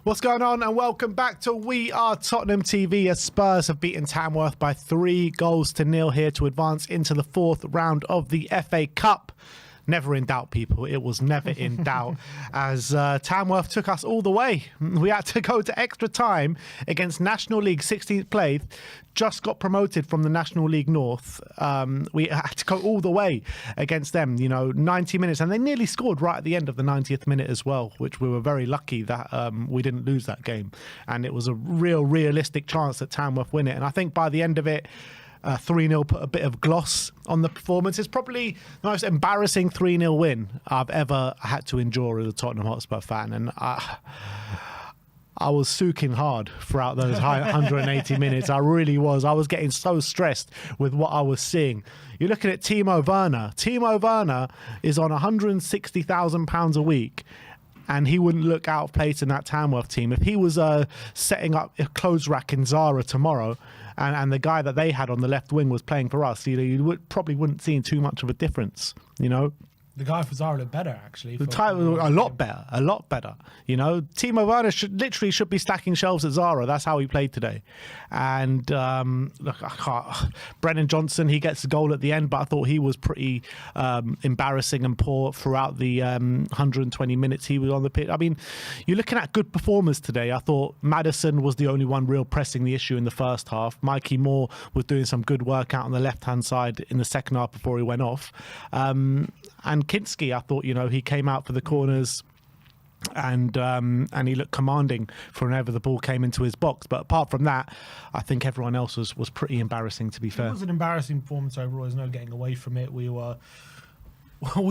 What's going on, and welcome back to We Are Tottenham TV, as Spurs have beaten Tamworth by 3-0 here to advance into the fourth round of the FA Cup. Never in doubt, people. It was never in doubt, as Tamworth took us all the way. We had to go to extra time against National League 16th place, just got promoted from the National League North. We had to go all the way against them, 90 minutes, and they nearly scored right at the end of the 90th minute as well, which we were very lucky that we didn't lose that game. And it was a realistic chance that Tamworth win it. And I think by the end of it, 3-0 put a bit of gloss on the performance. It's probably the most embarrassing 3-0 win I've ever had to endure as a Tottenham Hotspur fan. And I was soaking hard throughout those 180 minutes. I really was. I was getting so stressed with what I was seeing. You're looking at Timo Werner. Timo Werner is on £160,000 a week, and he wouldn't look out of place in that Tamworth team. If he was setting up a clothes rack in Zara tomorrow, and the guy that they had on the left wing was playing for us, you probably wouldn't see too much of a difference, The guy for Zara looked better, actually. A lot better. Timo Werner should be stacking shelves at Zara. That's how he played today. And look, I can't. Brennan Johnson, he gets a goal at the end, but I thought he was pretty embarrassing and poor throughout the 120 minutes he was on the pitch. I mean, you're looking at good performers today. I thought Maddison was the only one real pressing the issue in the first half. Mikey Moore was doing some good work out on the left-hand side in the second half before he went off. And Kinski, I thought, he came out for the corners and he looked commanding for whenever the ball came into his box. But apart from that, I think everyone else was pretty embarrassing, to be fair. It was an embarrassing performance overall. There's no getting away from it. We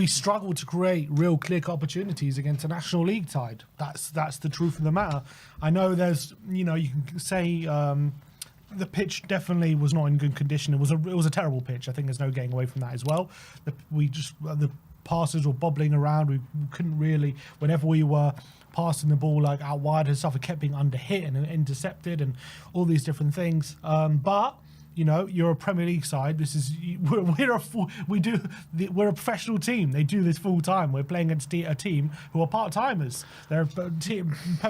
struggled to create real clear-cut opportunities against a National League side. That's the truth of the matter. I know there's, you can say the pitch definitely was not in good condition. It was a terrible pitch. I think there's no getting away from that as well. The passes were bobbling around. We couldn't really, whenever we were passing the ball like out wide and stuff, it kept being under hit and intercepted and all these different things. But you're a Premier League side. We're a professional team. They do this full time. We're playing against a team who are part timers. They're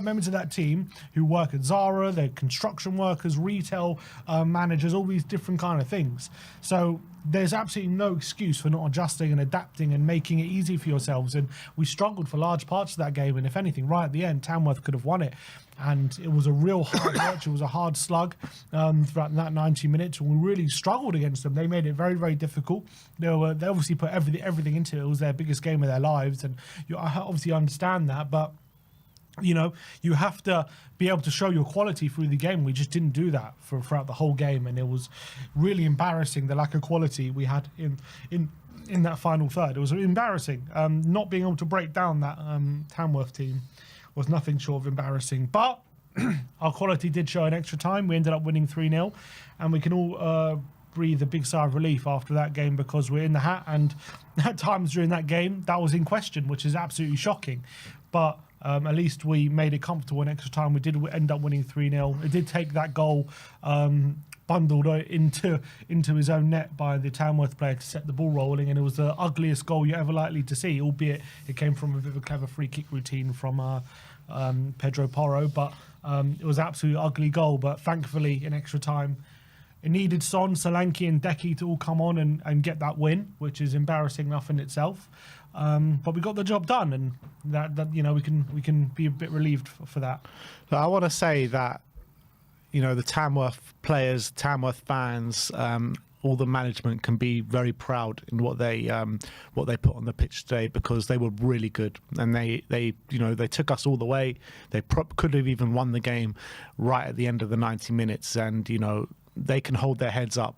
members of that team who work at Zara. They're construction workers, retail managers, all these different kind of things. So there's absolutely no excuse for not adjusting and adapting and making it easy for yourselves. And we struggled for large parts of that game. And if anything, right at the end, Tamworth could have won it. And it was a real hard watch. It was a hard slug throughout that 90 minutes. We really struggled against them. They made it very, very difficult. They obviously put everything into it. It was their biggest game of their lives. And I obviously understand that. But you have to be able to show your quality through the game. We just didn't do that throughout the whole game, and it was really embarrassing, the lack of quality we had in that final third. It was embarrassing. Not being able to break down that Tamworth team was nothing short of embarrassing. But our quality did show in extra time. We ended up winning 3-0, and we can all breathe a big sigh of relief after that game, because we're in the hat, and at times during that game that was in question, which is absolutely shocking. But at least we made it comfortable in extra time. We did end up winning 3-0. It did take that goal bundled into his own net by the Tamworth player to set the ball rolling, and it was the ugliest goal you're ever likely to see, albeit it came from a bit of a clever free kick routine from Pedro Porro. But it was an absolutely ugly goal. But thankfully, in extra time, it needed Son, Solanke and Decky to all come on and get that win, which is embarrassing enough in itself. But we got the job done, and that we can be a bit relieved for that. So I want to say that the Tamworth players, Tamworth fans, all the management can be very proud in what they put on the pitch today, because they were really good, and they took us all the way. They could have even won the game right at the end of the 90 minutes, and they can hold their heads up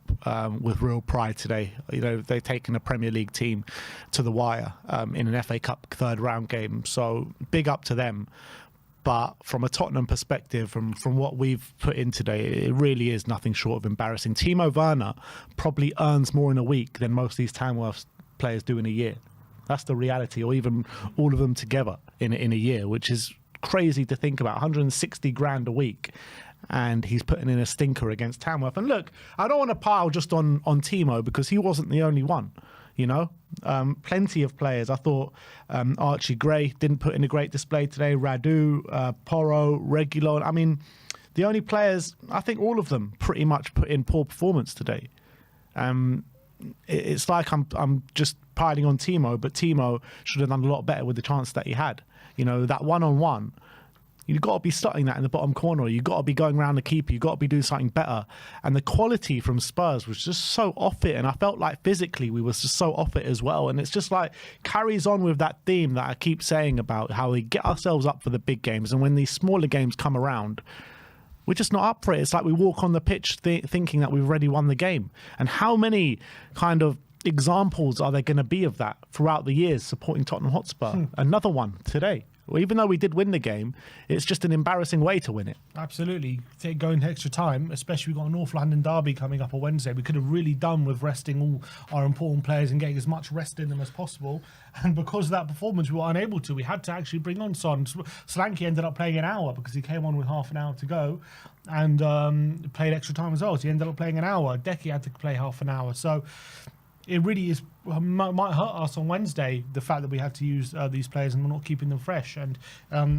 with real pride today. They've taken a Premier League team to the wire in an FA Cup third round game. So big up to them. But from a Tottenham perspective, from what we've put in today, it really is nothing short of embarrassing. Timo Werner probably earns more in a week than most of these Tamworth players do in a year. That's the reality, or even all of them together in a year, which is crazy to think about. 160 grand a week. And he's putting in a stinker against Tamworth. And look, I don't want to pile just on Timo, because he wasn't the only one. You know, plenty of players. I thought Archie Gray didn't put in a great display today. Radu, Porro, Reguilon. I mean, the only players, I think all of them pretty much put in poor performance today. It's like I'm just piling on Timo, but Timo should have done a lot better with the chance that he had. You know, that one-on-one, you've got to be slotting that in the bottom corner. You've got to be going around the keeper. You've got to be doing something better. And the quality from Spurs was just so off it. And I felt like physically we were just so off it as well. And it's just like carries on with that theme that I keep saying about how we get ourselves up for the big games. And when these smaller games come around, we're just not up for it. It's like we walk on the pitch thinking that we've already won the game. And how many kind of examples are there going to be of that throughout the years supporting Tottenham Hotspur? Another one today. Well, even though we did win the game, it's just an embarrassing way to win it. Absolutely. Going to extra time, especially we've got a North London derby coming up on Wednesday. We could have really done with resting all our important players and getting as much rest in them as possible. And because of that performance, we were unable to. We had to actually bring on Son. Solanke ended up playing an hour because he came on with half an hour to go and played extra time as well. So he ended up playing an hour. Decky had to play half an hour. So it really might hurt us on Wednesday, the fact that we had to use these players and we're not keeping them fresh. And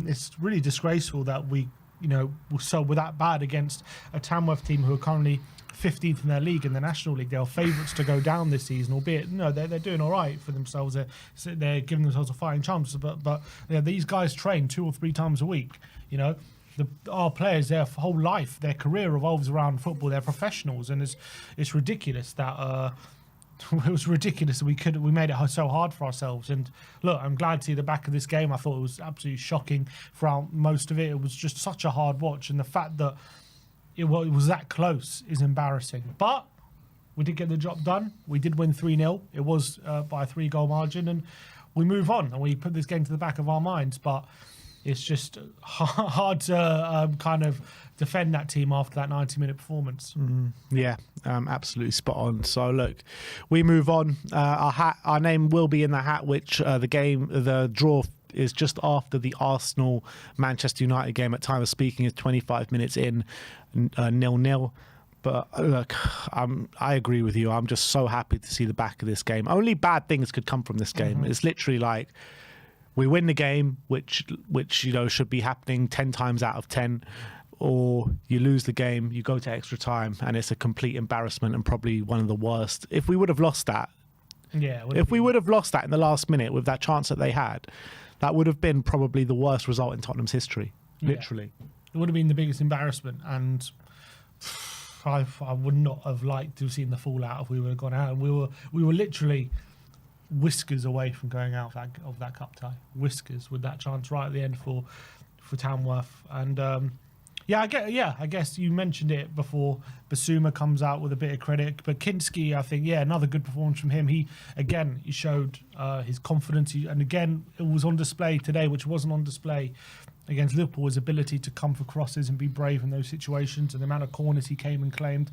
it's really disgraceful that we, were that bad against a Tamworth team who are currently 15th in their league, in the National League. They are favourites to go down this season, albeit they're doing all right for themselves. They're giving themselves a fighting chance. But these guys train 2 or 3 times a week. Our players, their whole life, their career revolves around football. They're professionals, and it's ridiculous that. It was ridiculous that we made it so hard for ourselves. And look, I'm glad to see the back of this game. I thought it was absolutely shocking throughout most of it. It was just such a hard watch, and the fact that it was that close is embarrassing. But we did get the job done. We did win 3-0. It was by a 3-goal margin, and we move on and we put this game to the back of our minds. But it's just hard to kind of defend that team after that 90-minute performance. Absolutely spot on. So look, we move on. Our name will be in the hat, which the draw is just after the Arsenal Manchester United game. At time of speaking, is 25 minutes in, 0-0. But look, I agree with you. I'm just so happy to see the back of this game. Only bad things could come from this game. It's literally like we win the game, which should be happening 10 times out of 10. Or you lose the game, you go to extra time, and it's a complete embarrassment and probably one of the worst. If we would have lost that, we would have lost that in the last minute with that chance that they had, that would have been probably the worst result in Tottenham's history, literally. It would have been the biggest embarrassment, and I would not have liked to have seen the fallout if we would have gone out. And we were literally whiskers away from going out of that cup tie. Whiskers with that chance right at the end for Tamworth. And I guess you mentioned it before. Basuma comes out with a bit of credit, but Kinski, I think, another good performance from him. He showed his confidence, and again, it was on display today, which wasn't on display against Liverpool. His ability to come for crosses and be brave in those situations, and the amount of corners he came and claimed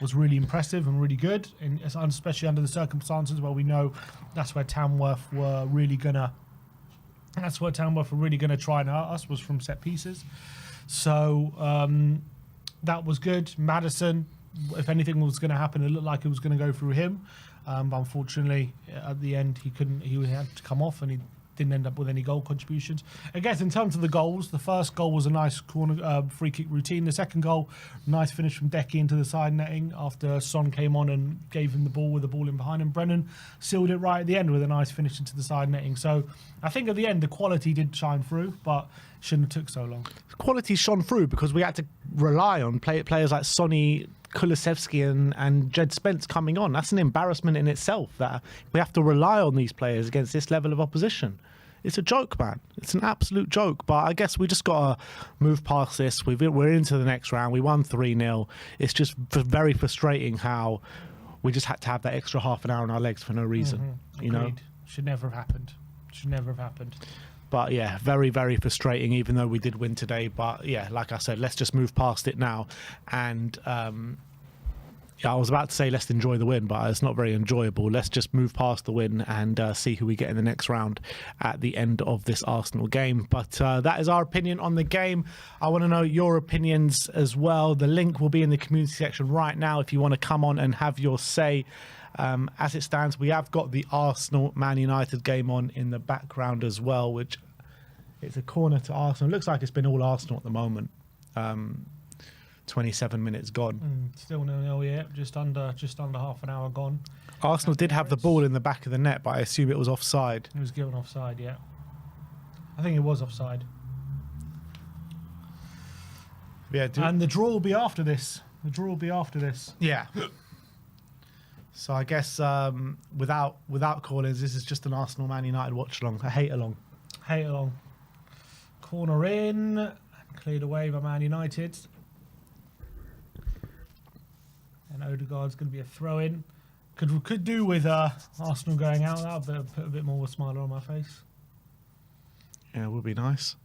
was really impressive and really good, and especially under the circumstances where we know that's where Tamworth were really gonna try and hurt us, was from set pieces. So that was good. Madison, if anything was going to happen, it looked like it was going to go through him. But unfortunately, at the end, he had to come off, and he didn't end up with any goal contributions. I guess in terms of the goals, the first goal was a nice corner free kick routine. The second goal, nice finish from Decky into the side netting after Son came on and gave him the ball with the ball in behind him. Brennan sealed it right at the end with a nice finish into the side netting. So I think at the end, the quality did shine through, but shouldn't have took so long. Quality shone through because we had to rely on players like Sonny, Kulusevski and Jed Spence coming on. That's an embarrassment in itself that we have to rely on these players against this level of opposition. It's a joke, man. It's an absolute joke. But I guess we just got to move past this. We're into the next round. We won 3-0. It's just very frustrating how we just had to have that extra half an hour on our legs for no reason. Agreed. Should never have happened. But yeah, very, very frustrating, even though we did win today. But yeah, like I said, let's just move past it now and Yeah, I was about to say let's enjoy the win, but it's not very enjoyable. Let's just move past the win and see who we get in the next round at the end of this Arsenal game. But that is our opinion on the game. I want to know your opinions as well. The link will be in the community section right now if you want to come on and have your say. As it stands, we have got the Arsenal-Man United game on in the background as well, which it's a corner to Arsenal. It looks like it's been all Arsenal at the moment. 27 minutes gone. Still 0-0 yet. Just under half an hour gone. Arsenal did have the ball in the back of the net, but I assume it was offside. It was given offside, yeah. I think it was offside. Yeah, and the draw will be after this. Yeah. So I guess without call-ins, this is just an Arsenal-Man United watch-along, a hate-along. Hate-along. Corner in. Cleared away by Man United. And Odegaard's going to be a throw-in. Could do with Arsenal going out. That would put a bit more of a smile on my face. Yeah, it would be nice.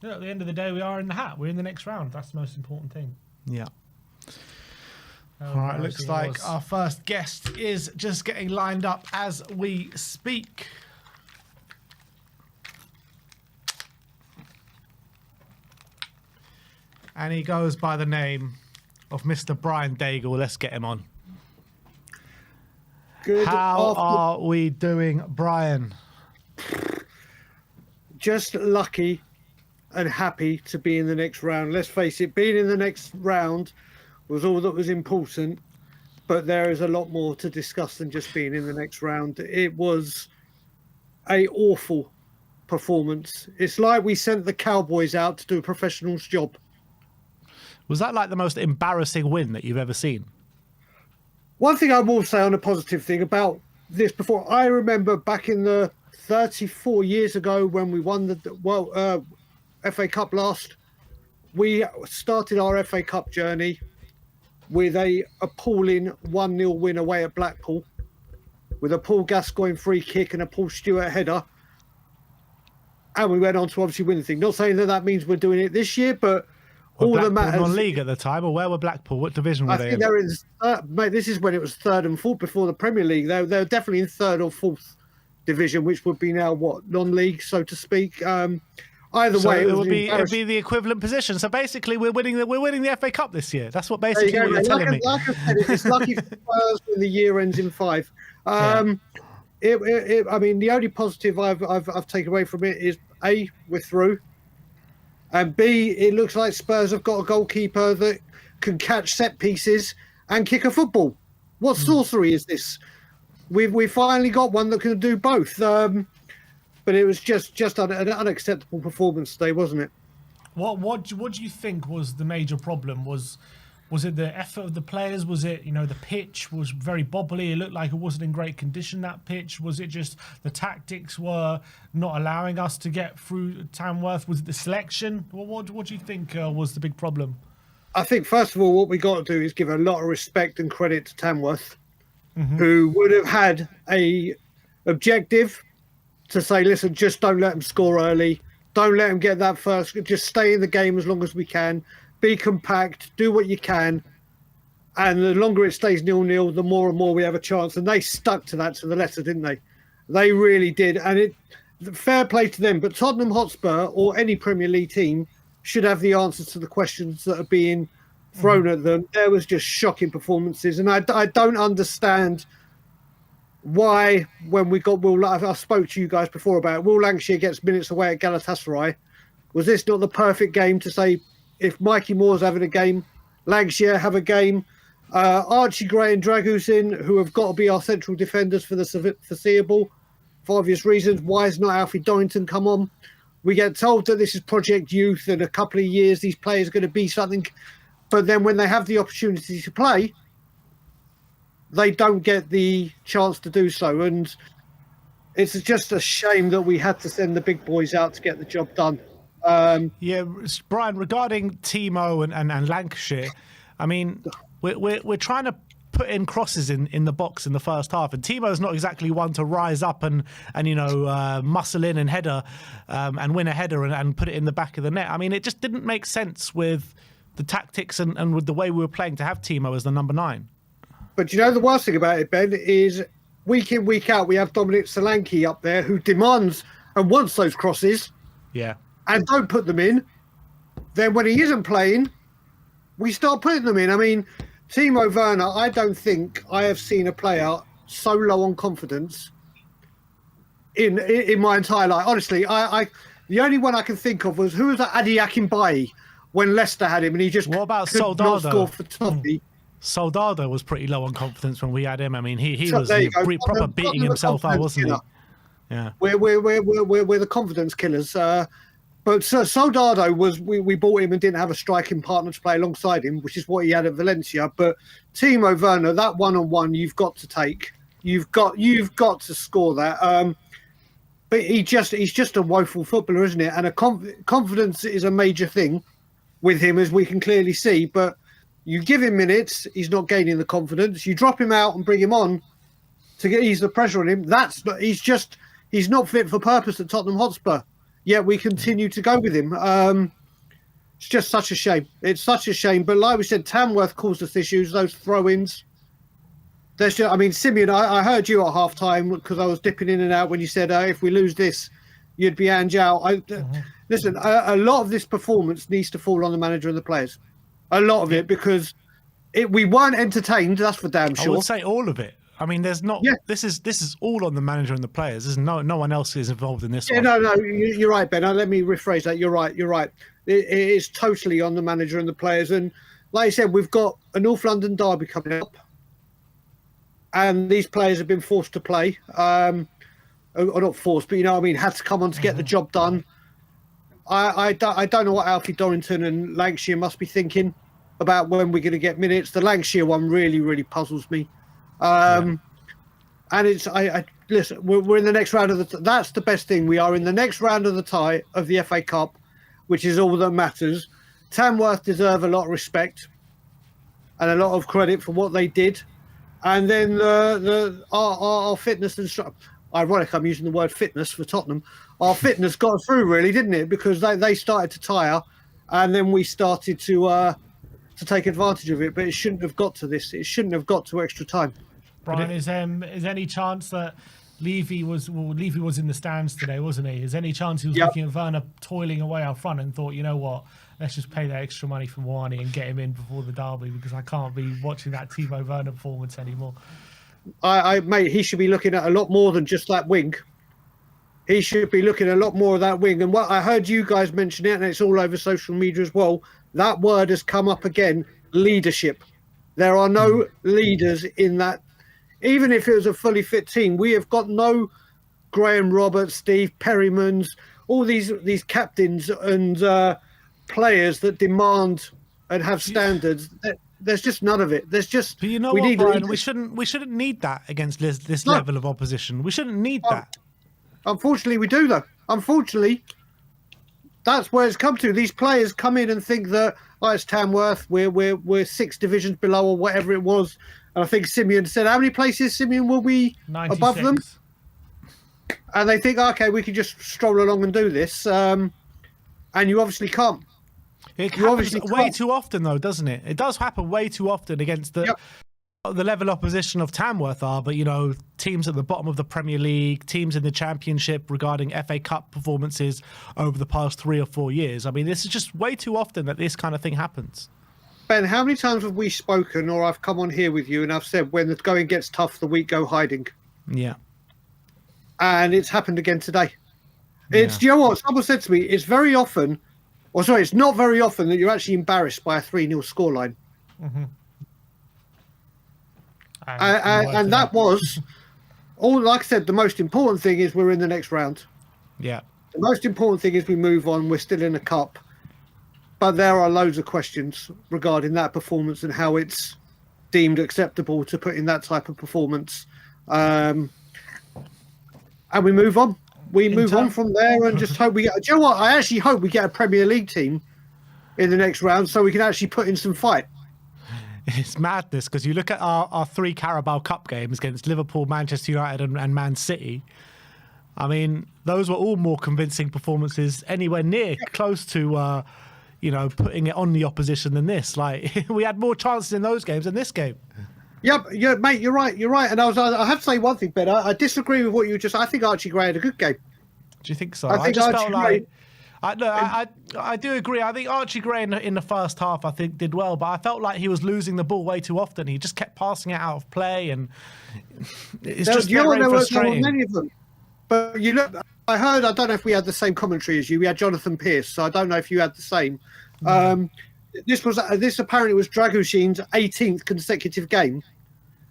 Yeah, at the end of the day, we are in the hat. We're in the next round. That's the most important thing. Yeah. All right, looks like our first guest is just getting lined up as we speak. And he goes by the name of Mr. Brian Daigle. Let's get him on. Good. How are we doing, Brian? Just lucky and happy to be in the next round. Let's face it, being in the next round was all that was important, but there is a lot more to discuss than just being in the next round. It was a awful performance. It's like we sent the Cowboys out to do a professional's job. Was that like the most embarrassing win that you've ever seen? One thing I will say on a positive thing about this before, I remember back in the 34 years ago when we won the FA Cup last, we started our FA Cup journey with a appalling 1-0 win away at Blackpool with a Paul Gascoigne free kick and a Paul Stewart header. And we went on to obviously win the thing. Not saying that means we're doing it this year, but all that matters. Non-league at the time, or where were Blackpool? What division were they in? I think they're in. Mate, this is when it was third and fourth before the Premier League. They're definitely in third or fourth division, which would be now what, non-league, so to speak. Either way, it would be the equivalent position. So basically, we're winning the FA Cup this year. That's what basically what you're telling me. Like I said, it's lucky for Spurs when the year ends in 5. I mean, the only positive I've taken away from it is A, we're through. And B, it looks like Spurs have got a goalkeeper that can catch set pieces and kick a football. What sorcery is this? We finally got one that can do both. But it was just an unacceptable performance today, wasn't it? What do you think was the major problem? Was it the effort of the players? Was it, the pitch was very bobbly? It looked like it wasn't in great condition, that pitch. Was it just the tactics were not allowing us to get through Tamworth? Was it the selection? What do you think was the big problem? I think, first of all, what we got to do is give a lot of respect and credit to Tamworth, who would have had a objective to say, listen, just don't let them score early. Don't let them get that first. Just stay in the game as long as we can. Be compact, do what you can, and the longer it stays 0-0, the more and more we have a chance. And they stuck to that to the letter, didn't they? They really did. And fair play to them. But Tottenham Hotspur or any Premier League team should have the answers to the questions that are being thrown at them. There was just shocking performances. And I don't understand why, when we got I spoke to you guys before about it, Will Lancashire gets minutes away at Galatasaray. Was this not the perfect game to say, if Mikey Moore's having a game, Lancashire have a game, Archie Gray and Dragusin, who have got to be our central defenders for the foreseeable, for obvious reasons. Why is not Alfie Dorrington come on? We get told that this is Project Youth, and a couple of years these players are going to be something. But then when they have the opportunity to play, they don't get the chance to do so. And it's just a shame that we had to send the big boys out to get the job done. Brian, regarding Timo and Lancashire, I mean, we're trying to put in crosses in the box in the first half, and Timo's not exactly one to rise up and muscle in and header and win a header and put it in the back of the net. I mean, it just didn't make sense with the tactics and with the way we were playing to have Timo as the number 9. But you know the worst thing about it, Ben, is week in, week out, we have Dominic Solanke up there who demands and wants those crosses. Yeah. And don't put them in. Then when he isn't playing, we start putting them in. I mean, Timo Werner, I don't think I have seen a player so low on confidence in my entire life. Honestly, I the only one I can think of was, who was that, Adi Akinbaye, when Leicester had him and he just what about could not Soldado? score for Toffee. Soldado was pretty low on confidence when we had him. I mean, he So was there you go. proper beating himself out, wasn't he? Killer. Yeah. We're the confidence killers. But Soldado was, we bought him and didn't have a striking partner to play alongside him, which is what he had at Valencia. But Timo Werner, that one-on-one, you've got to take. You've got to score that. But he's just a woeful footballer, isn't it? And confidence is a major thing with him, as we can clearly see. But you give him minutes, he's not gaining the confidence. You drop him out and bring him on to ease the pressure on him. He's not fit for purpose at Tottenham Hotspur. Yet we continue to go with him. It's just such a shame. It's such a shame. But like we said, Tamworth caused us issues. Those throw-ins. I mean, Simeon, I heard you at half-time because I was dipping in and out when you said, if we lose this, you'd be Ange out. Listen, a lot of this performance needs to fall on the manager and the players. A lot of it, because we weren't entertained, that's for damn sure. I would say all of it. I mean, there's not. Yeah. This is all on the manager and the players. There's no one else is involved in this one. No, you're right, Ben. Let me rephrase that. You're right. It is totally on the manager and the players. And like I said, we've got a North London derby coming up, and these players have been forced to play. Or not forced, but you know what I mean, had to come on to get the job done. I don't know what Alfie Dorrington and Lancashire must be thinking about when we're going to get minutes. The Lancashire one really, really puzzles me. And it's listen, we're in the next round of that's the best thing. We are in the next round of the tie of the FA Cup, which is all that matters. Tamworth deserve a lot of respect and a lot of credit for what they did. And then our fitness and ironic, I'm using the word fitness for Tottenham. Our fitness got through, really, didn't it? Because they started to tire, and then we started to take advantage of it. But it shouldn't have got to this. It shouldn't have got to extra time. Brian, is any chance that Levy was in the stands today, wasn't he? Is any chance he was looking at Werner toiling away out front and thought, you know what, let's just pay that extra money from Wani and get him in before the derby, because I can't be watching that Timo Werner performance anymore. Mate, he should be looking at a lot more than just that wing. He should be looking at a lot more of that wing. And what I heard you guys mention it, and it's all over social media as well, that word has come up again, leadership. There are no leaders in that. Even if it was a fully fit team, we have got no Graham Roberts, Steve Perrymans, all these captains and players that demand and have standards. There's just none of it. There's just. But you know what, Brian? We shouldn't need that against this level of opposition. We shouldn't need that. Unfortunately, we do though. Unfortunately, that's where it's come to. These players come in and think that it's Tamworth. We're 6 divisions below or whatever it was. And I think Simeon said, how many places, Simeon, will we 96. above them? And they think, okay, we can just stroll along and do this. And you obviously can't. It happens way too often, though, doesn't it? It does happen way too often against the level opposition of Tamworth are, but, you know, teams at the bottom of the Premier League, teams in the Championship regarding FA Cup performances over the past 3 or 4 years. I mean, this is just way too often that this kind of thing happens. Ben, how many times have we spoken, or I've come on here with you and I've said, when the going gets tough, the weak go hiding? Yeah. And it's happened again today. Do you know what? Someone said to me, it's not very often that you're actually embarrassed by a 3-0 scoreline. Mm-hmm. And that was, like I said, the most important thing is we're in the next round. Yeah. The most important thing is we move on. We're still in the cup. But there are loads of questions regarding that performance and how it's deemed acceptable to put in that type of performance. And we move on. We move on from there and just hope we get... Do you know what? I actually hope we get a Premier League team in the next round so we can actually put in some fight. It's madness, because you look at our 3 Carabao Cup games against Liverpool, Manchester United and Man City. I mean, those were all more convincing performances, anywhere near close to... putting it on the opposition than this. Like we had more chances in those games than this game. Yeah, mate, you're right. And I have to say one thing, Ben. I disagree with what you just. I think Archie Gray had a good game. Do you think so? I think just Archie felt Gray. like I do agree. I think Archie Gray in the first half I think did well, but I felt like he was losing the ball way too often. He just kept passing it out of play, and it's just very frustrating. Many of them. But you look. I don't know if we had the same commentary as you. We had Jonathan Pearce, so I don't know if you had the same. This apparently was Dragushin's 18th consecutive game,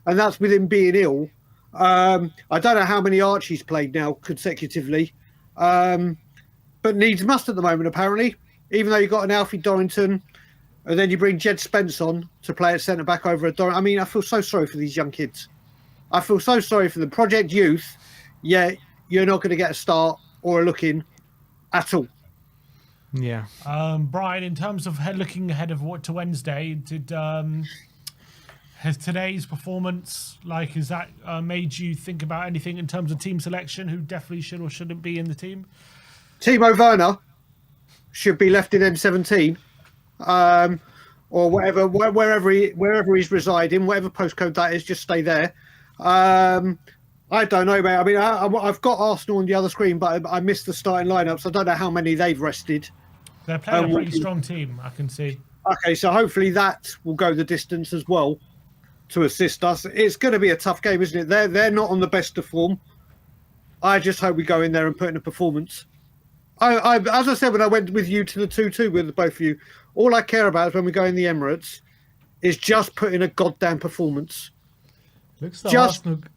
and that's with him being ill. I don't know how many Archie's played now consecutively, but needs must at the moment apparently. Even though you've got an Alfie Dorrington, and then you bring Jed Spence on to play at centre back over a Dorrington. I mean, I feel so sorry for these young kids. I feel so sorry for them. Project Youth, yeah, you're not going to get a start or a look in at all. Yeah. Brian, in terms of looking ahead of to Wednesday, has today's performance, has that made you think about anything in terms of team selection? Who definitely should or shouldn't be in the team? Timo Werner should be left in M17, or wherever he's residing, whatever postcode that is, just stay there. I don't know, mate. I mean, I've got Arsenal on the other screen, but I missed the starting lineups. I don't know how many they've rested. They're playing a pretty strong team, I can see. Okay, so hopefully that will go the distance as well to assist us. It's going to be a tough game, isn't it? They're not on the best of form. I just hope we go in there and put in a performance. As I said when I went with you to the 2-2 with both of you, all I care about is when we go in the Emirates is just put in a goddamn performance. It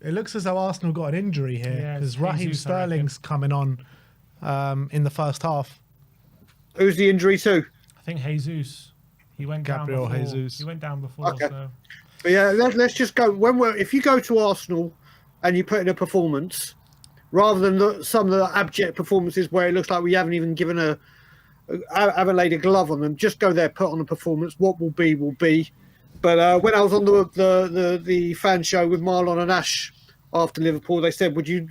looks as though Arsenal got an injury here because Raheem Sterling's coming on in the first half. Who's the injury to? I think Jesus. He went Gabriel down before. Jesus. He went down before. Okay. So. But yeah, let's just go. If you go to Arsenal and you put in a performance, rather than some of the abject performances where it looks like we haven't even haven't laid a glove on them, just go there, put on a performance. What will be, will be. But when I was on the fan show with Marlon and Ash after Liverpool, they said, would you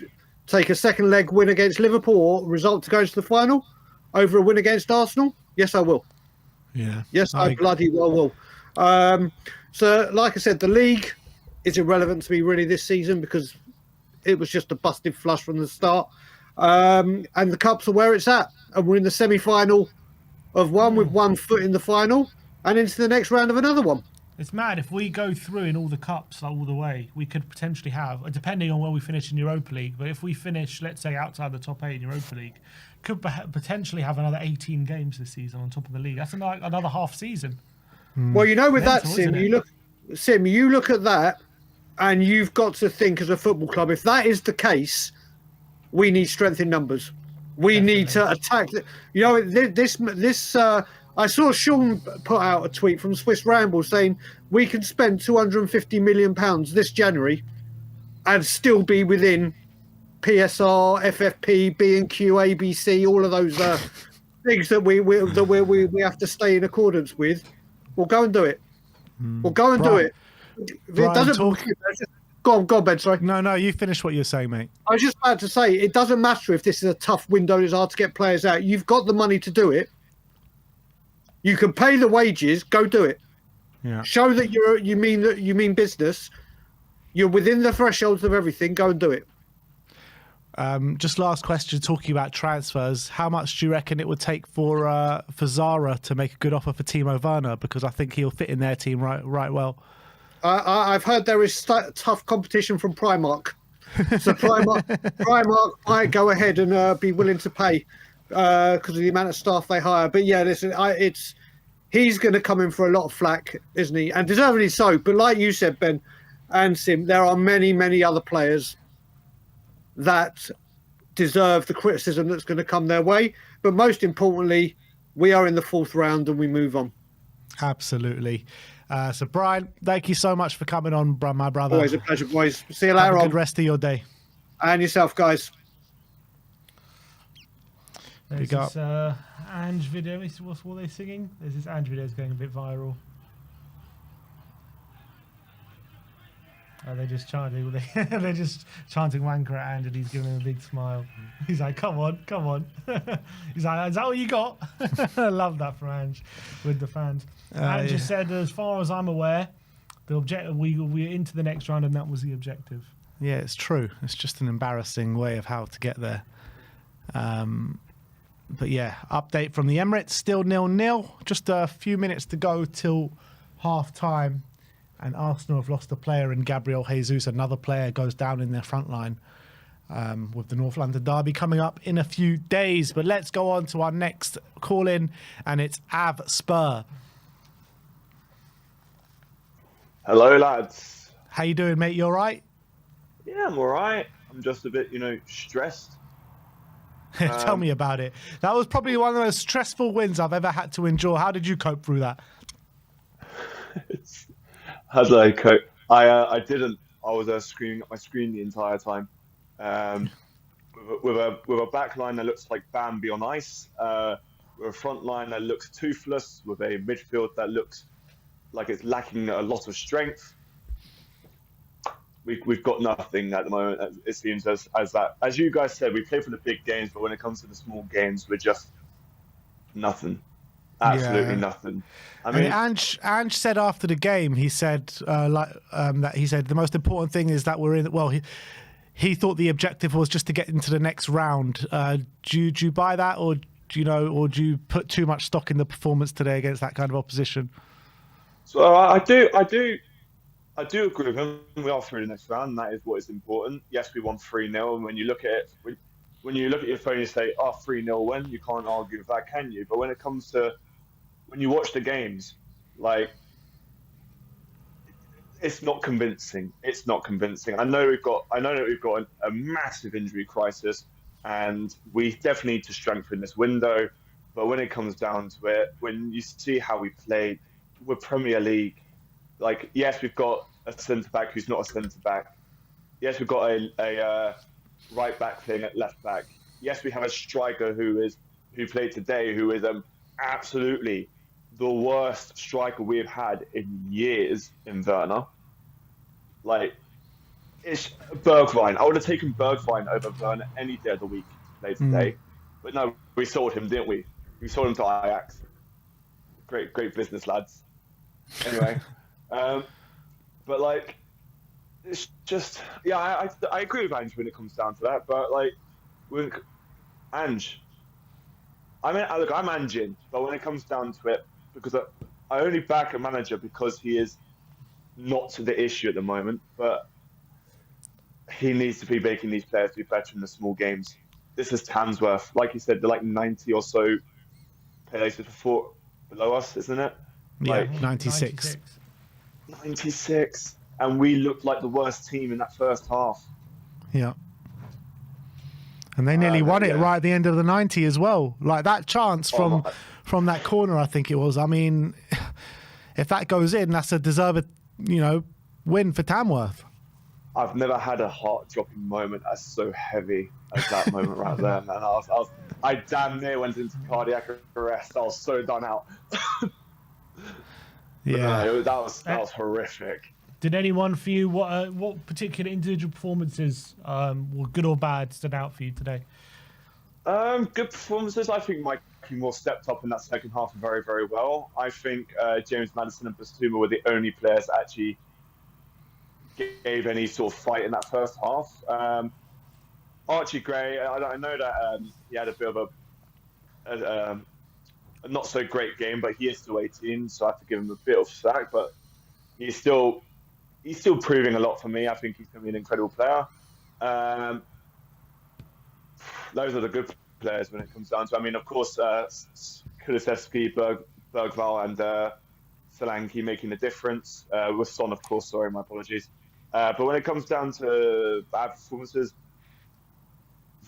take a second leg win against Liverpool or result to go into the final over a win against Arsenal? Yes, I will. Yeah. Yes, I bloody well will. So, like I said, the league is irrelevant to me really this season because it was just a busted flush from the start. And the Cups are where it's at. And we're in the semi-final of one with 1 foot in the final and into the next round of another one. It's mad. If we go through in all the cups all the way, we could potentially have, depending on where we finish in Europa League, but if we finish, let's say, outside the top 8 in Europa League, could potentially have another 18 games this season on top of the league. That's another half season. Well, with Mental, that, Sim, you look at that and you've got to think as a football club, if that is the case, we need strength in numbers. We need to attack. I saw Sean put out a tweet from Swiss Ramble saying we can spend £250 million this January and still be within PSR, FFP, B&Q, ABC, all of those things that we have to stay in accordance with. We'll go and do it. We'll go and do it. If it doesn't. Go on, Ben. Sorry. No, you finish what you're saying, mate. I was just about to say it doesn't matter if this is a tough window and it's hard to get players out. You've got the money to do it. You can pay the wages. Go do it. Yeah. Show that you mean business. You're within the thresholds of everything. Go and do it. Just last question, talking about transfers. How much do you reckon it would take for Zara to make a good offer for Timo Werner? Because I think he'll fit in their team right well. I've heard there is tough competition from Primark. So Primark might go ahead and be willing to pay because of the amount of staff they hire. But yeah, listen, he's going to come in for a lot of flack, isn't he? And deservedly so. But like you said, Ben and Sim, there are many, many other players that deserve the criticism that's going to come their way. But most importantly, we are in the 4th round and we move on. Absolutely. So, Brian, thank you so much for coming on, my brother. Always a pleasure, boys. See you later on. Have a good rest of your day. And yourself, guys. There's this Ange video. What were they singing? There's this Ange video going a bit viral. They're just chanting. They're just chanting wanker at Ange, and he's giving him a big smile. He's like, "Come on, come on." He's like, "Is that what you got?" I love that from Ange with the fans. Ange just said, "As far as I'm aware, the objective we're into the next round, and that was the objective." Yeah, it's true. It's just an embarrassing way of how to get there. But yeah, update from the Emirates, still 0-0. Just a few minutes to go till half time. And Arsenal have lost a player in Gabriel Jesus. Another player goes down in their front line with the North London derby coming up in a few days. But let's go on to our next call-in, and it's Av Spur. Hello, lads. How you doing, mate? You all right? Yeah, I'm all right. I'm just a bit, stressed. Tell me about it. That was probably one of the most stressful wins I've ever had to endure. How did you cope through that? How did I cope? I didn't. I was screaming at my screen the entire time. Um, with a back line that looks like Bambi on ice. With a front line that looks toothless. With a midfield that looks like it's lacking a lot of strength. We've got nothing at the moment. It seems as that. As you guys said, we play for the big games, but when it comes to the small games, we're just nothing. Absolutely nothing. I mean, Ange said after the game, he said that he said the most important thing is that we're in. Well, he thought the objective was just to get into the next round. Do you buy that, or do you put too much stock in the performance today against that kind of opposition? So I do agree with him. We are through the next round. And that is what is important. Yes, we won 3-0, and when you look at it, when you look at your phone, you say, "Oh, 3-0 win." You can't argue with that, can you? But when it comes to when you watch the games, like it's not convincing. It's not convincing. I know that we've got a massive injury crisis, and we definitely need to strengthen this window. But when it comes down to it, when you see how we played, we're Premier League. Like, yes, we've got a centre back who's not a centre back. Yes, we've got a right back playing at left back. Yes, we have a striker who played today, who is absolutely the worst striker we have had in years in Werner. Like, it's Bergwijn. I would have taken Bergwijn over Werner any day of the week to play today. But no, we sold him, didn't we? We sold him to Ajax. Great business, lads. Anyway, but like, it's just, yeah, I agree with Ange when it comes down to that. But like, with Ange, I'm Ange, but when it comes down to it, because I only back a manager because he is not the issue at the moment, but he needs to be making these players be better in the small games. This is Tamsworth. Like you said, they're like 90 or so places below us, isn't it? Yeah, Like 96. 96. And we looked like the worst team in that first half. Yeah. And they nearly won it right at the end of the 90 as well. Like that chance from that corner, I think it was. I mean, if that goes in, that's a deserved, win for Tamworth. I've never had a heart-dropping moment as so heavy as that moment right there, man. I damn near went into cardiac arrest. I was so done out. Yeah, no, that was horrific. Did anyone for you, what particular individual performances, were good or bad, stood out for you today? Good performances. I think Mike Moore stepped up in that second half very, very well. I think James Maddison and Bastuma were the only players that actually gave any sort of fight in that first half. Archie Gray, I know that he had a bit of a not so great game, but he is still 18, so I have to give him a bit of slack. But he's still proving a lot for me. I think he's going to be an incredible player. Those are the good players when it comes down to. I mean, of course, Kulusevski, Bergval, and Solanke making the difference. With Son, of course. Sorry, my apologies. But when it comes down to bad performances,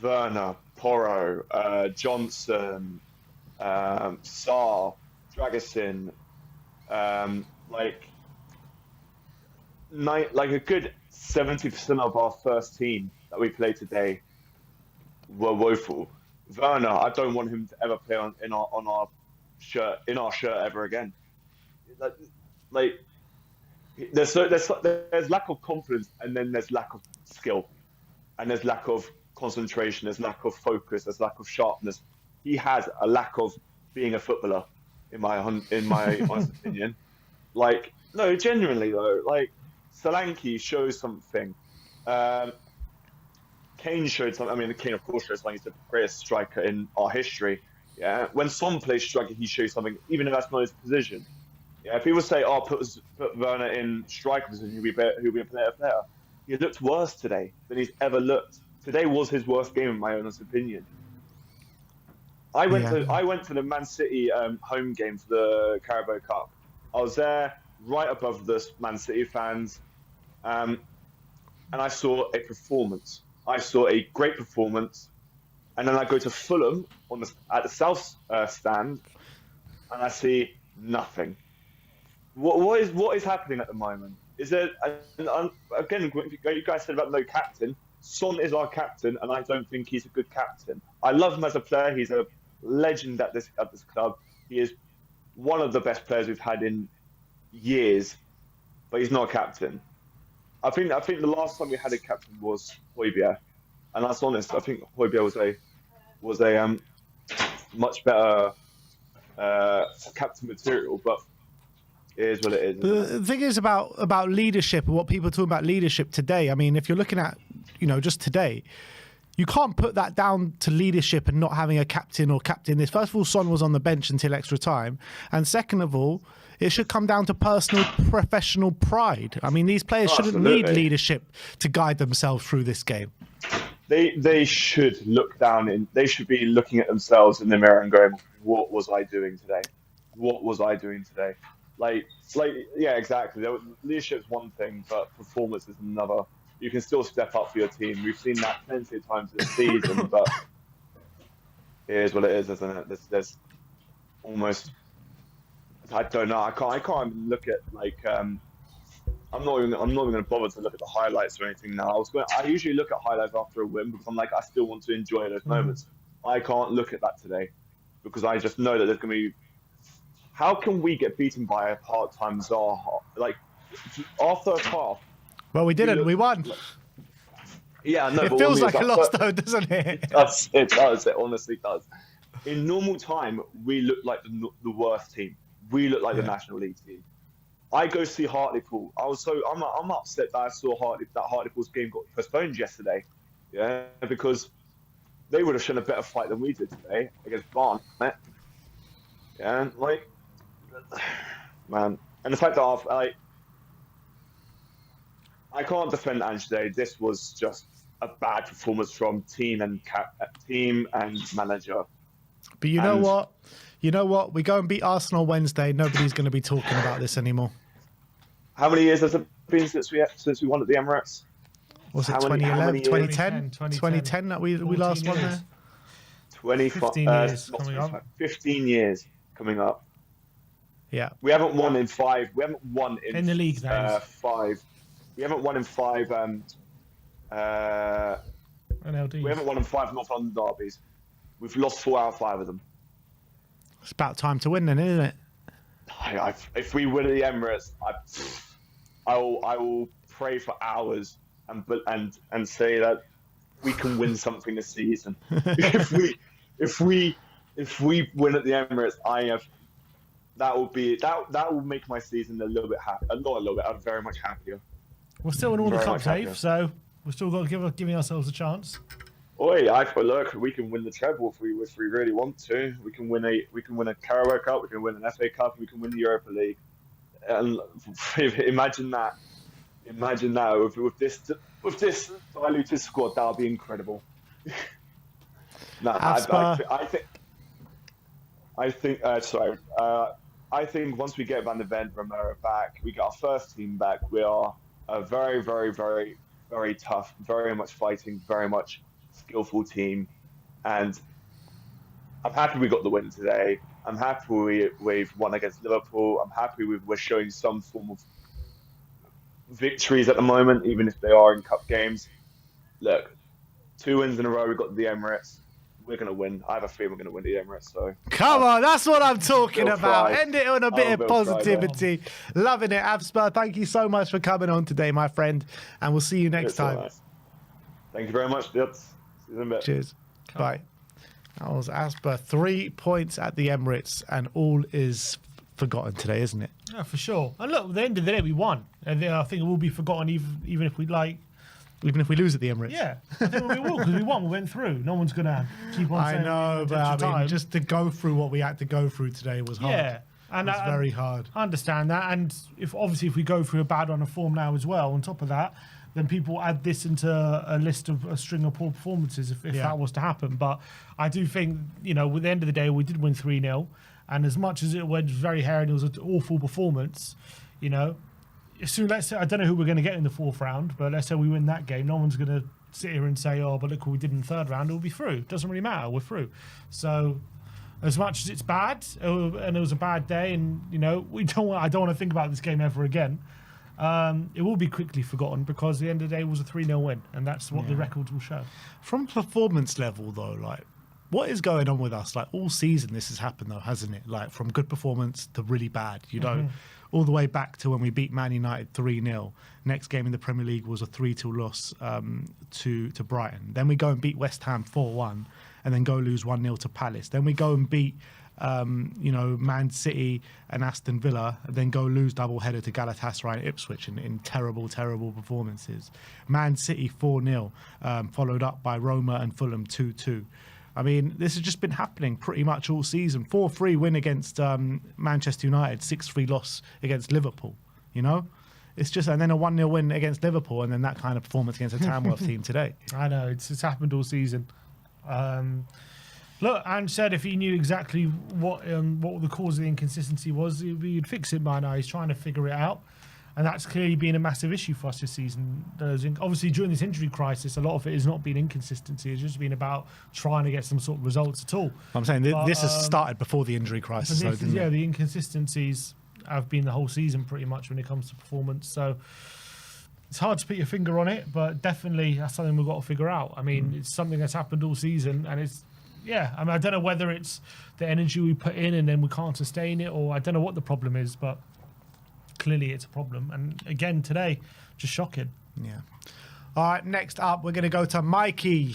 Werner, Porro, Johnson, Sarr, Dragusin, like a good 70% of our first team that we played today were woeful. Werner, I don't want him to ever play in our shirt ever again. Like There's lack of confidence, and then there's lack of skill, and there's lack of concentration, there's lack of focus, there's lack of sharpness. He has a lack of being a footballer, in my honest opinion. Like, no, genuinely though, like Solanke shows something. Um, Kane showed something. I mean, Kane of course shows something. He's the greatest striker in our history. Yeah, when Son plays striker, he shows something, even if that's not his position. Yeah, if people say, "Oh, put Werner in striker position, he'll be a player," he looked worse today than he's ever looked. Today was his worst game, in my honest opinion. I went to the Man City home game for the Carabao Cup. I was there right above the Man City fans, and I saw a performance. I saw a great performance, and then I go to Fulham at the South stand, and I see nothing. What is happening at the moment? Is there again? You guys said about no captain. Son is our captain, and I don't think he's a good captain. I love him as a player. He's a legend at this club. He is one of the best players we've had in years, but he's not a captain. I think the last time we had a captain was Højbjerg, and that's honest. I think Højbjerg was a much better captain material, but it is what it is. The thing is about leadership and what people are talking about leadership today. I mean, if you're looking at, just today, you can't put that down to leadership and not having a captain or captain this. First of all, Son was on the bench until extra time. And second of all, it should come down to personal, professional pride. I mean, these players shouldn't need leadership to guide themselves through this game. They should look down they should be looking at themselves in the mirror and going, what was I doing today? What was I doing today? Like, yeah, exactly. Leadership's one thing, but performance is another. You can still step up for your team. We've seen that plenty of times this season, but it is what it is, isn't it? There's almost, I don't know. I can't even look at I'm not even going to bother to look at the highlights or anything now. I usually look at highlights after a win because I'm like, I still want to enjoy those moments. I can't look at that today because I just know that there's going to be. How can we get beaten by a part-time Zaha? Like, our first half. Well, we didn't. We won. Yeah, no. It feels like a loss, though, doesn't it? It does. It honestly does. In normal time, we look like the worst team. We look like the National League team. I go see Hartlepool. I'm upset that I saw Hartlepool's game got postponed yesterday. Yeah, because they would have shown a better fight than we did today against Barnet. Yeah, man, and the fact that I can't defend Ange today. This was just a bad performance from team and manager. But you know what? We go and beat Arsenal Wednesday. Nobody's going to be talking about this anymore. How many years has it been since we won at the Emirates? Was it 2011, 2010 that we last won there? 15 years coming up. 15 years coming up. Yeah. We haven't won in 5. We haven't won in the league 5. We haven't won in 5. NLDs. We haven't won in 5 North London derbies. We've lost 4 out of 5 of them. It's about time to win, then, isn't it? If we win at the Emirates, I will pray for hours and say that we can win something this season. if we win at the Emirates, that will make my season a little bit happy. Not a little bit. I'm very much happier. We're still in all the cups, Dave, so we've still got to giving ourselves a chance. Oi, look, we can win the treble if we really want to. We can win a Carabao Cup, we can win an FA Cup, we can win the Europa League. And imagine that with this diluted squad, that would be incredible. I think once we get Van de Ven, Romero back, we get our first team back. We are a very, very, very, very tough, very much fighting, very much skillful team, and I'm happy we got the win today. I'm happy we've won against Liverpool. I'm happy we're showing some form of victories at the moment, even if they are in cup games. Look, 2 wins in a row. We got the Emirates. we're going to win. I have a feeling we're going to win the Emirates. So Come on, that's what I'm talking Bill about. Fry. End it on a bit Oh, of Bill Fry, positivity. Loving it, Avspur. Thank you so much for coming on today, my friend, and we'll see you next It's so time. nice. Thank you very much, Dips. See you in a bit. Cheers. Bye. That was Avspur. 3 points at the Emirates, and all is forgotten today, isn't it? Yeah, for sure. And look, at the end of the day, we won. And I think it will be forgotten even if we Even if we lose at the Emirates. Yeah, I think we will because we won. We went through. No one's gonna keep on saying. I know, but extra I mean, time. just to go through what we had to go through today was hard. Yeah, and It's very hard. I understand that, and if we go through a bad run of form now as well, on top of that, then people add this into a list of a string of poor performances if that was to happen. But I do think, at the end of the day, we did win 3-0, and as much as it went very hairy and it was an awful performance, so let's say, I don't know who we're going to get in the fourth round, but let's say we win that game, no one's going to sit here and say, oh, but look what we did in the third round, we'll be through. It doesn't really matter, we're through. So as much as it's bad, and it was a bad day, and I don't want to think about this game ever again, it will be quickly forgotten because at the end of the day it was a 3-0 win, and that's what the records will show. From performance level, though, what is going on with us? All season this has happened, though, hasn't it? From good performance to really bad, all the way back to when we beat Man United 3-0. Next game in the Premier League was a 3-2 loss to Brighton. Then we go and beat West Ham 4-1, and then go lose 1-0 to Palace. Then we go and beat Man City and Aston Villa, and then go lose double-header to Galatasaray and Ipswich in terrible, terrible performances. Man City 4-0, followed up by Roma and Fulham 2-2. I mean, this has just been happening pretty much all season. 4-3 win against Manchester United, 6-3 loss against Liverpool, It's just, and then a 1-0 win against Liverpool, and then that kind of performance against the Tamworth team today. I know, it's happened all season. Look, Ange said if he knew exactly what the cause of the inconsistency was, he'd fix it by now. He's trying to figure it out. And that's clearly been a massive issue for us this season. Obviously, during this injury crisis, a lot of it has not been inconsistency. It's just been about trying to get some sort of results at all. I'm saying this has started before the injury crisis. The inconsistencies have been the whole season pretty much when it comes to performance. So it's hard to put your finger on it, but definitely that's something we've got to figure out. I mean, it's something that's happened all season, and I don't know whether it's the energy we put in and then we can't sustain it, or I don't know what the problem is, but clearly it's a problem. And again, today, just shocking. Yeah. All right, next up, we're going to go to Mikey.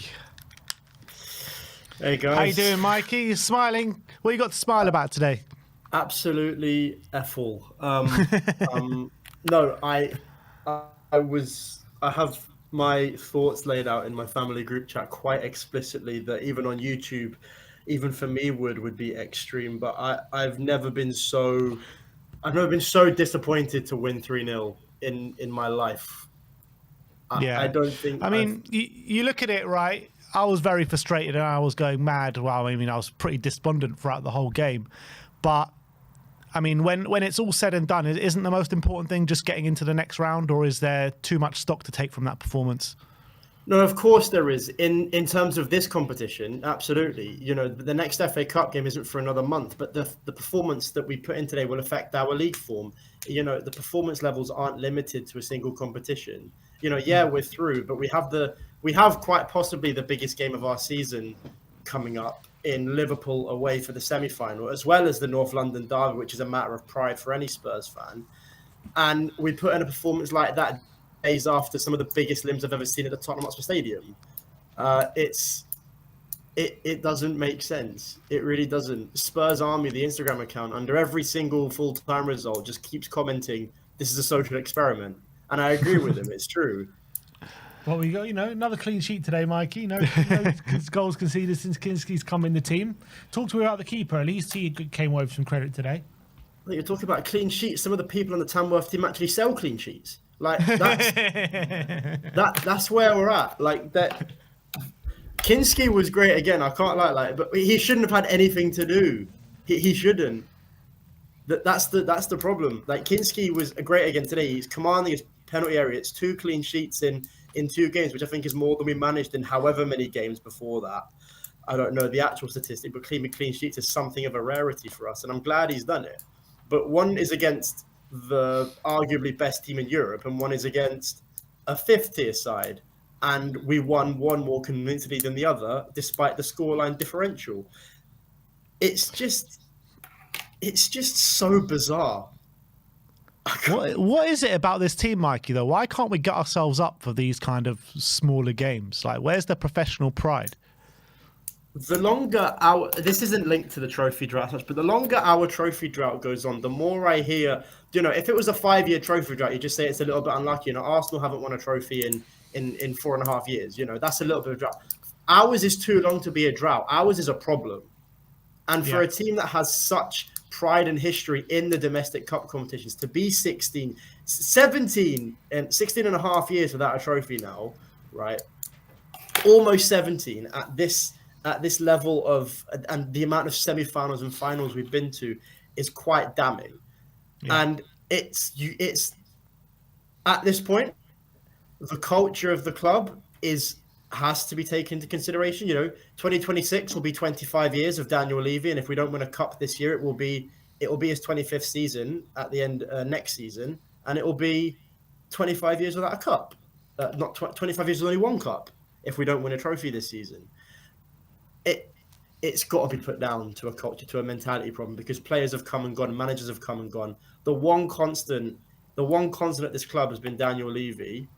Hey, guys. How you doing, Mikey? You're smiling. What you got to smile about today? Absolutely efful. No, I have my thoughts laid out in my family group chat quite explicitly that even on YouTube, even for me, would be extreme. But I've never been so disappointed to win 3-0 in my life. I don't think. I mean, you look at it, right? I was very frustrated and I was going mad. Well, I mean, I was pretty despondent throughout the whole game. But I mean, when it's all said and done, isn't the most important thing just getting into the next round, or is there too much stock to take from that performance? No, of course there is. In terms of this competition, absolutely. The next FA Cup game isn't for another month, but the performance that we put in today will affect our league form. The performance levels aren't limited to a single competition. We're through, but we have quite possibly the biggest game of our season coming up in Liverpool away for the semi-final, as well as the North London derby, which is a matter of pride for any Spurs fan. And we put in a performance like that days after some of the biggest limbs I've ever seen at the Tottenham Hotspur Stadium. It doesn't make sense. It really doesn't. Spurs Army, the Instagram account, under every single full-time result, just keeps commenting, "This is a social experiment," and I agree with him. It's true. Well, we got another clean sheet today, Mikey. No goals conceded since Kinski's come in the team. Talk to me about the keeper. At least he came away with some credit today. Well, you're talking about clean sheets. Some of the people on the Tamworth team actually sell clean sheets. Like that's where we're at. Like that. Kinski was great again. I can't lie, but he shouldn't have had anything to do. He shouldn't. That's the problem. Like Kinski was great again today. He's commanding his penalty area. It's 2 clean sheets in 2 games, which I think is more than we managed in however many games before that. I don't know the actual statistic, but clean sheets is something of a rarity for us, and I'm glad he's done it. But one is against the arguably best team in Europe, and one is against a 5th tier side. and we won one more convincingly than the other, despite the scoreline differential. It's just so bizarre. What is it about this team, Mikey, though? Why can't we get ourselves up for these kind of smaller games? Like, where's the professional pride? The longer this isn't linked to the trophy drought much, but the longer our trophy drought goes on, the more I hear, if it was a 5-year trophy drought, you just say it's a little bit unlucky. Arsenal haven't won a trophy in 4.5 years. That's a little bit of a drought. Ours is too long to be a drought. Ours is a problem. And for a team that has such pride and history in the domestic cup competitions, to be 16 and 16 and a half years without a trophy now, right? Almost 17 at this level of, and the amount of semi-finals and finals we've been to is quite damning. Yeah. And it's at this point, the culture of the club has to be taken into consideration. 2026 will be 25 years of Daniel Levy, and if we don't win a cup this year, it will be his 25th season at the end next season, and it will be 25 years without a cup. Not 25 years with only one cup if we don't win a trophy this season. It's got to be put down to a culture, to a mentality problem, because players have come and gone, managers have come and gone. The one constant at this club has been Daniel Levy,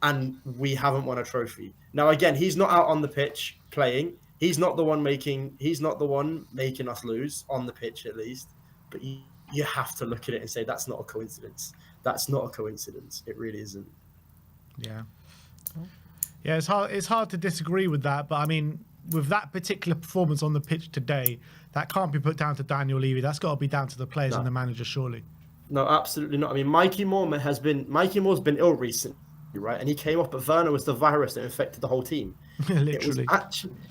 and we haven't won a trophy. Now, again, he's not out on the pitch playing. He's not the one making us lose on the pitch, at least. But you have to look at it and say that's not a coincidence. That's not a coincidence. It really isn't. Yeah. Yeah, it's hard to disagree with that, but I mean, with that particular performance on the pitch today, that can't be put down to Daniel Levy. That's got to be down to the players and the manager, surely. No, absolutely not. I mean, Mikey Moore's been ill recently, right? And he came off, but Werner was the virus that infected the whole team. Literally.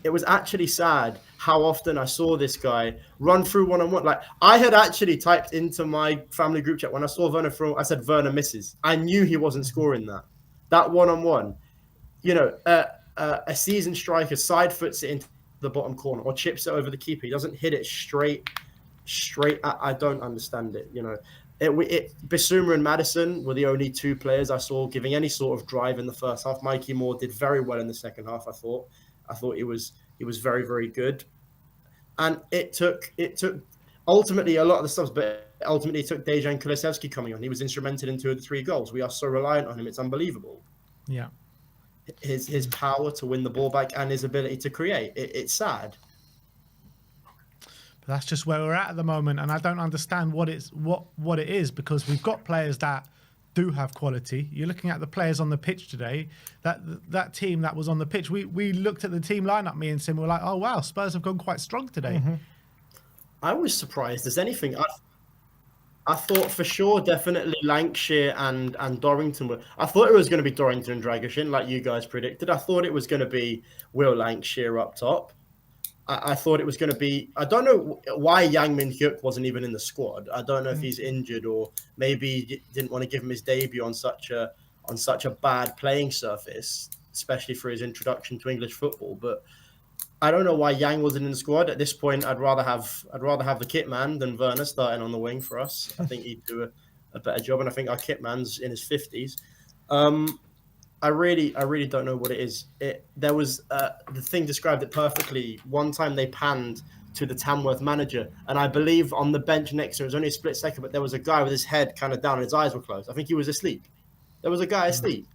It was actually sad how often I saw this guy run through one-on-one. Like, I had actually typed into my family group chat when I saw Werner through, I said, Werner misses. I knew he wasn't scoring that one-on-one. A seasoned striker side foots it into the bottom corner or chips it over the keeper. He doesn't hit it straight. I don't understand it. Bissouma and Maddison were the only two players I saw giving any sort of drive in the first half. Mikey Moore did very well in the second half. I thought he was very, very good. And it took ultimately a lot of the stuff, but ultimately it took Dejan Kulusevski coming on. He was instrumental in 2 of the 3 goals. We are so reliant on him. It's unbelievable. Yeah. His power to win the ball back and his ability to create. It's sad. But that's just where we're at the moment, and I don't understand what it is, because we've got players that do have quality. You're looking at the players on the pitch today. That team that was on the pitch, we looked at the team lineup, me and Sim, we were like, oh wow, Spurs have gone quite strong today. Mm-hmm. I was surprised as anything. I thought for sure, definitely Lancashire and Dorrington were. I thought it was going to be Dorrington and Dragoshin, like you guys predicted. I thought it was going to be Will Lancashire up top. I thought it was going to be. I don't know why Yang Min Hyuk wasn't even in the squad. I don't know if he's injured or maybe didn't want to give him his debut on such a bad playing surface, especially for his introduction to English football. But I don't know why Yang wasn't in the squad. At this point, I'd rather have the kit man than Werner starting on the wing for us. I think he'd do a better job, and I think our kit man's in his 50s. I really don't know what it is. There was the thing described it perfectly. One time they panned to the Tamworth manager, and I believe on the bench next to him, it was only a split second, but there was a guy with his head kind of down and his eyes were closed. I think he was asleep. There was a guy asleep.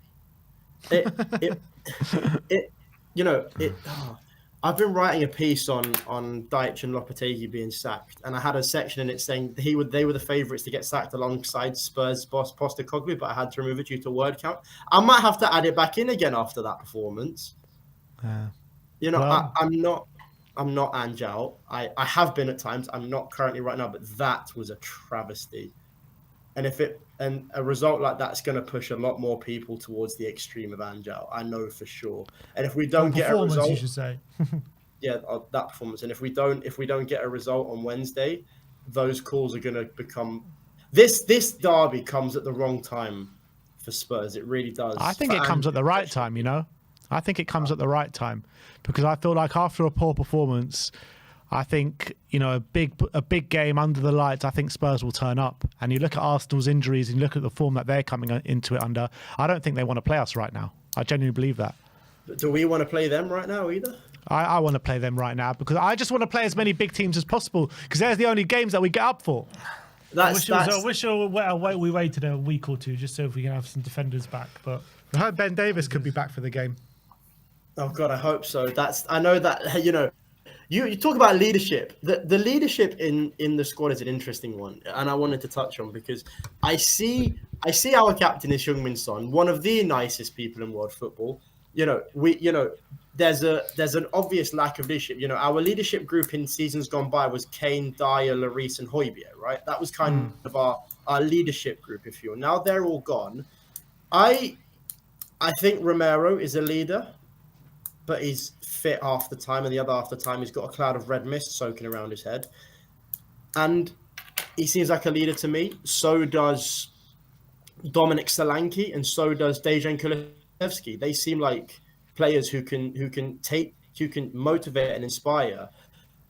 I've been writing a piece on Deitch and Lopetegui being sacked, and I had a section in it saying they were the favourites to get sacked alongside Spurs boss Postecoglou, but I had to remove it due to word count. I might have to add it back in again after that performance. I'm not Anjal. I have been at times. I'm not currently right now, but that was a travesty. And a result like that's going to push a lot more people towards the extreme of Anjal. I know for sure. And if we don't get a result, you should say. yeah, that performance. And if we don't get a result on Wednesday, those calls are going to become. This derby comes at the wrong time for Spurs. It really does. I think it comes at the right time. I think it comes at the right time, because I feel like after a poor performance, I think, a big game under the lights, I think Spurs will turn up. And you look at Arsenal's injuries and you look at the form that they're coming into it under, I don't think they want to play us right now. I genuinely believe that. Do we want to play them right now either? I want to play them right now because I just want to play as many big teams as possible because they're the only games that we get up for. I wish we waited a week or two just so we can have some defenders back. But I heard Ben Davis could be back for the game. Oh God, I hope so. I know that you talk about leadership. The leadership in the squad is an interesting one, and I wanted to touch on because I see our captain is Heung-min Son, one of the nicest people in world football. There's an obvious lack of leadership. Our leadership group in seasons gone by was Kane, Dyer, Lloris, and Højbjerg, right? That was kind of our leadership group, if you will. Now they're all gone. I think Romero is a leader, but he's fit half the time, and the other half the time he's got a cloud of red mist soaking around his head. And he seems like a leader to me. So does Dominic Solanke, and so does Dejan Kulusevski. They seem like players who can motivate and inspire.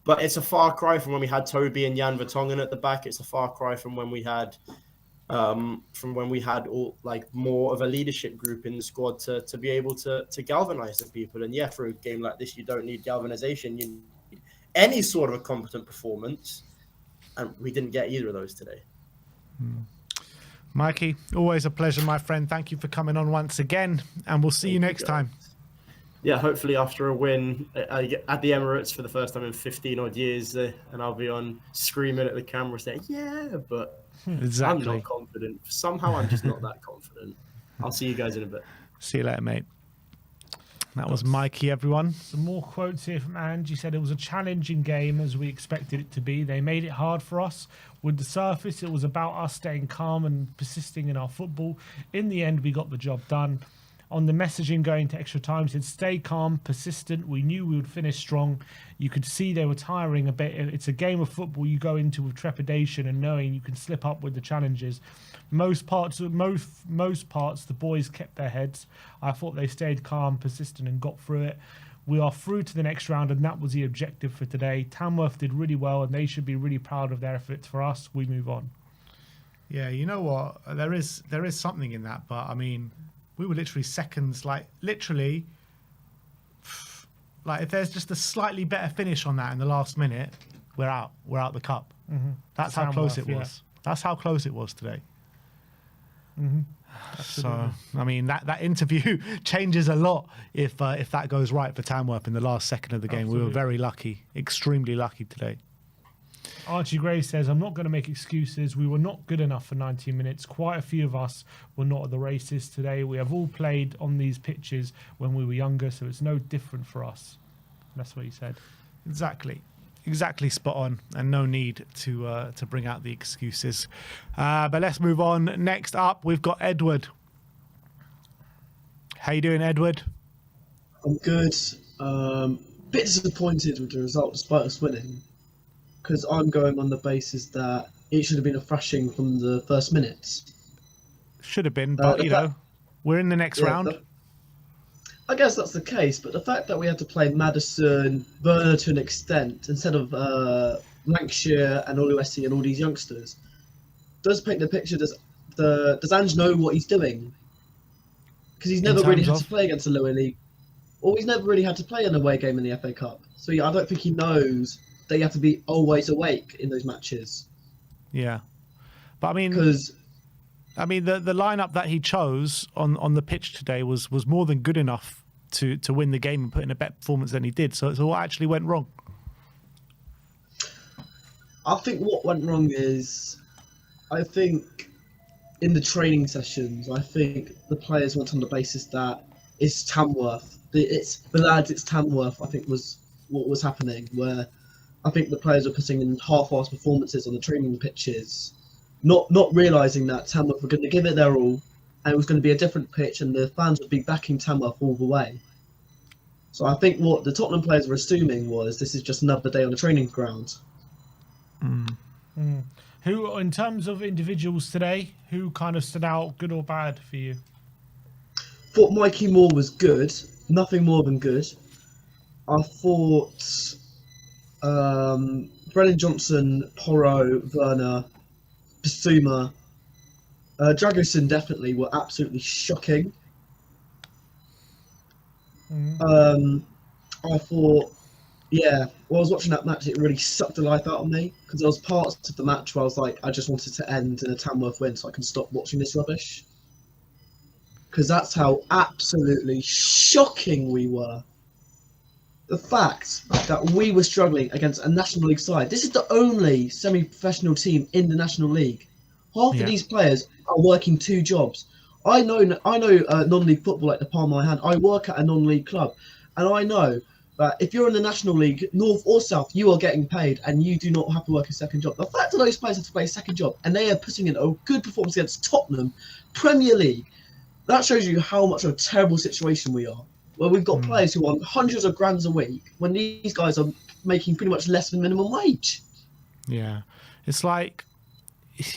But it's a far cry from when we had Toby and Jan Vertonghen at the back. It's a far cry from when we had all like more of a leadership group in the squad to be able to galvanize the people. And yeah, for a game like this, you don't need galvanization. You need any sort of a competent performance, and we didn't get either of those today. Mikey, always a pleasure, my friend. Thank you for coming on once again, and we'll see you next time. Yeah, hopefully after a win at the Emirates for the first time in 15 odd years, and I'll be on screaming at the camera saying, yeah, but exactly. I'm not confident. Somehow I'm just not that confident. I'll see you guys in a bit. See you later, mate. That was Mikey, everyone. Some more quotes here from Ange. He said it was a challenging game as we expected it to be. They made it hard for us. With the surface, it was about us staying calm and persisting in our football. In the end, we got the job done. On the messaging going to extra time, said stay calm, persistent. We knew we would finish strong. You could see they were tiring a bit. It's a game of football you go into with trepidation and knowing you can slip up with the challenges. Most parts, the boys kept their heads. I thought they stayed calm, persistent, and got through it. We are through to the next round, and that was the objective for today. Tamworth did really well, and they should be really proud of their efforts. For us, we move on. Yeah, you know what? There is something in that, but I mean, we were literally seconds, like if there's just a slightly better finish on that in the last minute, we're out the cup. Mm-hmm. That's how close it was. That's how close it was today. Mm-hmm. So, I mean, that interview changes a lot if that goes right for Tamworth in the last second of the game. Absolutely. We were very lucky, extremely lucky today. Archie Gray says, I'm not going to make excuses. We were not good enough for 90 minutes. Quite a few of us were not at the races today. We have all played on these pitches when we were younger, so it's no different for us. That's what he said. Exactly spot on, and no need to bring out the excuses. But let's move on. Next up, we've got Edward. How you doing, Edward? I'm good. Bit disappointed with the result despite us winning, because I'm going on the basis that it should have been a thrashing from the first minutes. Should have been, but we're in the next round. I guess that's the case, but the fact that we had to play Maddison, Werner to an extent, instead of Lancashire and Oluwesi and all these youngsters, does paint the picture. Does Ange know what he's doing? Because he's never really had to play against a lower league, or he's never really had to play an away game in the FA Cup. So yeah, I don't think he knows that you have to be always awake in those matches. Yeah, but I mean, the lineup that he chose on the pitch today was more than good enough to win the game and put in a better performance than he did. So what actually went wrong? I think what went wrong is, I think in the training sessions, I think the players went on the basis that it's Tamworth. It's Tamworth, I think was what was happening, where I think the players were putting in half-assed performances on the training pitches, not realising that Tamworth were going to give it their all, and it was going to be a different pitch, and the fans would be backing Tamworth all the way. So I think what the Tottenham players were assuming was this is just another day on the training ground. Who, in terms of individuals today, who kind of stood out, good or bad for you? Thought Mikey Moore was good, nothing more than good. I thought Brennan Johnson, Porro, Werner, Bissouma, Dragosin definitely were absolutely shocking. I thought, yeah, while I was watching that match, it really sucked the life out of me because there was parts of the match where I was like, I just wanted to end in a Tamworth win so I can stop watching this rubbish. Because that's how absolutely shocking we were. The fact that we were struggling against a National League side. This is the only semi-professional team in the National League. Half of these players are working 2 jobs. I know non-league football like the palm of my hand. I work at a non-league club, and I know that if you're in the National League, North or South, you are getting paid, and you do not have to work a second job. The fact that those players have to play a second job, and they are putting in a good performance against Tottenham, Premier League, that shows you how much of a terrible situation we are. Where we've got players who want hundreds of grands a week, when these guys are making pretty much less than minimum wage. Yeah, it's like,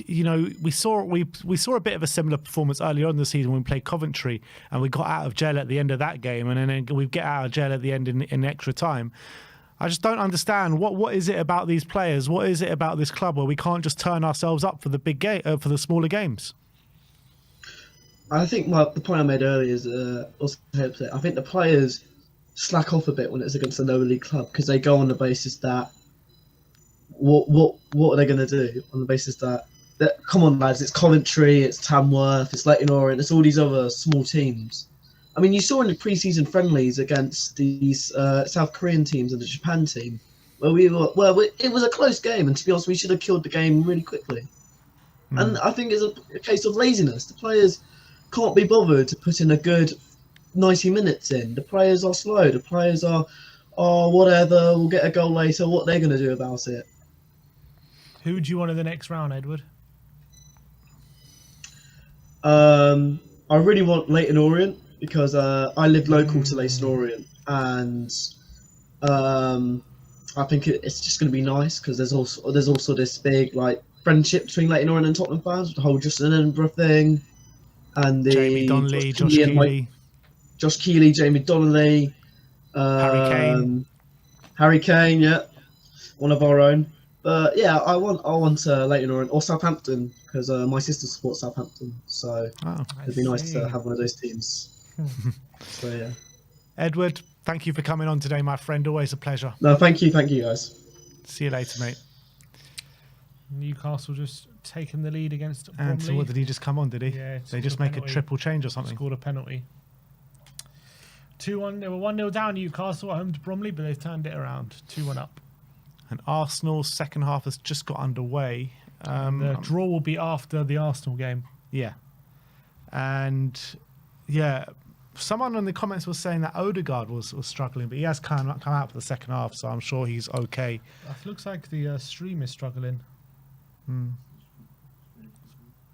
you know, we saw a bit of a similar performance earlier on in the season when we played Coventry and we got out of jail at the end of that game, and then we get out of jail at the end in extra time. I just don't understand what is it about these players? What is it about this club where we can't just turn ourselves up for the big game, for the smaller games? I think the point I made earlier is also I think the players slack off a bit when it's against a lower league club because they go on the basis that what are they going to do on the basis that come on lads, it's Coventry, it's Tamworth, it's Leyton Orient, it's all these other small teams. I mean, you saw in the pre-season friendlies against these South Korean teams and the Japan team where it was a close game, and to be honest, we should have killed the game really quickly. And I think it's a case of laziness. The players can't be bothered to put in a good 90 minutes in. The players are slow. The players are, whatever, we'll get a goal later. What they're going to do about it? Who would you want in the next round, Edward? I really want Leyton Orient because I live local to Leyton Orient, and I think it's just going to be nice because there's also this big like friendship between Leyton Orient and Tottenham fans with the whole Justin Edinburgh thing. And the Jamie Donnelly, Josh Keeley. Josh Keeley, Jamie Donnelly. Harry Kane, yeah. One of our own. But yeah, I want Leyton Orient or Southampton because my sister supports Southampton. So it'd be nice to have one of those teams. So yeah. Edward, thank you for coming on today, my friend. Always a pleasure. No, thank you guys. See you later, mate. Newcastle just taking the lead against Bromley. And so what, did he just come on, did he? Yeah. They just make a triple change or something? Scored a penalty. 2-1. They were 1-0 down Newcastle at home to Bromley, but they've turned it around. 2-1 up. And Arsenal's second half has just got underway. The draw will be after the Arsenal game. Yeah. And yeah, someone in the comments was saying that Odegaard was struggling, but he has come out for the second half, so I'm sure he's okay. It looks like the stream is struggling.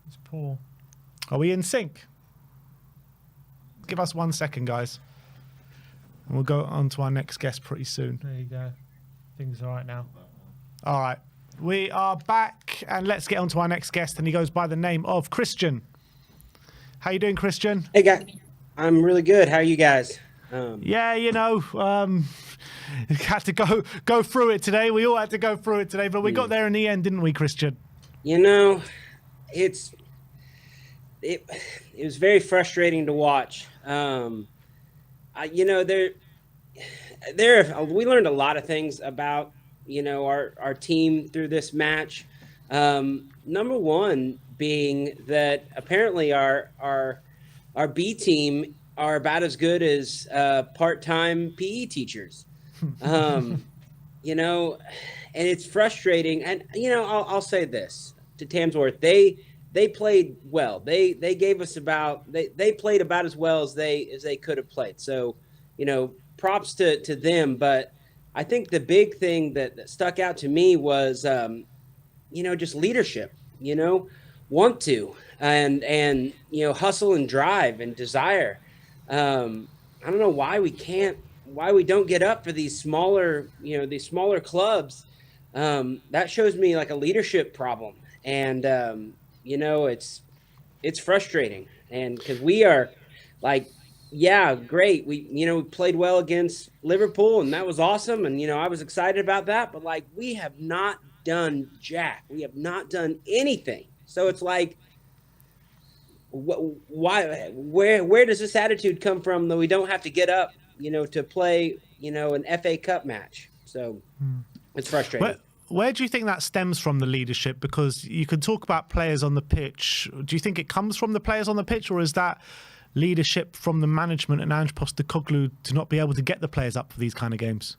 It's poor. Are we in sync? Give us 1 second, guys. And we'll go on to our next guest pretty soon. There you go. Things are right now. All right. We are back, and let's get on to our next guest, and he goes by the name of Christian. How you doing, Christian? Hey, guys. I'm really good. How are you guys? Yeah, you know, had to go through it today. We all had to go through it today, but we got there in the end, didn't we, Christian? You know, it was very frustrating to watch. You know, we learned a lot of things about, you know, our team through this match. Number one being that apparently our B team are about as good as part-time PE teachers. You know, and it's frustrating. And, you know, I'll say this to Tamsworth. They played well. They gave us they played about as well as they could have played. So, you know, props to them. But I think the big thing that stuck out to me was, you know, just leadership, you know, want to, and, you know, hustle and drive and desire. I don't know why we don't get up for these smaller clubs. That shows me like a leadership problem. And, you know, it's frustrating. And because we are like, yeah, great. We played well against Liverpool, and that was awesome. And, you know, I was excited about that. But, like, we have not done jack. We have not done anything. So it's like, why? Where does this attitude come from that we don't have to get up to play, an FA Cup match. So it's frustrating. Where do you think that stems from, the leadership? Because you can talk about players on the pitch. Do you think it comes from the players on the pitch, or is that leadership from the management and Ange Postecoglou to not be able to get the players up for these kind of games?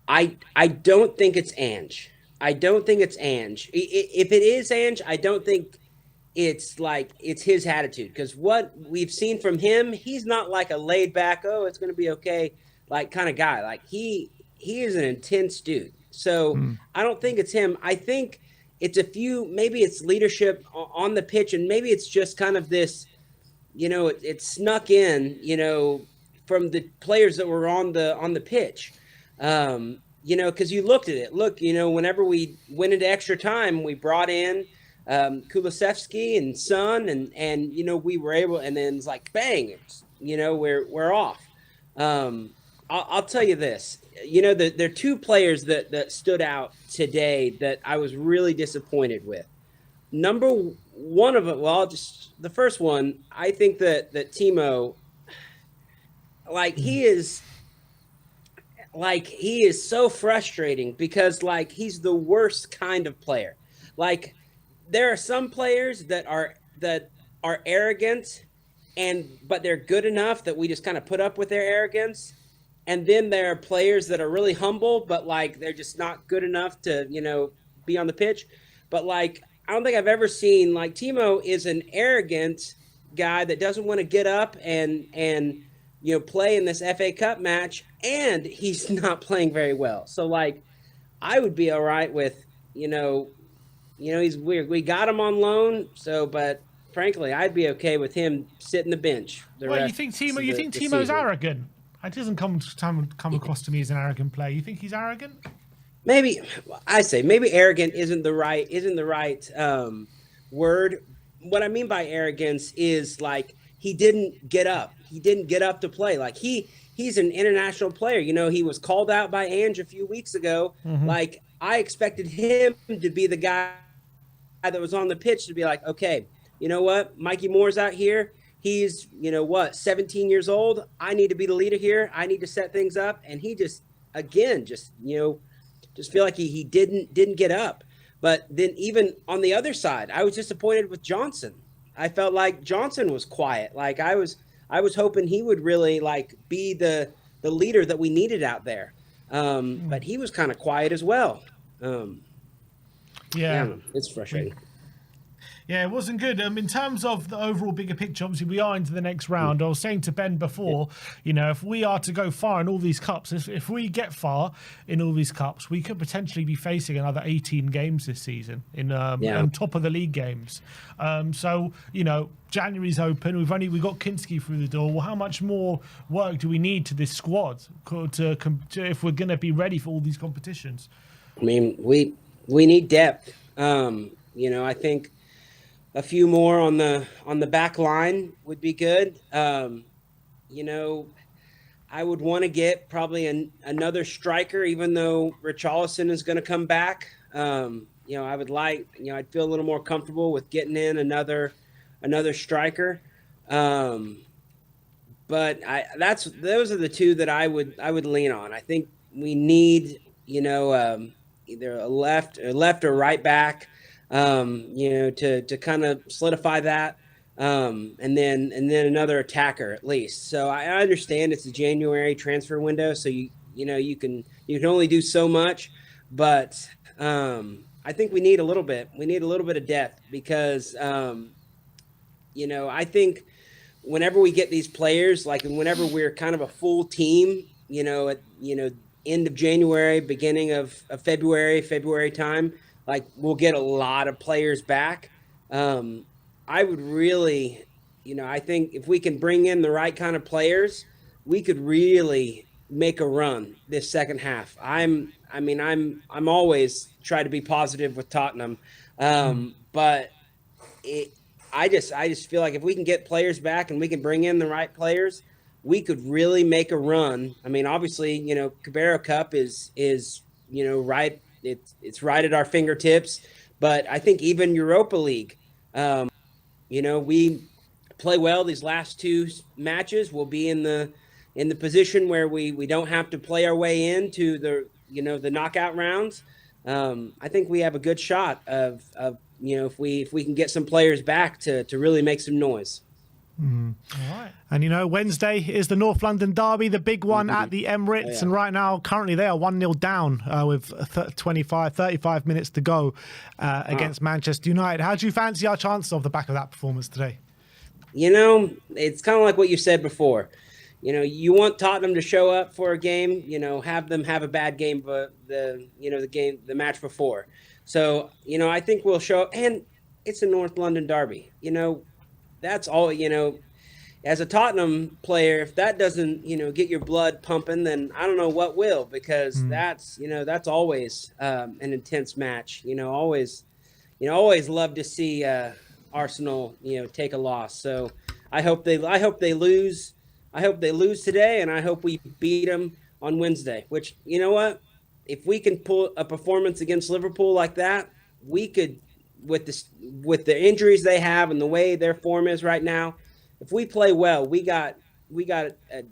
I don't think it's Ange. I don't think it's Ange. If it is Ange, I don't think it's his attitude, because what we've seen from him, he's not like a laid back, oh, it's going to be okay, like kind of guy. Like he is an intense dude. So I don't think it's him. I think it's maybe it's leadership on the pitch, and maybe it's just kind of this, it snuck in, from the players that were on the pitch. Because you looked at it. Look, whenever we went into extra time, we brought in Kulusevski and Son, and we were able, and then it's like bang, we're off. I'll tell you this. There are two players that stood out today that I was really disappointed with. Number one of it, just the first one, I think that Timo, he is so frustrating, because he's the worst kind of player. There are some players that are arrogant, but they're good enough that we just kind of put up with their arrogance. And then there are players that are really humble, but they're just not good enough to, be on the pitch. But I don't think I've ever seen, Timo is an arrogant guy that doesn't want to get up and play in this FA Cup match, and he's not playing very well. So I would be all right with, he's weird. We got him on loan. So, but frankly, I'd be okay with him sitting the bench. You think Timo's arrogant? It doesn't come across to me as an arrogant player. You think he's arrogant? Maybe maybe arrogant isn't the right word. What I mean by arrogance is he didn't get up. He didn't get up to play. He's an international player. He was called out by Ange a few weeks ago. I expected him to be the guy that was on the pitch to be okay, you know what? Mikey Moore's out here. He's, 17 years old. I need to be the leader here. I need to set things up. And he just feel like he didn't get up. But then even on the other side, I was disappointed with Johnson. I felt like Johnson was quiet. I was hoping he would really be the leader that we needed out there. But he was kind of quiet as well. Yeah, it's frustrating. Yeah, it wasn't good. In terms of the overall bigger picture, obviously we are into the next round. I was saying to Ben before, if we are to go far in all these cups, if we get far in all these cups, we could potentially be facing another 18 games this season on top of the league games. So January's open. We've got Kinski through the door. Well, how much more work do we need to this squad to if we're going to be ready for all these competitions? I mean, we need depth. I think a few more on the back line would be good. I would want to get probably another striker, even though Richarlison is going to come back. I would I'd feel a little more comfortable with getting in another striker. But those are the two that I would lean on. I think we need, either a left or right back. To kind of solidify that, and then another attacker at least. So I understand it's a January transfer window, so you can only do so much, but I think we need a little bit. We need a little bit of depth because I think whenever we get these players, and whenever we're kind of a full team, at end of January, beginning of February time. We'll get a lot of players back. I would really, I think if we can bring in the right kind of players, we could really make a run this second half. I'm always try to be positive with Tottenham, but I just feel like if we can get players back and we can bring in the right players, we could really make a run. I mean, obviously, Carabao Cup is right. It's right at our fingertips, but I think even Europa League, we play well these last two matches. We'll be in the in the position where we don't have to play our way into the knockout rounds, I think we have a good shot of if we can get some players back to really make some noise. All right. And Wednesday is the North London derby, the big one at the Emirates. Oh, yeah. And right now, currently, they are 1-0 down with 35 minutes to go against Manchester United. How do you fancy our chances off the back of that performance today? It's kind of like what you said before. You want Tottenham to show up for a game, have them have a bad game, but the match before. So, I think we'll show up, and it's a North London derby. That's all, as a Tottenham player, if that doesn't, get your blood pumping, then I don't know what will, because that's always an intense match. Always love to see Arsenal, take a loss. So I hope they lose. I hope they lose today, and I hope we beat them on Wednesday. Which, you know what, if we can pull a performance against Liverpool like that, we could, with the injuries they have and the way their form is right now, if we play well, we got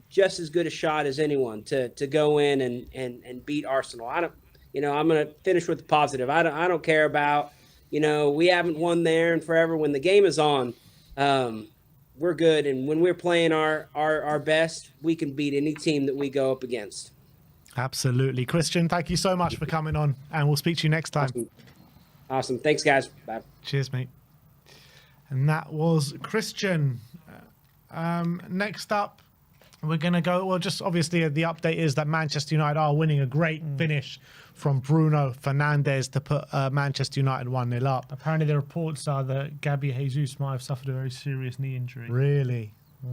just as good a shot as anyone to go in and beat Arsenal. I'm going to finish with the positive. I don't care about, we haven't won there in forever. When the game is on, we're good, and when we're playing our best, we can beat any team that we go up against. Absolutely. Christian, thank you so much for coming on, and we'll speak to you next time. Awesome. Thanks, guys. Bye. Cheers, mate. And that was Christian. Next up, we're going to go... Well, just obviously the update is that Manchester United are winning a great finish from Bruno Fernandes to put Manchester United 1-0 up. Apparently, the reports are that Gabby Jesus might have suffered a very serious knee injury. Really? I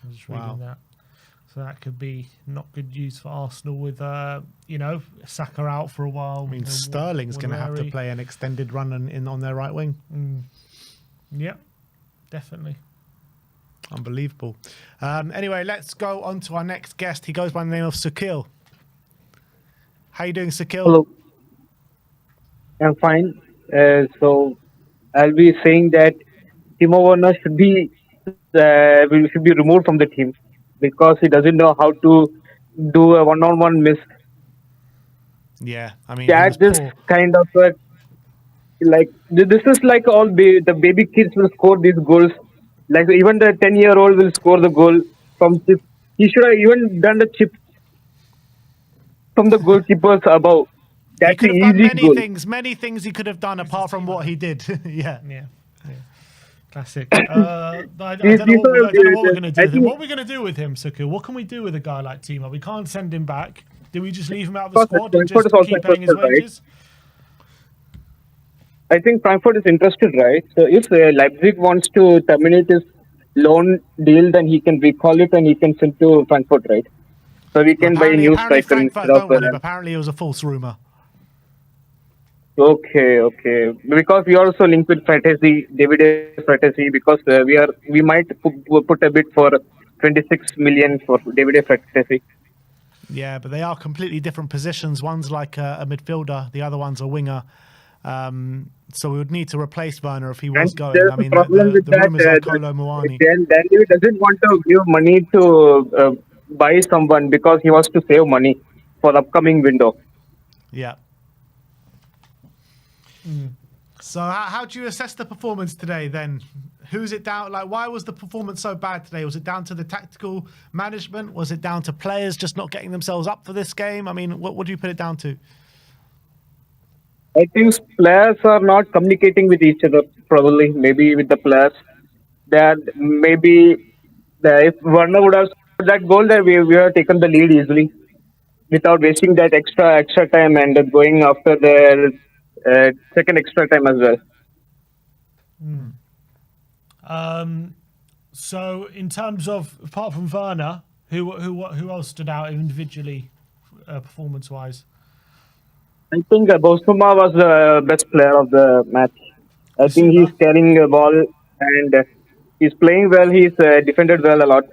was just reading that. So that could be not good news for Arsenal with, Saka out for a while. I mean, Sterling's going to have to play an extended run on their right wing. Yep, definitely. Unbelievable. Anyway, let's go on to our next guest. He goes by the name of Sakil. How you doing, Sakil? Hello. I'm fine. So I'll be saying that Timo Werner should be removed from the team because he doesn't know how to do a one-on-one miss. Yeah, I mean, That's just kind of this is like all the baby kids will score these goals. Like even the 10-year-old will score the goal from chip. He should have even done the chip from the goalkeepers above. That's an easy goal. Many things he could have done apart from what he did. Yeah. Classic. I don't know what we're going to do with him. What are we going to do with him, Suku? What can we do with a guy like Timo? We can't send him back. Do we just leave him out of the squad and just keep paying his wages? I think Frankfurt is interested, right? So if Leipzig wants to terminate his loan deal, then he can recall it and he can send to Frankfurt, right? So we can buy a new striker. Frankfurt don't want him. Apparently it was a false rumor. Okay. Because we are also linked with David Fratesi, because we might put a bid for 26 million for David Fratesi. Yeah, but they are completely different positions. One's like a midfielder, the other one's a winger. So we would need to replace Werner if he was going. I mean, the rumors are Kolo Muani. Then he doesn't want to give money to buy someone because he wants to save money for the upcoming window. Yeah. So how do you assess the performance today then? Who's it down? Like, why was the performance so bad today? Was it down to the tactical management? Was it down to players just not getting themselves up for this game? I mean, what do you put it down to? I think players are not communicating with each other, probably, maybe with the players. That maybe if Werner would have scored that goal, then we would have taken the lead easily without wasting that extra time and going after the second extra time as well. So in terms of, apart from Werner, who else stood out individually, performance-wise? I think Bosuma was the best player of the match. I think he's carrying the ball and he's playing well. He's defended well a lot.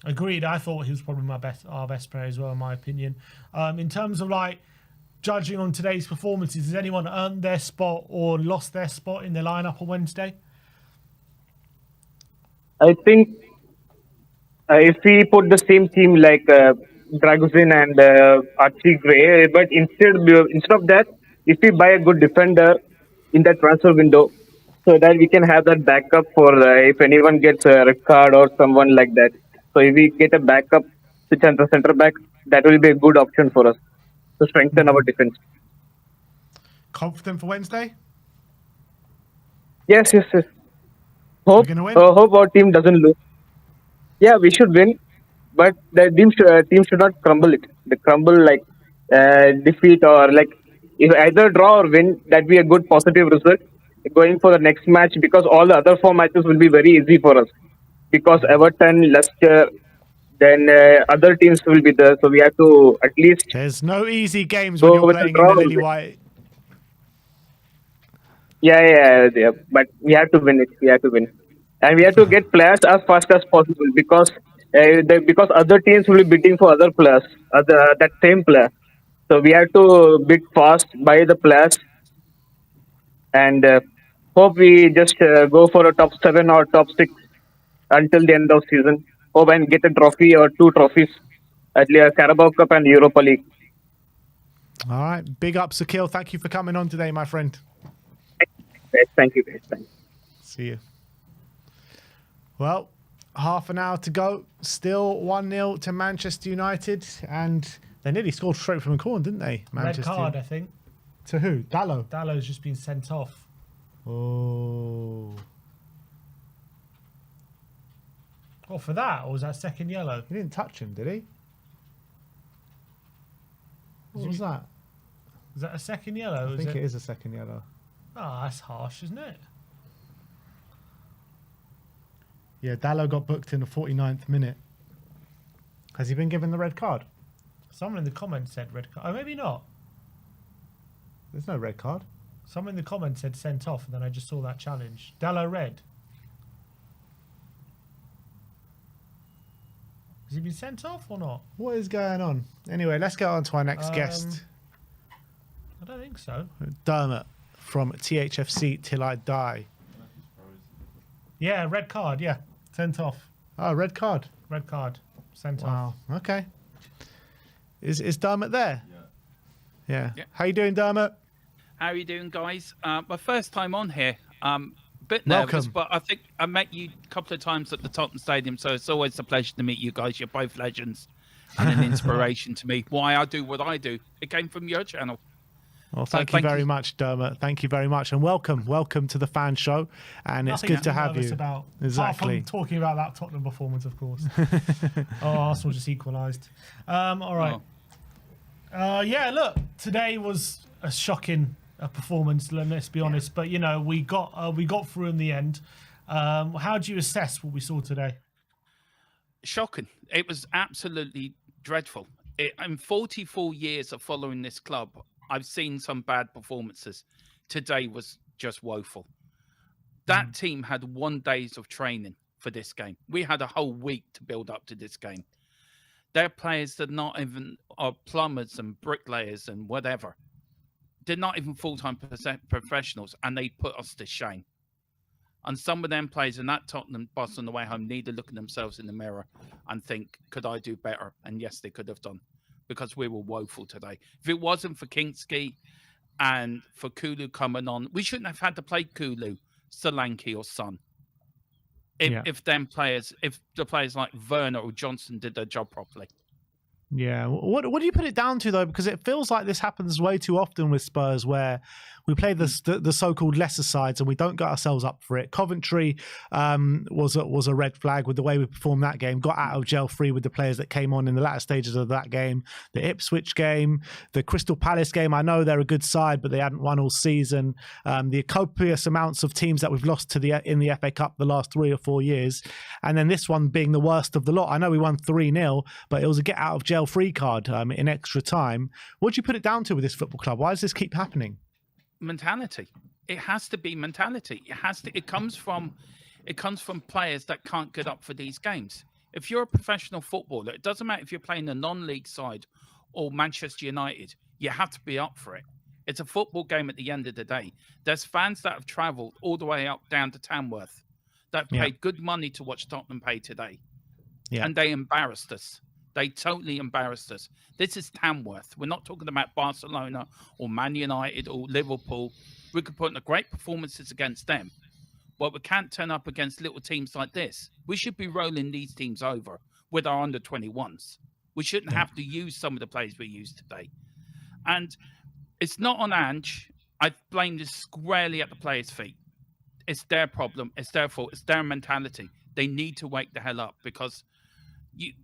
Agreed. I thought he was probably our best player as well, in my opinion. In terms of judging on today's performances, has anyone earned their spot or lost their spot in the lineup on Wednesday? I think if we put the same team like Dragusin and Archie Gray, but instead of that, if we buy a good defender in the transfer window, so that we can have that backup for if anyone gets a red card or someone like that. So if we get a backup to center back, that will be a good option for us to strengthen our defense. Confident for Wednesday? Yes, yes, yes. We're Hope going to win? hope our team doesn't lose. Yeah, we should win, but the team should not crumble it. The crumble like defeat or like if either draw or win, that be a good positive result going for the next match because all the other four matches will be very easy for us because Everton, Leicester, then other teams will be there. So we have to at least There's no easy games when go you're with the playing in draw. the Lily White. Yeah. But we have to win it. We have to win, and we have to get players as fast as possible because other teams will be bidding for other players, that same player. So we have to bid fast, buy the players, and hope we just go for a top 7 or top 6 until the end of season. Hope and get a trophy or 2 trophies, at least Carabao Cup and Europa League. All right. Big up, Sakil. Thank you for coming on today, my friend. Thank you, guys. Thank you. See you. Well, half an hour to go. Still 1-0 to Manchester United. And they nearly scored straight from the corner, didn't they? Manchester. Red card, I think. To who? Dallo. Dallow's just been sent off. Oh. What, for that? Or was that second yellow? He didn't touch him, did he? What was that? Is that a second yellow? I think it is a second yellow. Oh, that's harsh, isn't it? Yeah, Dallo got booked in the 49th minute. Has he been given the red card? Someone in the comments said red card. Oh, maybe not. There's no red card. Someone in the comments said sent off, and then I just saw that challenge. Dallo red. Has he been sent off or not? What is going on? Anyway, let's get on to our next guest. I don't think so. Dermot from THFC Till I Die. Yeah, red card. Yeah, sent off. Oh, red card. Red card. Sent off. Wow. Okay. Is Dermot there? Yeah. Yeah. How you doing, Dermot? How are you doing, guys? My first time on here. Bit nervous, Welcome. but I think I met you a couple of times at the Tottenham Stadium, so it's always a pleasure to meet you guys. You're both legends and an inspiration to me. Why I do what I do. It came from your channel. Well, thank you very much, Dermot. Thank you very much, and welcome to the fan show. And it's Nothing good to have nervous you. About, Exactly. Apart from talking about that Tottenham performance, of course. Oh, Arsenal just equalised. All right. Yeah, look, today was a shocking performance. Let's be honest, but you know we got through in the end. How do you assess what we saw today? Shocking. It was absolutely dreadful. In 44 years of following this club, I've seen some bad performances. Today was just woeful. That team had 1 day of training for this game. We had a whole week to build up to this game. They're players that are plumbers and bricklayers and whatever. They're not even full-time professionals, and they put us to shame. And some of them players in that Tottenham bus on the way home need to look at themselves in the mirror and think, could I do better? And yes, they could have done, because we were woeful today. If it wasn't for Kinski and for Kulu coming on, we shouldn't have had to play Kulu, Solanke or Son. If the players like Werner or Johnson did their job properly. Yeah. What do you put it down to, though? Because it feels like this happens way too often with Spurs, where we play the so-called lesser sides and we don't get ourselves up for it. Coventry was a red flag with the way we performed that game. Got out of jail free with the players that came on in the latter stages of that game. The Ipswich game, the Crystal Palace game. I know they're a good side, but they hadn't won all season. The copious amounts of teams that we've lost in the FA Cup the last 3 or 4 years, and then this one being the worst of the lot. I know we won 3-0, but it was a get out of jail free card in extra time. What do you put it down to with this football club? Why does this keep happening? Mentality. It has to be mentality. It comes from players that can't get up for these games. If you're a professional footballer, it doesn't matter if you're playing a non-league side or Manchester United, you have to be up for it. It's a football game at the end of the day. There's fans that have travelled all the way up down to Tamworth that have paid good money to watch Tottenham play today. Yeah. and they embarrassed us. They totally embarrassed us. This is Tamworth. We're not talking about Barcelona or Man United or Liverpool. We could put in great performances against them, but we can't turn up against little teams like this. We should be rolling these teams over with our under-21s. We shouldn't have to use some of the players we used today. And it's not on Ange. I blame this squarely at the players' feet. It's their problem. It's their fault. It's their mentality. They need to wake the hell up because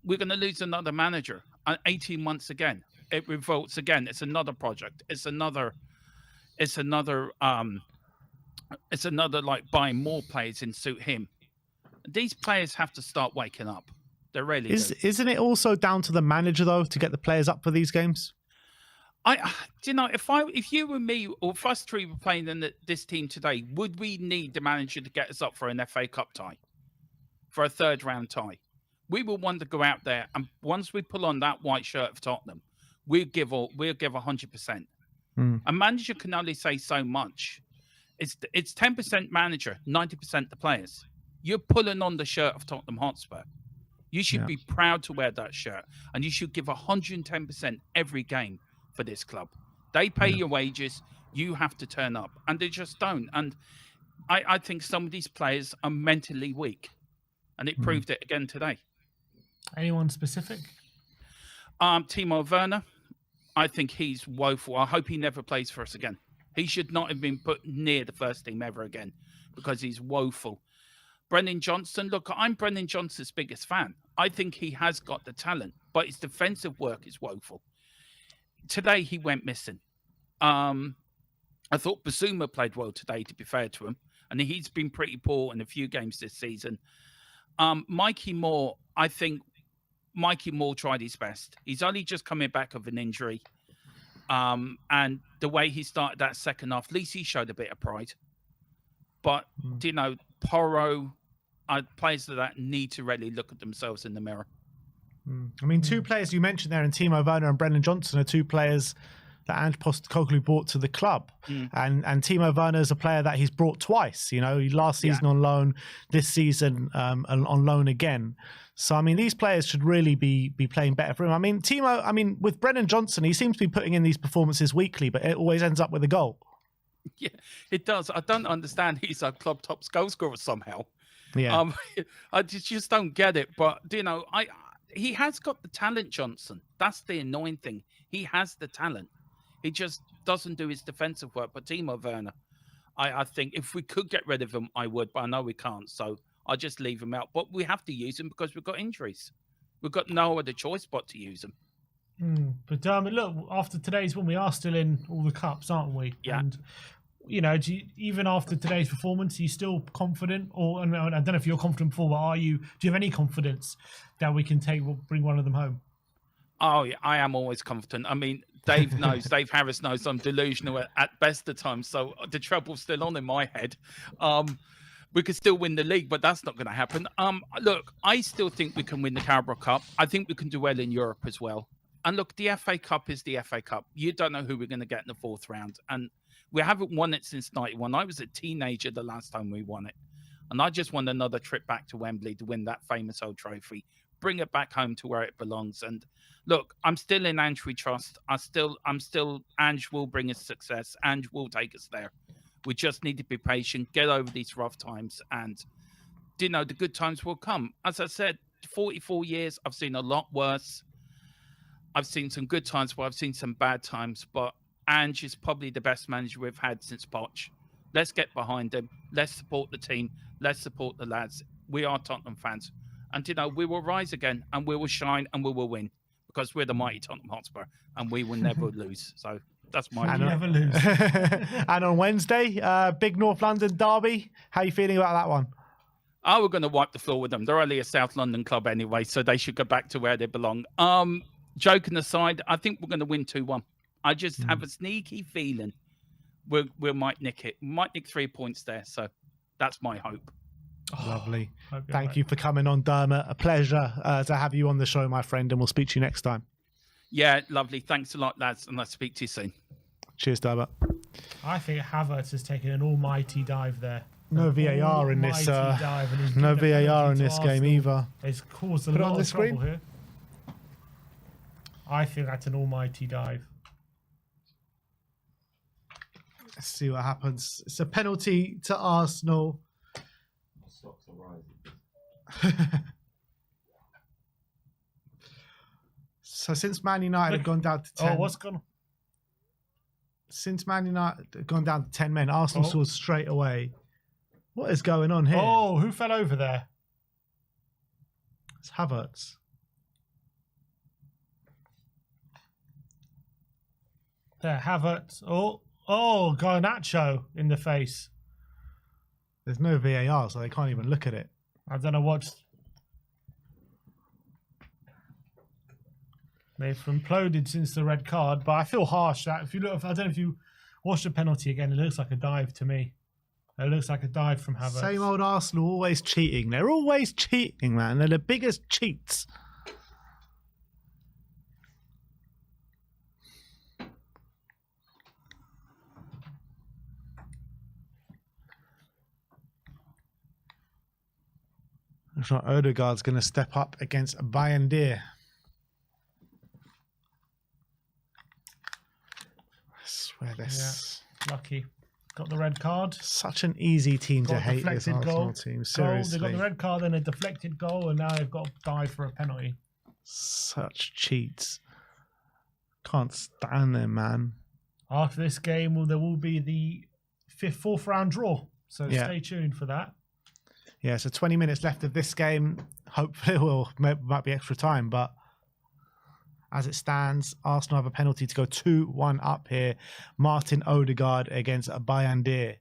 we're going to lose another manager. 18 months again. It revolts again. It's another project. It's another like buying more players in suit him. These players have to start waking up. They really do. Isn't it also down to the manager though to get the players up for these games? If you were me or if us three were playing in this team today, would we need the manager to get us up for an FA Cup tie, for a third round tie? We will want to go out there, and once we pull on that white shirt for Tottenham, we'll give 100%. A manager can only say so much. It's 10% manager, 90% the players. You're pulling on the shirt of Tottenham Hotspur. You should be proud to wear that shirt, and you should give 110% every game for this club. They pay your wages. You have to turn up, and they just don't. And I think some of these players are mentally weak, and it proved it again today. Anyone specific? Timo Werner, I think he's woeful. I hope he never plays for us again. He should not have been put near the first team ever again because he's woeful. Brennan Johnson, look, I'm Brennan Johnson's biggest fan. I think he has got the talent, but his defensive work is woeful. Today, he went missing. I thought Basuma played well today, to be fair to him, and he's been pretty poor in a few games this season. Mikey Moore, I think Mikey Moore tried his best. He's only just coming back of an injury. And the way he started that second half, at least he showed a bit of pride. But, Porro, players like that need to really look at themselves in the mirror. I mean, two players you mentioned there, and Timo Werner and Brendan Johnson, are two players that Ange Postecoglou brought to the club. And Timo Werner is a player that he's brought twice. Last season on loan, this season on loan again. So, I mean, these players should really be playing better for him. I mean, Timo, with Brendan Johnson, he seems to be putting in these performances weekly, but it always ends up with a goal. Yeah, it does. I don't understand. He's our club top goal scorer somehow. Yeah. I just don't get it. But, he has got the talent, Johnson. That's the annoying thing. He has the talent. He just doesn't do his defensive work. But Timo Werner, I think if we could get rid of him, I would. But I know we can't. So I'll just leave him out. But we have to use him because we've got injuries. We've got no other choice but to use him. But look, after today's one, we are still in all the cups, aren't we? Yeah. And, even after today's performance, are you still confident? Or I don't know if you're confident before, but do you have any confidence that we can bring one of them home? Oh, yeah, I am always confident. I mean, Dave Harris knows I'm delusional at best of times. So the trouble's still on in my head. We could still win the league, but that's not going to happen. Look, I still think we can win the Carabao Cup. I think we can do well in Europe as well. And look, the FA Cup is the FA Cup. You don't know who we're going to get in the fourth round. And we haven't won it since 91. I was a teenager the last time we won it. And I just want another trip back to Wembley to win that famous old trophy. Bring it back home to where it belongs. And look, I'm still in Ange we trust. Ange will bring us success. Ange will take us there. We just need to be patient, get over these rough times, and the good times will come. As I said, 44 years, I've seen a lot worse. I've seen some good times, but I've seen some bad times. But Ange is probably the best manager we've had since Poch. Let's get behind him. Let's support the team. Let's support the lads. We are Tottenham fans. And, we will rise again, and we will shine, and we will win. Because we're the mighty Tottenham Hotspur, and we will never lose. So that's my view. Never lose. And on Wednesday, big North London derby. How are you feeling about that one? Oh, we're going to wipe the floor with them. They're only a South London club anyway, so they should go back to where they belong. Joking aside, I think we're going to win 2-1. I just have a sneaky feeling we might nick it. We might nick 3 points there, so that's my hope. Lovely. Thank you for coming on, Dermot. A pleasure to have you on the show, my friend, and we'll speak to you next time. Yeah, lovely. Thanks a lot, lads, and I'll speak to you soon. Cheers, Dermot. I think Havertz has taken an almighty dive there. No VAR in this. Almighty dive, and he's No given a VAR in penalty to this game Arsenal. either. It's caused a Put it lot on the of trouble screen. here. I think that's an almighty dive. Let's see what happens. It's a penalty to Arsenal. So since Man United have gone down to 10, Oh, what's gone? since Man United have gone down to 10 men, Arsenal Oh. scores straight away. What is going on here? Oh, who fell over there? It's Havertz. There, Havertz. Oh, Garnacho in the face. There's no VAR, so they can't even look at it. I don't know what's. They've imploded since the red card, but I feel harsh that if you look, I don't know if you watch the penalty again, it looks like a dive to me. It looks like a dive from Havertz. Same old Arsenal, always cheating. They're always cheating, man. They're the biggest cheats. Looks like Odegaard's going to step up against Bayern. I swear this. Lucky. Got the red card. Such an easy team to Got a hate, this deflected Arsenal goal. team. Goal. Seriously. They got the red card, then a deflected goal, and now they've got to dive for a penalty. Such cheats. Can't stand them, man. After this game, there will be the fourth round draw. So Yeah. stay tuned for that. Yeah, so 20 minutes left of this game. Hopefully, might be extra time, but as it stands, Arsenal have a penalty to go 2-1 up here. Martin Odegaard against Bayern. There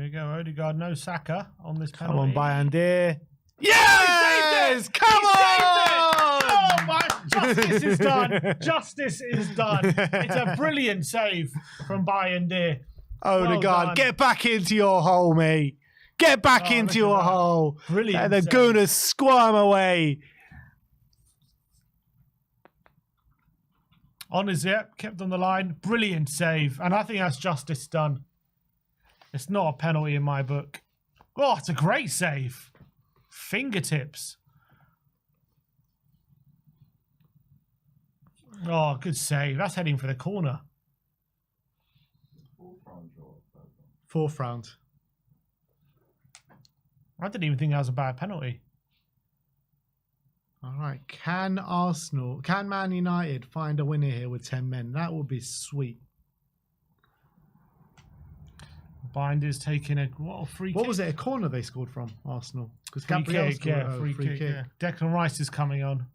we go. Odegaard, no Saka on this Come penalty. on, Bayern. Yes! Come on! Oh my! Justice is done. Justice is done. It's a brilliant save from Bayern Deer. Odegaard, Well done. get back into your hole, mate. Get back Oh, into look at your that. hole. Brilliant And the save. Gooners squirm away. On his kept on the line. Brilliant save. And I think that's justice done. It's not a penalty in my book. Oh, it's a great save. Fingertips. Oh, good save. That's heading for the corner. Fourth round. I didn't even think that was a bad penalty. All right. Can Man United find a winner here with 10 men? That would be sweet. Binder's taking a free kick. What was it? A corner they scored from Arsenal? Because Free Gabriel kick, scored yeah, a free kick. Yeah. Declan Rice is coming on.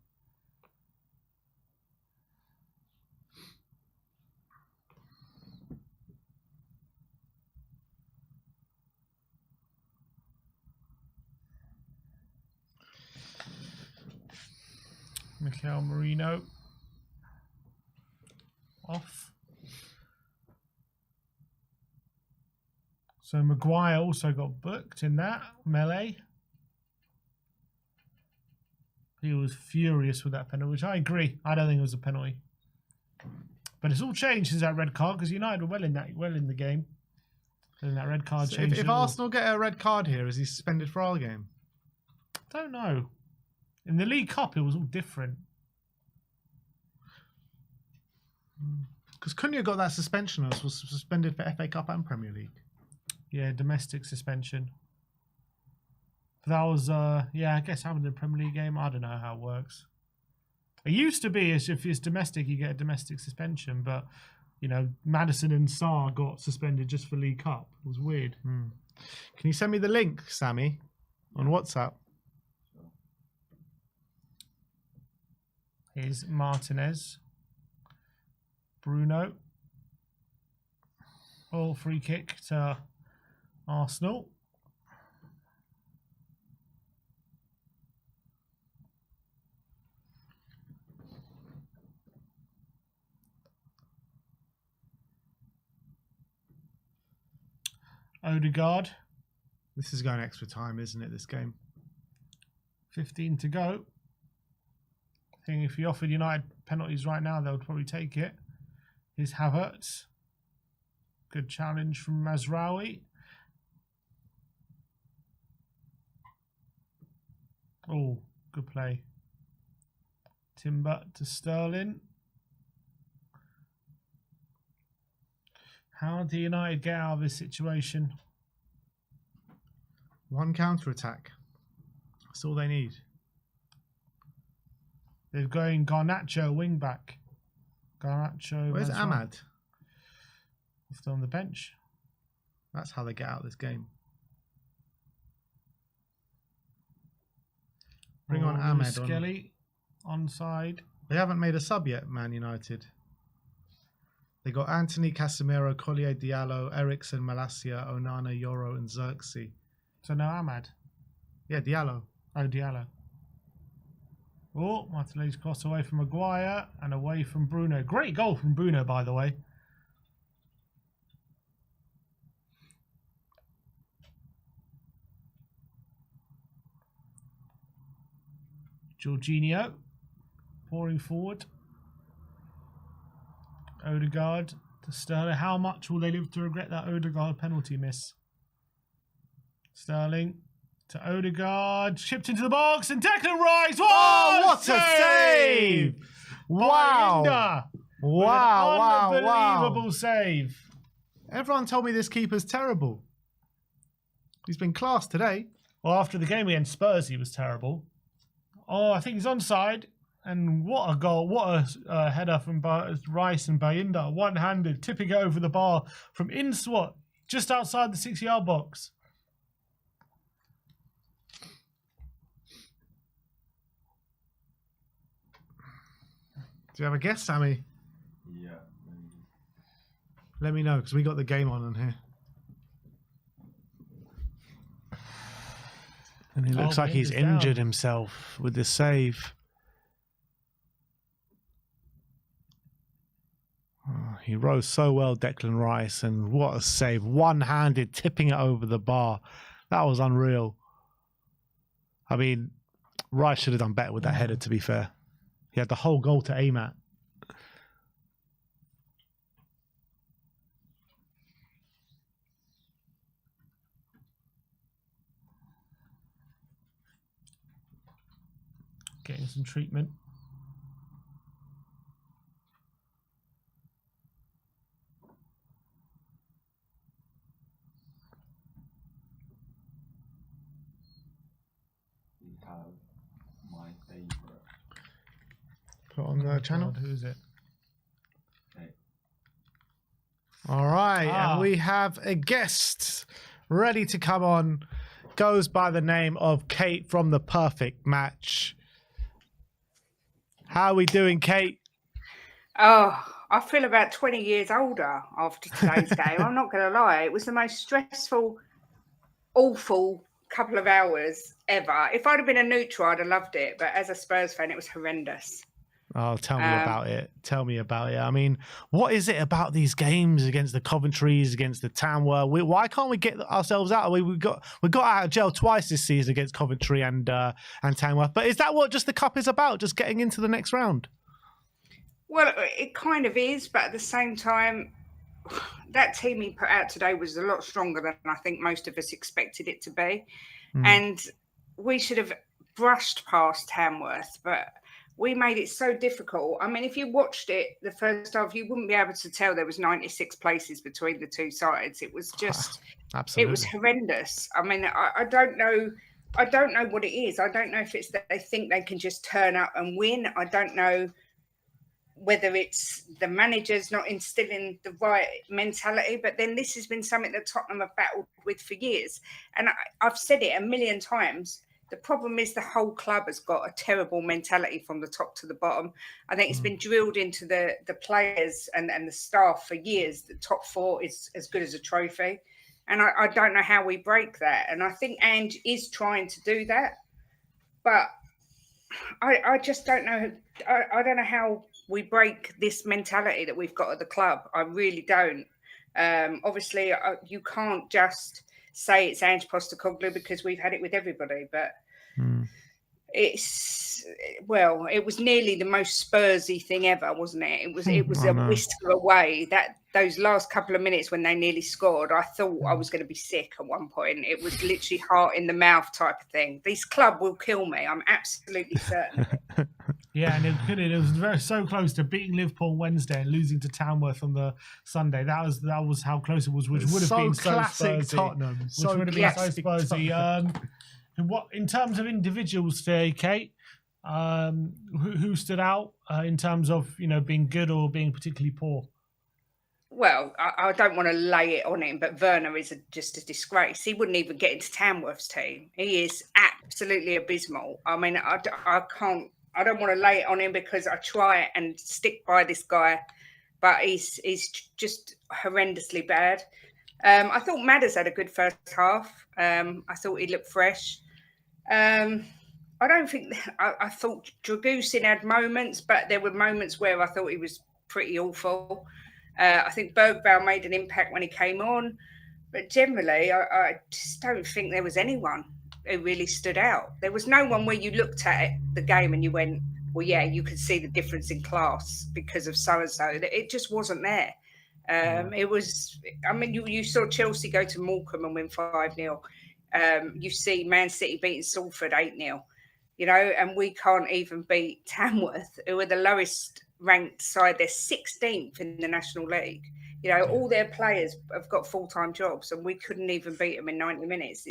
Mikel Merino off. So Maguire also got booked in that melee. He was furious with that penalty, which I agree. I don't think it was a penalty. But it's all changed since that red card because United were well in the game. And that red card So changed. if it all. Arsenal get a red card here, is he suspended for our game? Don't know. In the League Cup, it was all different. Because Cunha got that suspension and was suspended for FA Cup and Premier League. Yeah, domestic suspension. But that was, yeah, I guess having the Premier League game, I don't know how it works. It used to be as if it's domestic, you get a domestic suspension, but, you know, Maddison and Sarr got suspended just for League Cup. It was weird. Can you send me the link, Sammy, on WhatsApp? Here's Martinez. Bruno. Oh, free kick to Arsenal. Odegaard. This is going extra time, isn't it, this game? 15 to go. I think if you offered United penalties right now, they would probably take it. Here's Havertz. Good challenge from Mazraoui. Oh, good play. Timber to Sterling. How do United get out of this situation? One counter-attack. That's all they need. They're going Garnacho wing back. Garnacho. Where's Mazraoui. Ahmad? Left on the bench. That's how they get out of this game. Bring on Ahmed. Skelly onside. They haven't made a sub yet, Man United. They got Anthony, Casemiro, Collier, Diallo, Ericsson, Malacia, Onana, Yoro, and Xerxes. So now Ahmad. Yeah, Diallo. Oh, Diallo. Oh, Martinelli's cross away from Maguire and away from Bruno. Great goal from Bruno, by the way. Jorginho pouring forward. Odegaard to Sterling. How much will they live to regret that Odegaard penalty miss? Sterling to Odegaard. Chipped into the box and Declan Rice. Oh, what a save! Wow. Wow, Unbelievable save. Everyone told me this keeper's terrible. He's been class today. Well, after the game against Spurs, he was terrible. Oh, I think he's onside. And what a goal. What a header from Rice and Bayinda. One-handed, tipping it over the bar from Inswat, just outside the 6-yard box. Do you have a guess, Sammy? Yeah. Let me know, because we got the game on here. And he looks like he's injured himself with this save. Oh, he rose so well, Declan Rice, and what a save. One-handed, tipping it over the bar. That was unreal. I mean, Rice should have done better with that header, to be fair. He had the whole goal to aim at. Getting some treatment. We have my favourite. Put on the channel. God, who is it? Okay. All right, and we have a guest ready to come on. Goes by the name of Kate from The Perfect Match. How are we doing, Kate? Oh, I feel about 20 years older after today's game. I'm not going to lie. It was the most stressful, awful couple of hours ever. If I'd have been a neutral, I'd have loved it. But as a Spurs fan, it was horrendous. Oh, tell me about it. Tell me about it. I mean, what is it about these games against the Coventrys, against the Tamworth? Why can't we get ourselves out? We got out of jail twice this season against Coventry and Tamworth. But is that what just the cup is about? Just getting into the next round? Well, it kind of is, but at the same time, that team he put out today was a lot stronger than I think most of us expected it to be. And we should have brushed past Tamworth, but we made it so difficult. I mean, if you watched it the first half, you wouldn't be able to tell there was 96 places between the two sides. It was just, Absolutely. It was horrendous. I mean, I don't know. I don't know what it is. I don't know if it's that they think they can just turn up and win. I don't know whether it's the managers not instilling the right mentality, but then this has been something that Tottenham have battled with for years. And I've said it a million times. The problem is the whole club has got a terrible mentality from the top to the bottom. I think it's been drilled into the players and the staff for years. The top four is as good as a trophy. And I don't know how we break that. And I think Ange is trying to do that. But I just don't know. I don't know how we break this mentality that we've got at the club. I really don't. Obviously, you can't just say it's Ange Postecoglou because we've had it with everybody. But it was nearly the most Spursy thing ever, wasn't it? It was I a know. whisker away. Those last couple of minutes when they nearly scored, I thought I was going to be sick at one point. It was literally heart in the mouth type of thing. This club will kill me. I'm absolutely certain of it. Yeah, and it was so close to beating Liverpool on Wednesday and losing to Tamworth on the Sunday. That was how close it was, which would have been so classic Spursy. Tottenham. Which would have been so Spursy. What in terms of individuals today, Kate? Who stood out in terms of being good or being particularly poor? Well, I don't want to lay it on him, but Werner is just a disgrace. He wouldn't even get into Tamworth's team. He is absolutely abysmal. I mean, I don't want to lay it on him because I try and stick by this guy, but he's just horrendously bad. I thought Madders had a good first half. I thought he looked fresh. I thought Dragusin had moments, but there were moments where I thought he was pretty awful. I think Bergvall made an impact when he came on, but generally, I just don't think there was anyone who really stood out. There was no one where you looked at the game and you went, well, yeah, you could see the difference in class because of so-and-so. It just wasn't there. It was, I mean, you saw Chelsea go to Morecambe and win 5-0. You see Man City beating Salford 8-0, and we can't even beat Tamworth, who are the lowest ranked side. They're 16th in the National League. All their players have got full-time jobs and we couldn't even beat them in 90 minutes.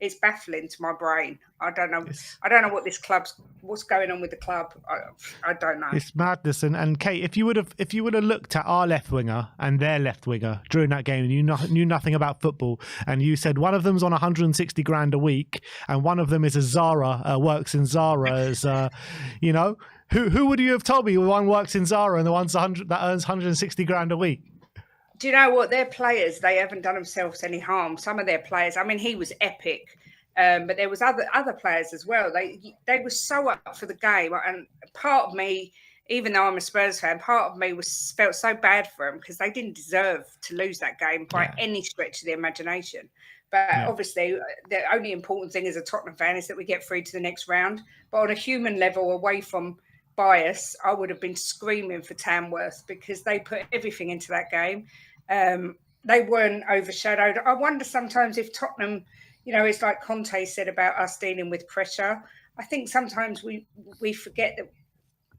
It's baffling to my brain. I don't know what what's going on with the club. I don't know. It's madness. And Kate, if you would have looked at our left winger and their left winger during that game and you knew nothing about football, and you said one of them's on 160 grand a week and one of them is a Zara, works in Zara as who would you have told me one works in Zara and the one's that earns 160 grand a week? Do you know what? Their players, they haven't done themselves any harm. Some of their players, I mean, he was epic, but there was other players as well. They were so up for the game, and part of me, even though I'm a Spurs fan, part of me felt so bad for them because they didn't deserve to lose that game by any stretch of the imagination. But obviously, the only important thing as a Tottenham fan is that we get through to the next round. But on a human level, away from bias, I would have been screaming for Tamworth because they put everything into that game. They weren't overshadowed. I wonder sometimes if Tottenham, it's like Conte said about us dealing with pressure. I think sometimes we forget that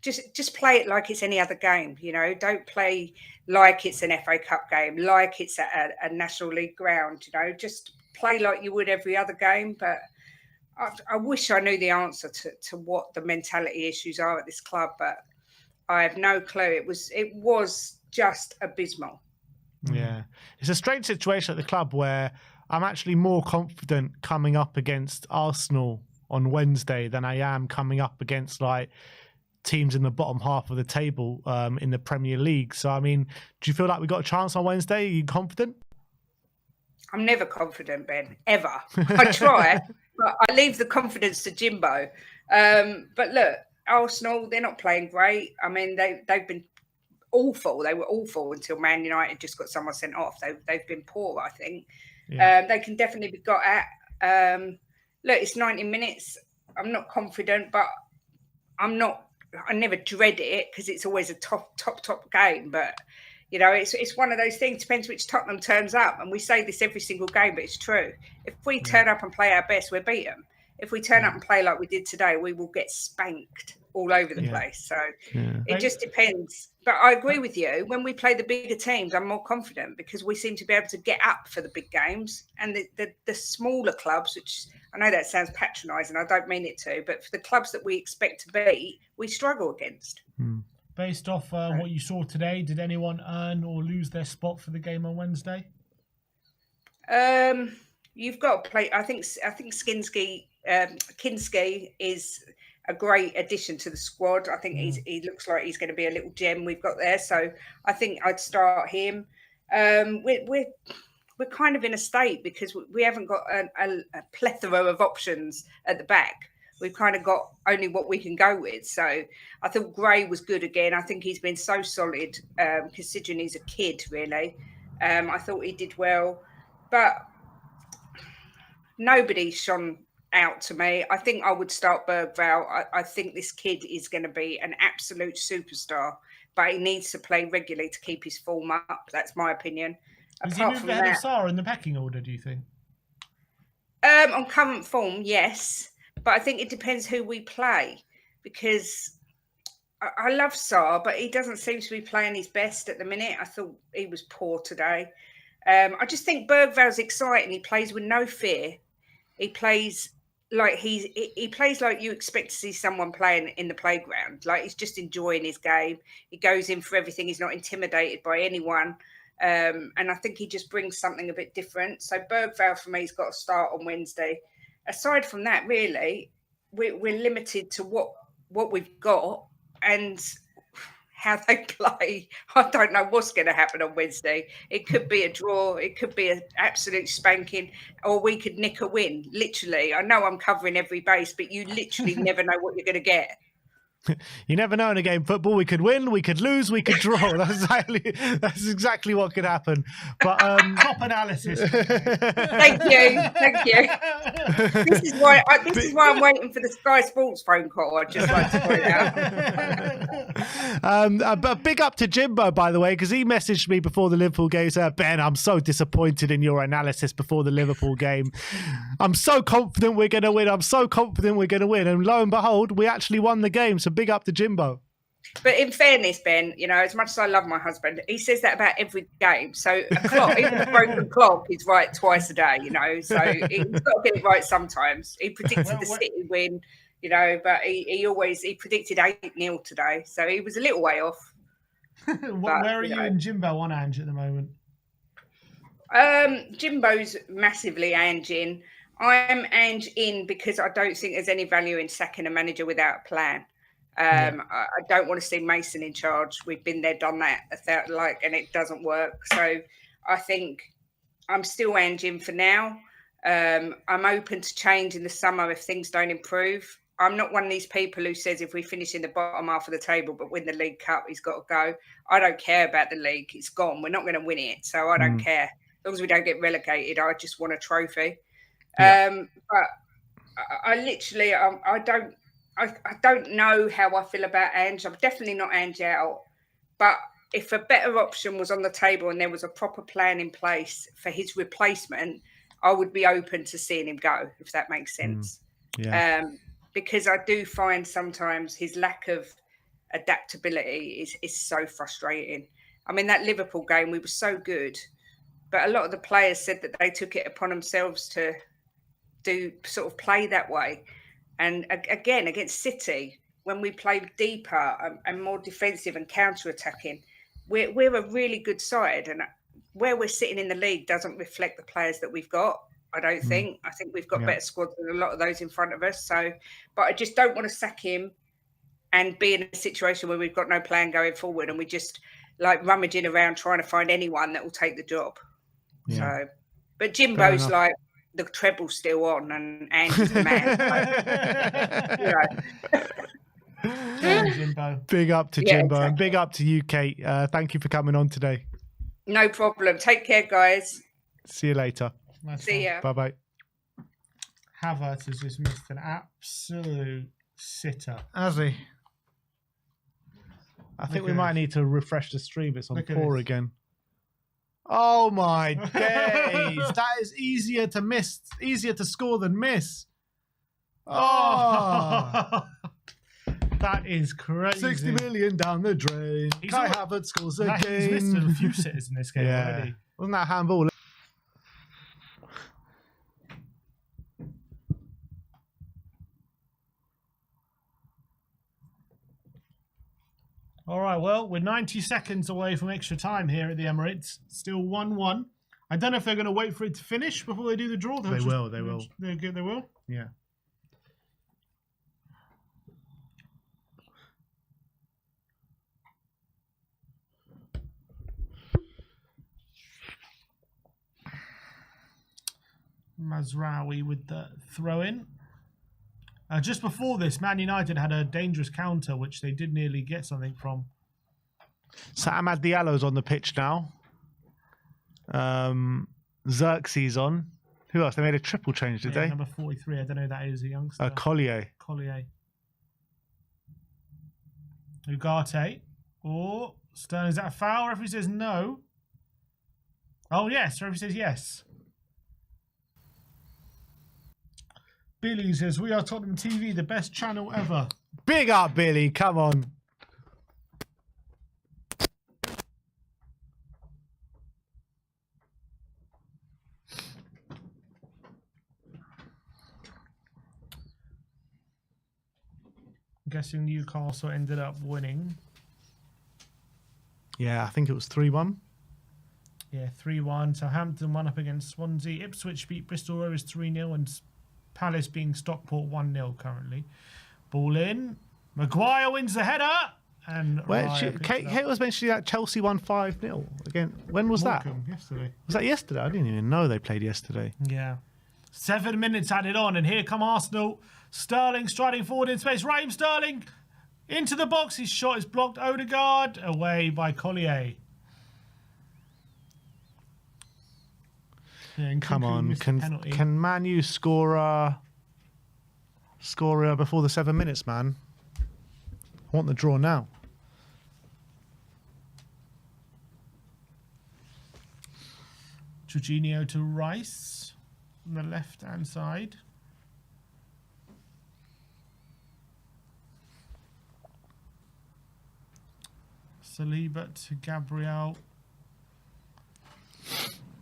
just play it like it's any other game. Don't play like it's an FA Cup game, like it's a National League ground. Just play like you would every other game. But I wish I knew the answer to what the mentality issues are at this club, but I have no clue. It was just abysmal. Yeah, it's a strange situation at the club where I'm actually more confident coming up against Arsenal on Wednesday than I am coming up against teams in the bottom half of the table in the Premier League. So, I mean, do you feel like we got a chance on Wednesday? Are you confident? I'm never confident, Ben, ever. I try, but I leave the confidence to Jimbo. But look, Arsenal, they're not playing great. I mean, they've been awful. They were awful until Man United just got someone sent off. They've been poor, I think. Yeah. They can definitely be got at. Look, it's 90 minutes. I'm not confident, but I never dread it because it's always a top game. But it's one of those things. Depends which Tottenham turns up, and we say this every single game, but it's true. If we turn up and play our best, we'll beat them. If we turn up and play like we did today, we will get spanked all over the place. So it just depends. But I agree with you. When we play the bigger teams, I'm more confident because we seem to be able to get up for the big games. And the smaller clubs, which I know that sounds patronising, I don't mean it to, but for the clubs that we expect to beat, we struggle against. Based off what you saw today, did anyone earn or lose their spot for the game on Wednesday? You've got to play. I think Kinski is a great addition to the squad. I think he looks like he's going to be a little gem we've got there. So I think I'd start him. We're kind of in a state because we haven't got a plethora of options at the back. We've kind of got only what we can go with. So I thought Gray was good again. I think he's been so solid considering he's a kid, really. I thought he did well. But nobody shone out to me. I think I would start Bergvall. I think this kid is going to be an absolute superstar, but he needs to play regularly to keep his form up. That's my opinion. Has he Apart moved from ahead of that, Sarr in the pecking order, do you think? on current form, yes, but I think it depends who we play, because I love Sarr, but he doesn't seem to be playing his best at the minute. I thought he was poor today. I just think Bergvall's exciting. He plays with no fear. He plays like he plays like you expect to see someone playing in the playground. Like he's just enjoying his game. He goes in for everything. He's not intimidated by anyone. And I think he just brings something a bit different. So Bergvall for me has got to start on Wednesday. Aside from that, really, we're limited to what we've got and how they play. I don't know what's going to happen on Wednesday. It could be a draw. It could be an absolute spanking, or we could nick a win. Literally, I know I'm covering every base, but you literally never know what you're going to get. You never know in a game of football. We could win, we could lose, we could draw. That's exactly what could happen. But top analysis. Thank you. This is why I'm waiting for the Sky Sports phone call. I'd just like to point out. A big up to Jimbo, by the way, because he messaged me before the Liverpool game. He said, Ben, I'm so disappointed in your analysis before the Liverpool game. I'm so confident we're going to win. And lo and behold, we actually won the game. So big up to Jimbo. But in fairness, Ben, as much as I love my husband, he says that about every game. So a clock, even a broken clock, is right twice a day, So he's got to get it right sometimes. He predicted the City win, but he predicted 8-0 today. So he was a little way off. Where are you and Jimbo on Ange at the moment? Jimbo's massively Ange in. I'm Ange in because I don't think there's any value in sacking a manager without a plan. I don't want to see Mason in charge. We've been there, done that, and it doesn't work. So I think I'm still Ange in for now. I'm open to change in the summer if things don't improve. I'm not one of these people who says if we finish in the bottom half of the table but win the League Cup, he's got to go. I don't care about the league. It's gone. We're not going to win it. So I don't care. As long as we don't get relegated, I just want a trophy. But I literally, I don't know how I feel about Ange. I'm definitely not Ange out. But if a better option was on the table and there was a proper plan in place for his replacement, I would be open to seeing him go, if that makes sense. Because I do find sometimes his lack of adaptability is so frustrating. I mean, that Liverpool game, we were so good, but a lot of the players said that they took it upon themselves to do sort of play that way. And again, against City, when we played deeper and more defensive and counter-attacking, we're a really good side. And where we're sitting in the league doesn't reflect the players that we've got, I don't think. I think we've got better squads than a lot of those in front of us. So, but I just don't want to sack him and be in a situation where we've got no plan going forward and we just like rummaging around trying to find anyone that will take the job. So, but Jimbo's like, the treble's still on and Ange's the man. Jimbo. Big up to Jimbo and big up to you, Kate. Thank you for coming on today. No problem. Take care, guys. See you later. See ya. Bye-bye. Havertz has just missed an absolute sitter. Has he? I think we might need to refresh the stream. It's on poor again. Oh my days. That is easier to miss, easier to score than miss. Oh. That is crazy. 60 million down the drain. Kai Havertz scores again. He's missed a few sitters in this game already. Wasn't that a handball? All right, well, we're 90 seconds away from extra time here at the Emirates. Still 1-1. I don't know if they're going to wait for it to finish before they do the draw. They will. They will? Yeah. Mazraoui with the throw-in. Just before this, Man United had a dangerous counter, which they did nearly get something from. So Amad Diallo's on the pitch now. Xerxes on. Who else? They made a triple change, did they? Number 43. I don't know who that is. A youngster. Collier. Collier. Ugarte. Or Sterling. Is that a foul? Referee says no. Oh, yes. Referee says yes. Billy says, "We are Tottenham TV, the best channel ever." Big up, Billy. Come on. I'm guessing Newcastle ended up winning. Yeah, I think it was 3-1. Yeah, 3-1. Southampton won up against Swansea. Ipswich beat Bristol Rovers 3-0 and Palace being Stockport 1-0 currently. Ball in. Maguire wins the header. And Kate was mentioning that Chelsea won 5-0 again. When was Morecambe, that? Yesterday. Was that yesterday? I didn't even know they played yesterday. Yeah. 7 minutes added on, and here come Arsenal. Sterling striding forward in space. Raheem Sterling into the box. His shot is blocked. Odegaard away by Collier. Yeah, Come on, can Man U score before the 7 minutes, man? I want the draw now. Jorginho to Rice on the left-hand side. Saliba to Gabriel.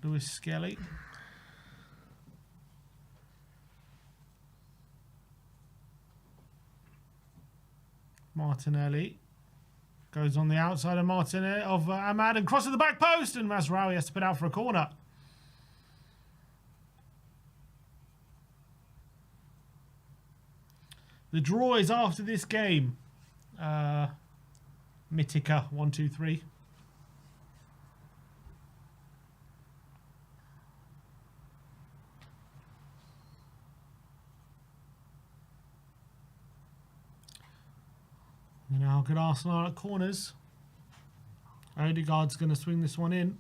Lewis Skelly. Martinelli goes on the outside of Martinelli of Ahmad and crosses the back post, and Mazraoui has to put out for a corner. The draw is after this game. Mitica 1-2-3. You know how good Arsenal are at corners. Odegaard's going to swing this one in.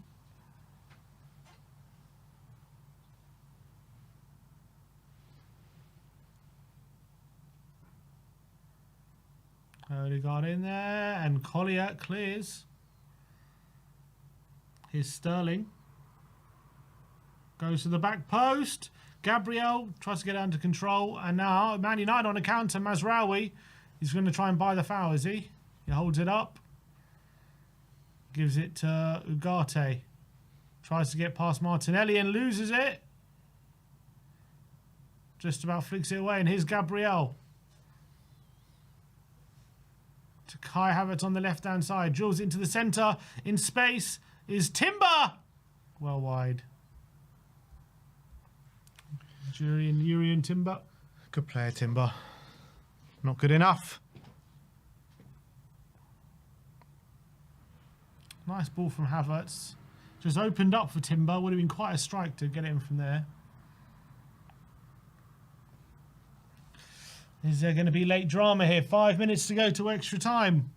Odegaard in there, and Collier clears. Here's Sterling. Goes to the back post. Gabriel tries to get under control, and now Man United on a counter. Mazraoui. He's going to try and buy the foul, is he? He holds it up. Gives it to Ugarte. Tries to get past Martinelli and loses it. Just about flicks it away. And here's Gabriel. To Kai Havertz on the left-hand side. Drills into the centre. In space is Timber. Well wide. Urian Timber. Good player, Timber. Not good enough. Nice ball from Havertz. Just opened up for Timber. Would have been quite a strike to get him from there. Is there going to be late drama here? 5 minutes to go to extra time.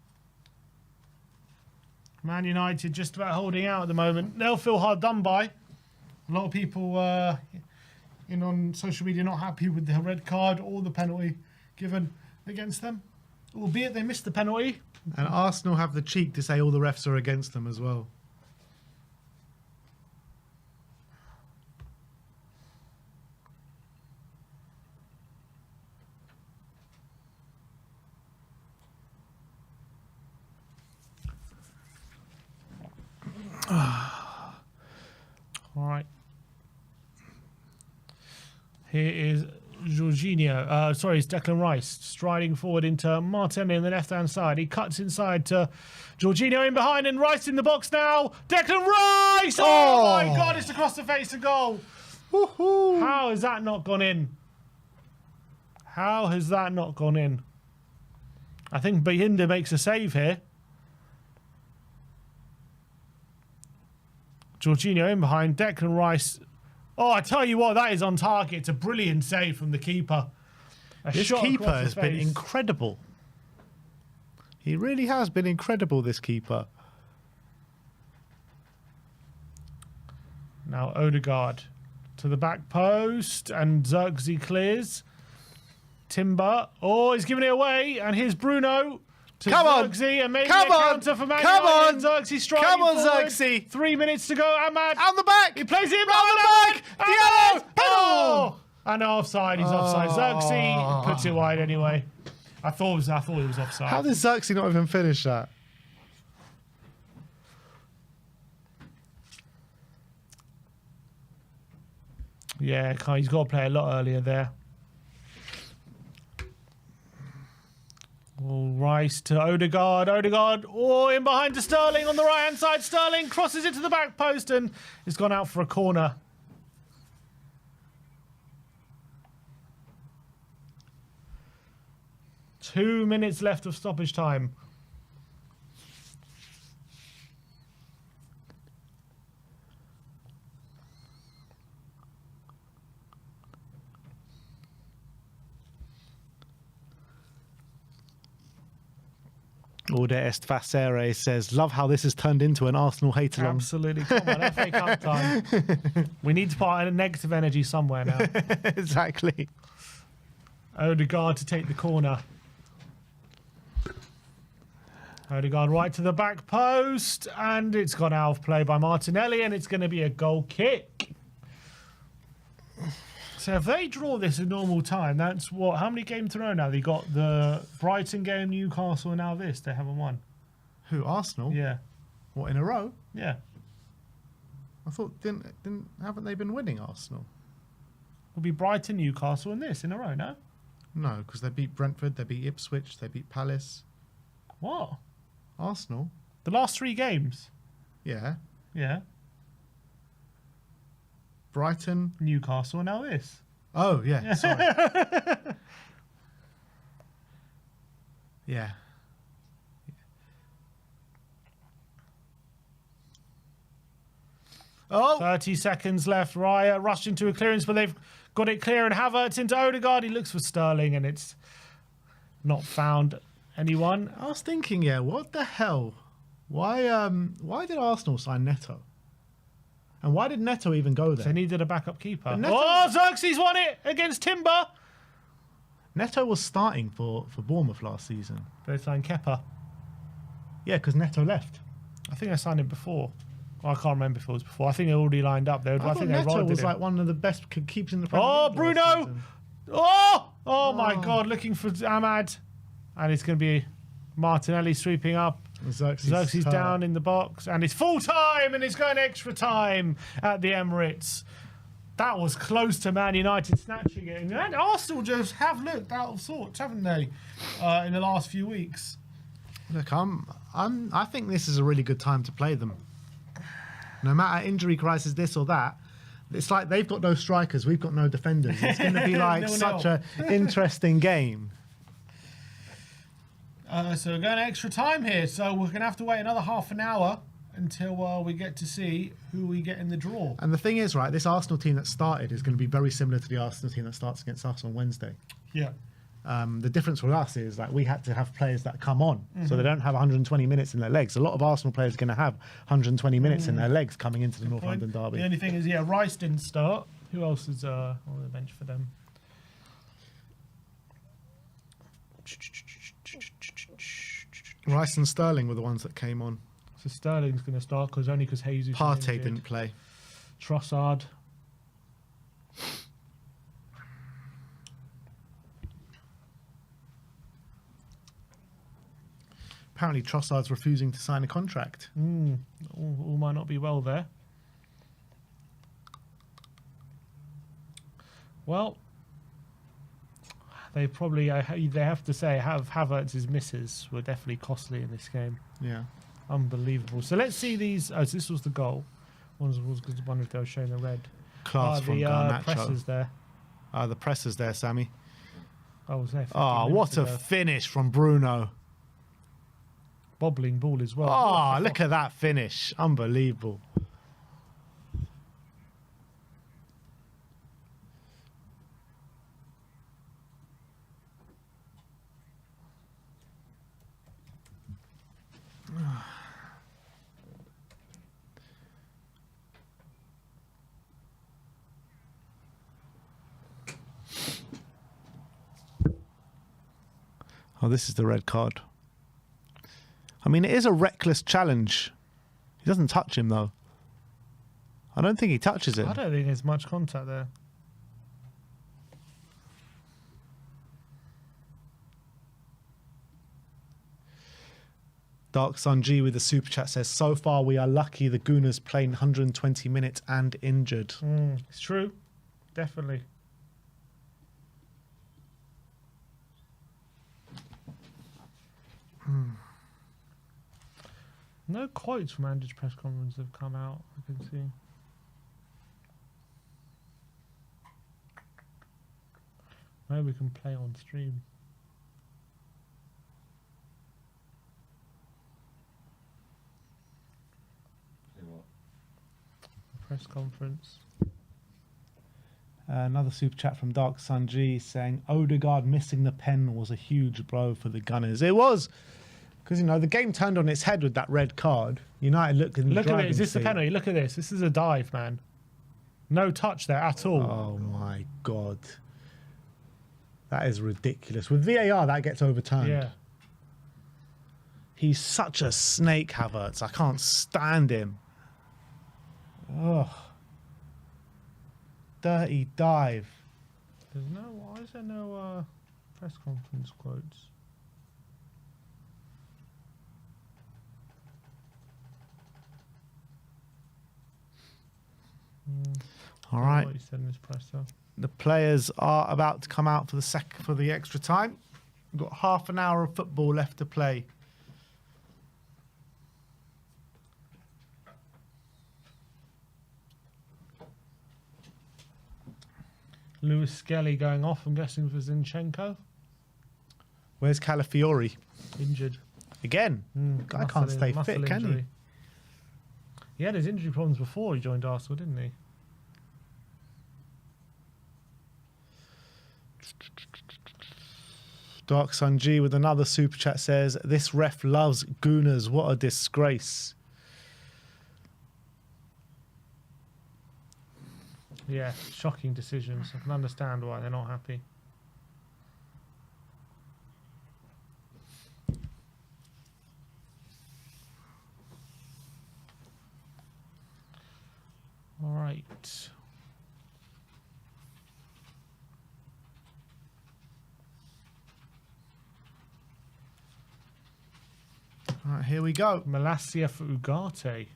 Man United just about holding out at the moment. They'll feel hard done by. A lot of people on social media not happy with the red card or the penalty given against them. Albeit they missed the penalty. And Arsenal have the cheek to say all the refs are against them as well. All right. Here is Jorginho. Sorry, it's Declan Rice striding forward into Martinelli on the left-hand side. He cuts inside to Jorginho in behind and Rice in the box now. Declan Rice! Oh my God, it's across the face of goal. How has that not gone in? How has that not gone in? I think Bayinda makes a save here. Jorginho in behind. Declan Rice. Oh, I tell you what, that is on target. It's a brilliant save from the keeper. This keeper has been incredible. He really has been incredible, this keeper. Now Odegaard To the back post, and Xerxes clears. Timber. Oh, he's giving it away, and here's Bruno. To Come on. Xerxes, and maybe Come a on. counter for Man Come United. on. Xerxes striking Come on, forward. Xerxes. 3 minutes to go. Ahmad. On the back. He plays it Round the back. Diallo. Oh! And offside. He's offside. Xerxes puts it wide anyway. I thought it was offside. How did Xerxes not even finish that? Yeah, he's got to play a lot earlier there. Oh, Rice to Odegaard. Odegaard, in behind to Sterling on the right-hand side. Sterling crosses it to the back post and it's gone out for a corner. Two minutes left of stoppage time. Orde Est Facere says, love how this has turned into an Arsenal hate-along. Absolutely. Come on, FA Cup time. We need to put a negative energy somewhere now. Exactly. Odegaard to take the corner. Odegaard right to the back post, and it's gone out of play by Martinelli, and it's going to be a goal kick. So if they draw this in normal time, that's what? How many games in a row now? They got the Brighton game, Newcastle, and now this. They haven't won. Who, Arsenal? Yeah. What, in a row? Yeah. I thought, haven't they been winning, Arsenal? It'll be Brighton, Newcastle, and this in a row, no? No, because they beat Brentford, they beat Ipswich, they beat Palace. What? Arsenal? The last 3 games? Yeah. Yeah. Brighton. Newcastle, and now this. Oh, yeah, sorry. Yeah. Oh! 30 seconds left. Raya rushed into a clearance, but they've got it clear, and Havertz into Odegaard. He looks for Sterling, and it's not found anyone. I was thinking, yeah, what the hell? Why did Arsenal sign Neto? And why did Neto even go there? They needed a backup keeper. Neto- Xerxes won it against Timber. Neto was starting for Bournemouth last season. They signed Kepa. Yeah, because Neto left. I think I signed him before. I can't remember if it was before. I think they already lined up. I thought think they Neto rolled was him. like one of the best keepers in the Premier League last Bruno! season. Oh my God! Looking for Ahmad, and it's going to be Martinelli sweeping up. Xerxes down in the box, and it's full time, and it's going extra time at the Emirates. That was close to Man United snatching it, and Arsenal just have looked out of sorts, haven't they, in the last few weeks? Look, I think this is a really good time to play them. No matter injury crisis, this or that, it's like they've got no strikers, we've got no defenders. It's going to be like such an interesting game. So we're going extra time here, so we're going to have to wait another half an hour until we get to see who we get in the draw. And the thing is, right, this Arsenal team that started is going to be very similar to the Arsenal team that starts against us on Wednesday. Yeah. The difference with us is like we had to have players that come on, so they don't have 120 minutes in their legs. A lot of Arsenal players are going to have 120 minutes in their legs coming into the North London derby. The only thing is, Rice didn't start. Who else is on the bench for them? Rice and Sterling were the ones that came on. So Sterling's going to start because Jesus. Partey didn't play. Trossard. Apparently Trossard's refusing to sign a contract. All might not be well there. Well, they probably, they have to say, Havertz's misses were definitely costly in this game. Yeah. Unbelievable. So let's see these. Oh, so this was the goal. One if they were showing the red. Class from the Garnacho. presses there. The presses there, Sammy. Was there? What a finish from Bruno. Bobbling ball as well. Look at that finish. Unbelievable. Oh, this is the red card. I mean, it is a reckless challenge. He doesn't touch him, though. I don't think he touches him. I don't think there's much contact there. Dark Sun G with the super chat says, so far we are lucky the Gooners playing 120 minutes and injured. It's true. Definitely. No quotes from Andrew's press conference have come out, I can see. Maybe we can play on stream. Say what? Press conference. Another super chat from Dark Sun G saying, Odegaard missing the pen was a huge blow for the Gunners. It was, because, you know, the game turned on its head with that red card. United look at it. Is this the penalty? Look at this. This is a dive, man. No touch there at all. Oh, my God. That is ridiculous. With VAR, that gets overturned. Yeah. He's such a snake, Havertz. I can't stand him. Ugh. Dirty dive. There's no. Why is there no press conference quotes? All right. What he said in his presser. The players are about to come out for the extra time. We've got half an hour of football left to play. Lewis Skelly going off, I'm guessing, for Zinchenko. Where's Calafiori? Injured. Again? Guy can't stay fit, can he? He had his injury problems before he joined Arsenal, didn't he? Dark Sun G with another super chat says, this ref loves Gooners. What a disgrace. Yeah, shocking decisions. I can understand why they're not happy. All right. All right, here we go. Malacia for Ugarte.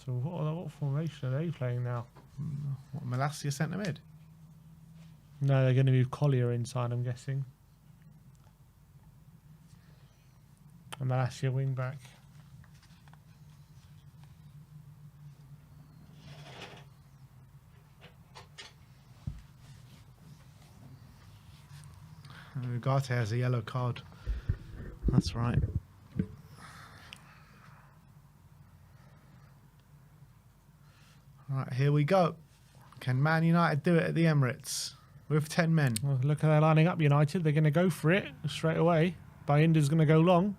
So what formation are they playing now? What, Malacia centre mid? No, they're going to move Collier inside, I'm guessing. And Malacia wing back. Ugarte has a yellow card. That's right. All right, here we go. Can Man United do it at the Emirates with 10 men? Well, look how they're lining up, United. They're going to go for it straight away. Bayinder's going to go long.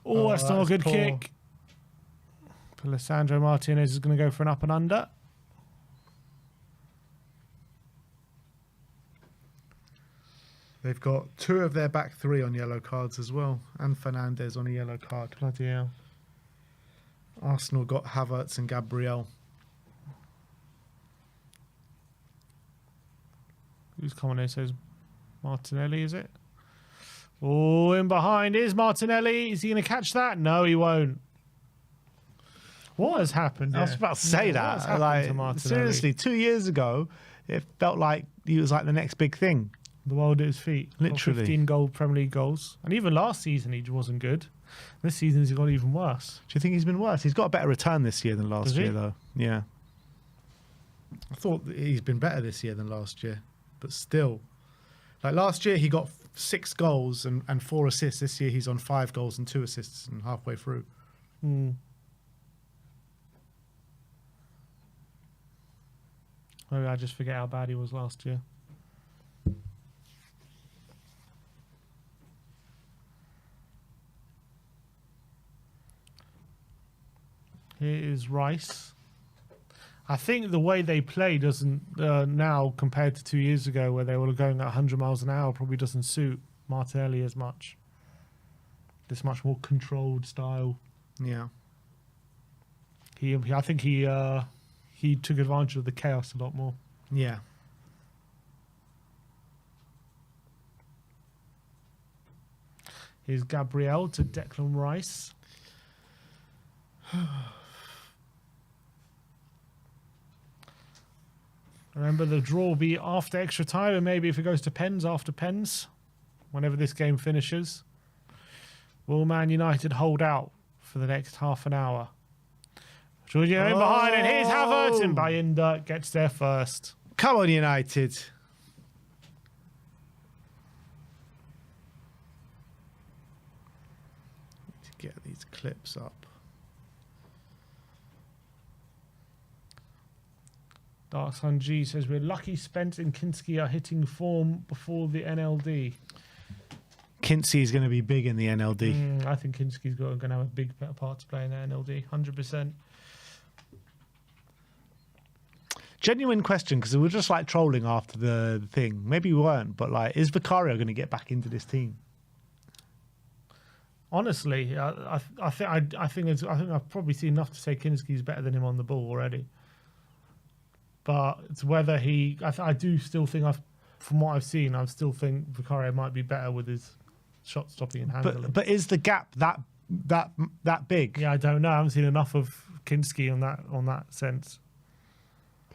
Oh, that's not a good poor. kick. Alessandro Martinez is going to go for an up and under. They've got two of their back three on yellow cards as well, and Fernandez on a yellow card. Bloody hell. Arsenal got Havertz and Gabriel. Who's coming in? Says Martinelli, is it? Oh, in behind is Martinelli. Is he going to catch that? No, he won't. What has happened? I was about to say What has that. happened Like, to Martinelli? seriously, 2 years ago, it felt like he was like the next big thing. The world at his feet. Got Literally. 15 goal Premier League goals. And even last season he wasn't good. This season he's got even worse. Do you think he's been worse? He's got a better return this year than last Does he? year, though. Yeah. I thought that he's been better this year than last year, but still. Like last year, he got 6 goals and 4 assists. This year, he's on 5 goals and 2 assists and halfway through. Maybe I just forget how bad he was last year. Here is Rice. I think the way they play doesn't now compared to 2 years ago, where they were going at 100 miles an hour, probably doesn't suit Martinelli as much. This much more controlled style. Yeah. I think he took advantage of the chaos a lot more. Yeah. Here's Gabriel to Declan Rice. Remember, the draw will be after extra time, and maybe if it goes to pens, after pens, whenever this game finishes. Will Man United hold out for the next half an hour? Jorginho in behind, and here's Havertz, and Bayinda gets there first. Come on, United. Need to get these clips up. Dark Sun G says, we're lucky Spence and Kinski are hitting form before the NLD. Kinsey is going to be big in the NLD. I think Kinski's going to have a big part to play in the NLD, 100%. Genuine question, because we were just like trolling after the thing. Maybe we weren't, but like, is Vicario going to get back into this team? Honestly, I think I've probably seen enough to say Kinski's better than him on the ball already. But it's whether he. I do still think from what I've seen, I still think Vicario might be better with his shot stopping and handling. But is the gap that big? Yeah, I don't know. I haven't seen enough of Kinski on that sense.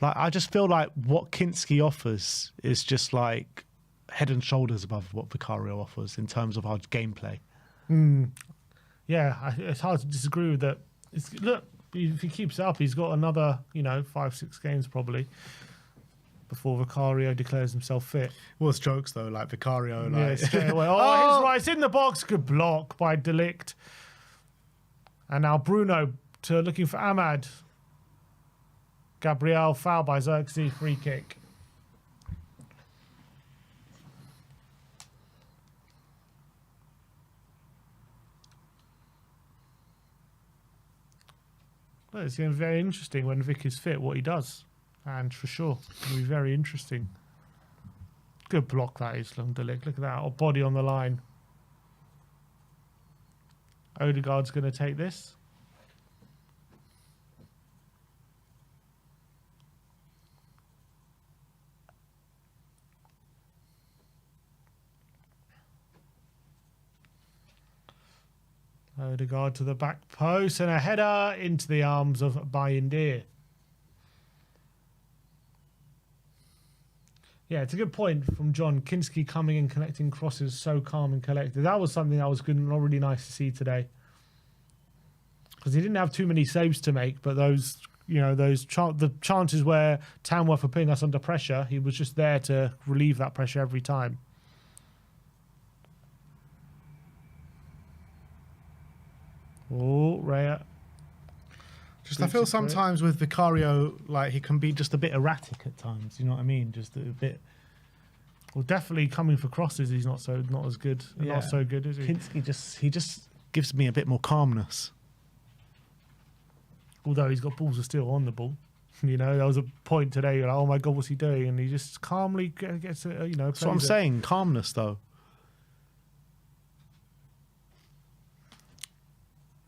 Like, I just feel like what Kinski offers is just like head and shoulders above what Vicario offers in terms of our gameplay. Yeah, it's hard to disagree with that. Look, if he keeps it up, he's got another 5-6 games probably before Vicario declares himself fit. Well, it's jokes though, like Vicario. Yeah, straight away. He's right. It's in the box. Good block by De Ligt. And now Bruno looking for Ahmad. Gabriel foul by Xerxes, free kick. Well, it's going to be very interesting when Vic is fit, what he does. And for sure, it'll be very interesting. Good block that is, De Ligt. Look at that, body on the line. Odegaard's going to take this. Odegaard to the back post and a header into the arms of Bayindir. Yeah, it's a good point from John. Kinski coming and connecting crosses so calm and collected. That was something that was good and really nice to see today. Because he didn't have too many saves to make, but those, the chances where Tamworth were putting us under pressure, he was just there to relieve that pressure every time. Oh, Raya. I feel sometimes with Vicario, like, he can be just a bit erratic at times. You know what I mean? Just a bit. Well, definitely coming for crosses, he's not as good. Yeah. Not so good, is he? Kinski just gives me a bit more calmness. Although he's got balls of steel on the ball. There was a point today, you're like, oh my God, what's he doing? And he just calmly gets it, That's what I'm saying, calmness, though.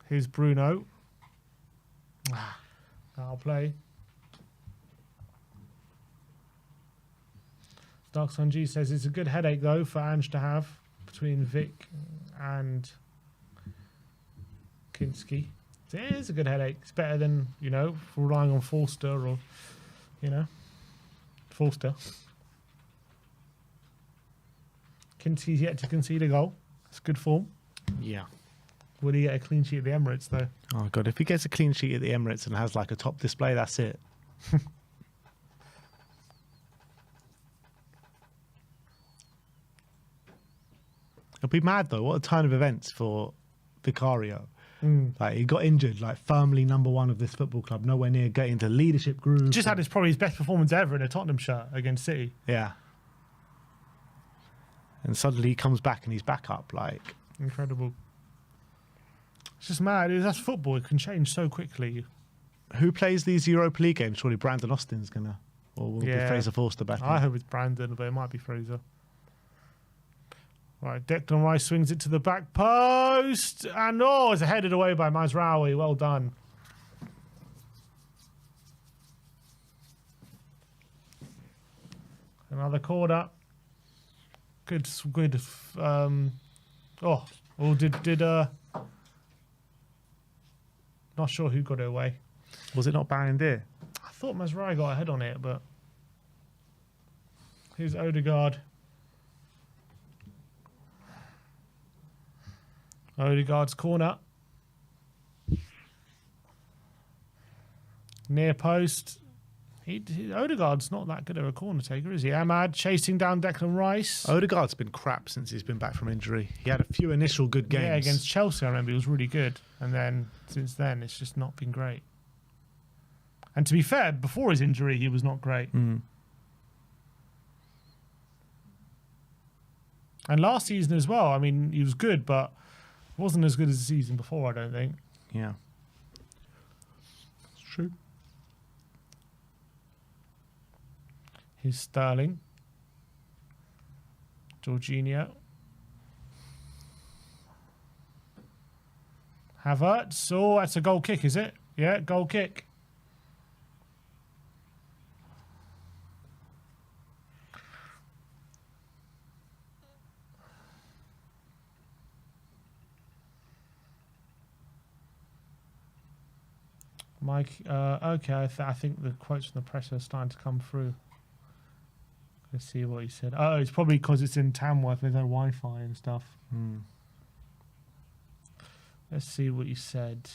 Here's Bruno. I'll play. Dark Sun G says it's a good headache though for Ange to have between Vic and Kinski. It is a good headache. It's better than relying on Forster or Forster. Kinski's yet to concede a goal. It's good form. Yeah. Will he get a clean sheet at the Emirates, though? Oh, God. If he gets a clean sheet at the Emirates and has, like, a top display, that's it. It'll be mad, though. What a turn of events for Vicario. Like, he got injured, like, firmly number one of this football club, nowhere near getting into leadership group. Just had probably his best performance ever in a Tottenham shirt against City. Yeah. And suddenly he comes back and he's back up, like... Incredible. It's just mad. That's football. It can change so quickly. Who plays these Europa League games? Surely Brandon Austin's gonna, or will be Fraser Forster back? I hope it's Brandon, but it might be Fraser. Right, Declan Rice swings it to the back post, and it's headed away by Mazraoui. Well done. Another corner. Good. Not sure who got it away. Was it not Barandir? I thought Mazraoui got a head on it, but here's Odegaard. Odegaard's corner. Near post. Odegaard's not that good of a corner taker, is he? Ahmad chasing down Declan Rice. Odegaard's been crap since he's been back from injury. He had a few initial good games. Yeah, against Chelsea, I remember he was really good. And then since then, it's just not been great. And to be fair, before his injury, he was not great. Mm. And last season as well, I mean, he was good, but wasn't as good as the season before, I don't think. Yeah. It's true. Here's Sterling. Jorginho. Havertz. Oh, that's a goal kick, is it? Yeah, goal kick. Mike, okay, I think the quotes from the press are starting to come through. Let's see what he said. Oh, it's probably because it's in Tamworth. There's no Wi-Fi and stuff. Let's see what he said.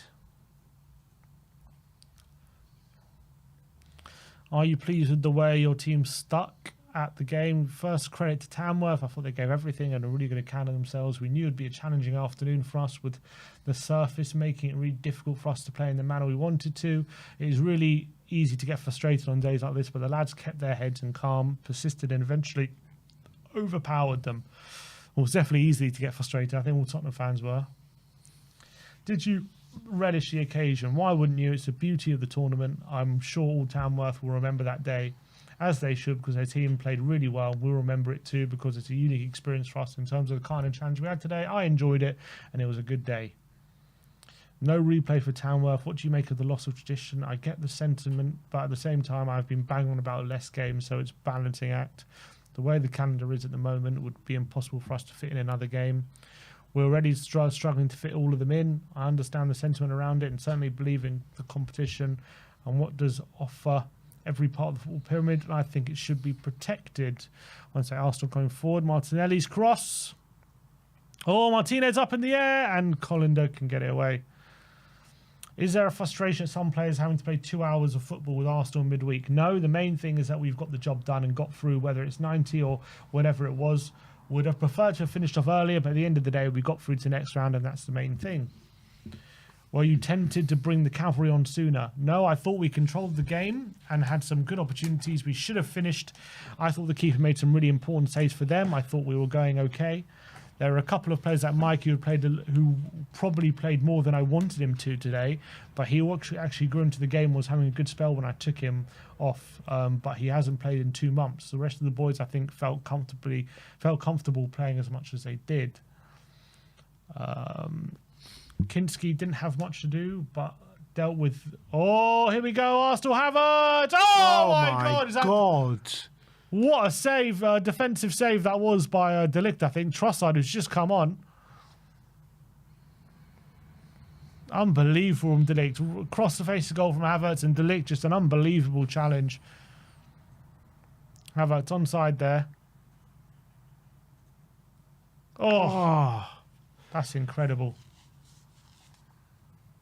Are you pleased with the way your team stuck at the game? First, credit to Tamworth. I thought they gave everything and are really going to counter themselves. We knew it'd be a challenging afternoon for us with the surface making it really difficult for us to play in the manner we wanted to. It is really easy to get frustrated on days like this, but the lads kept their heads and calm, persisted, and eventually overpowered them. Well, it was definitely easy to get frustrated. I think all Tottenham fans were. Did you relish the occasion? Why wouldn't you? It's the beauty of the tournament. I'm sure all Tamworth will remember that day, as they should, because their team played really well. We'll remember it too, because it's a unique experience for us in terms of the kind of challenge we had today. I enjoyed it, and it was a good day. No replay for Tamworth. What do you make of the loss of tradition? I get the sentiment, but at the same time, I've been banging on about less games, so it's a balancing act. The way the calendar is at the moment, it would be impossible for us to fit in another game. We're already struggling to fit all of them in. I understand the sentiment around it and certainly believe in the competition and what does offer every part of the football pyramid. And I think it should be protected. I want to say Arsenal going forward. Martinelli's cross. Oh, Martinez up in the air, and Colander can get it away. Is there a frustration at some players having to play 2 hours of football with Arsenal midweek? No, the main thing is that we've got the job done and got through, whether it's 90 or whatever it was. Would have preferred to have finished off earlier, but at the end of the day, we got through to the next round, and that's the main thing. Were you tempted to bring the cavalry on sooner? No, I thought we controlled the game and had some good opportunities. We should have finished. I thought the keeper made some really important saves for them. I thought we were going okay. There are a couple of players like Mike who probably played more than I wanted him to today, but he actually grew into the game, was having a good spell when I took him off, but he hasn't played in 2 months. The rest of the boys, I think, felt comfortable playing as much as they did. Kinski didn't have much to do, but dealt with... Oh, here we go, Arsenal Havertz! Oh my God! What a save, defensive save that was by De Ligt, I think. Trossard, who's just come on. Unbelievable from De Ligt. Across the face of goal from Havertz, and De Ligt, just an unbelievable challenge. Havertz onside there. Oh, that's incredible.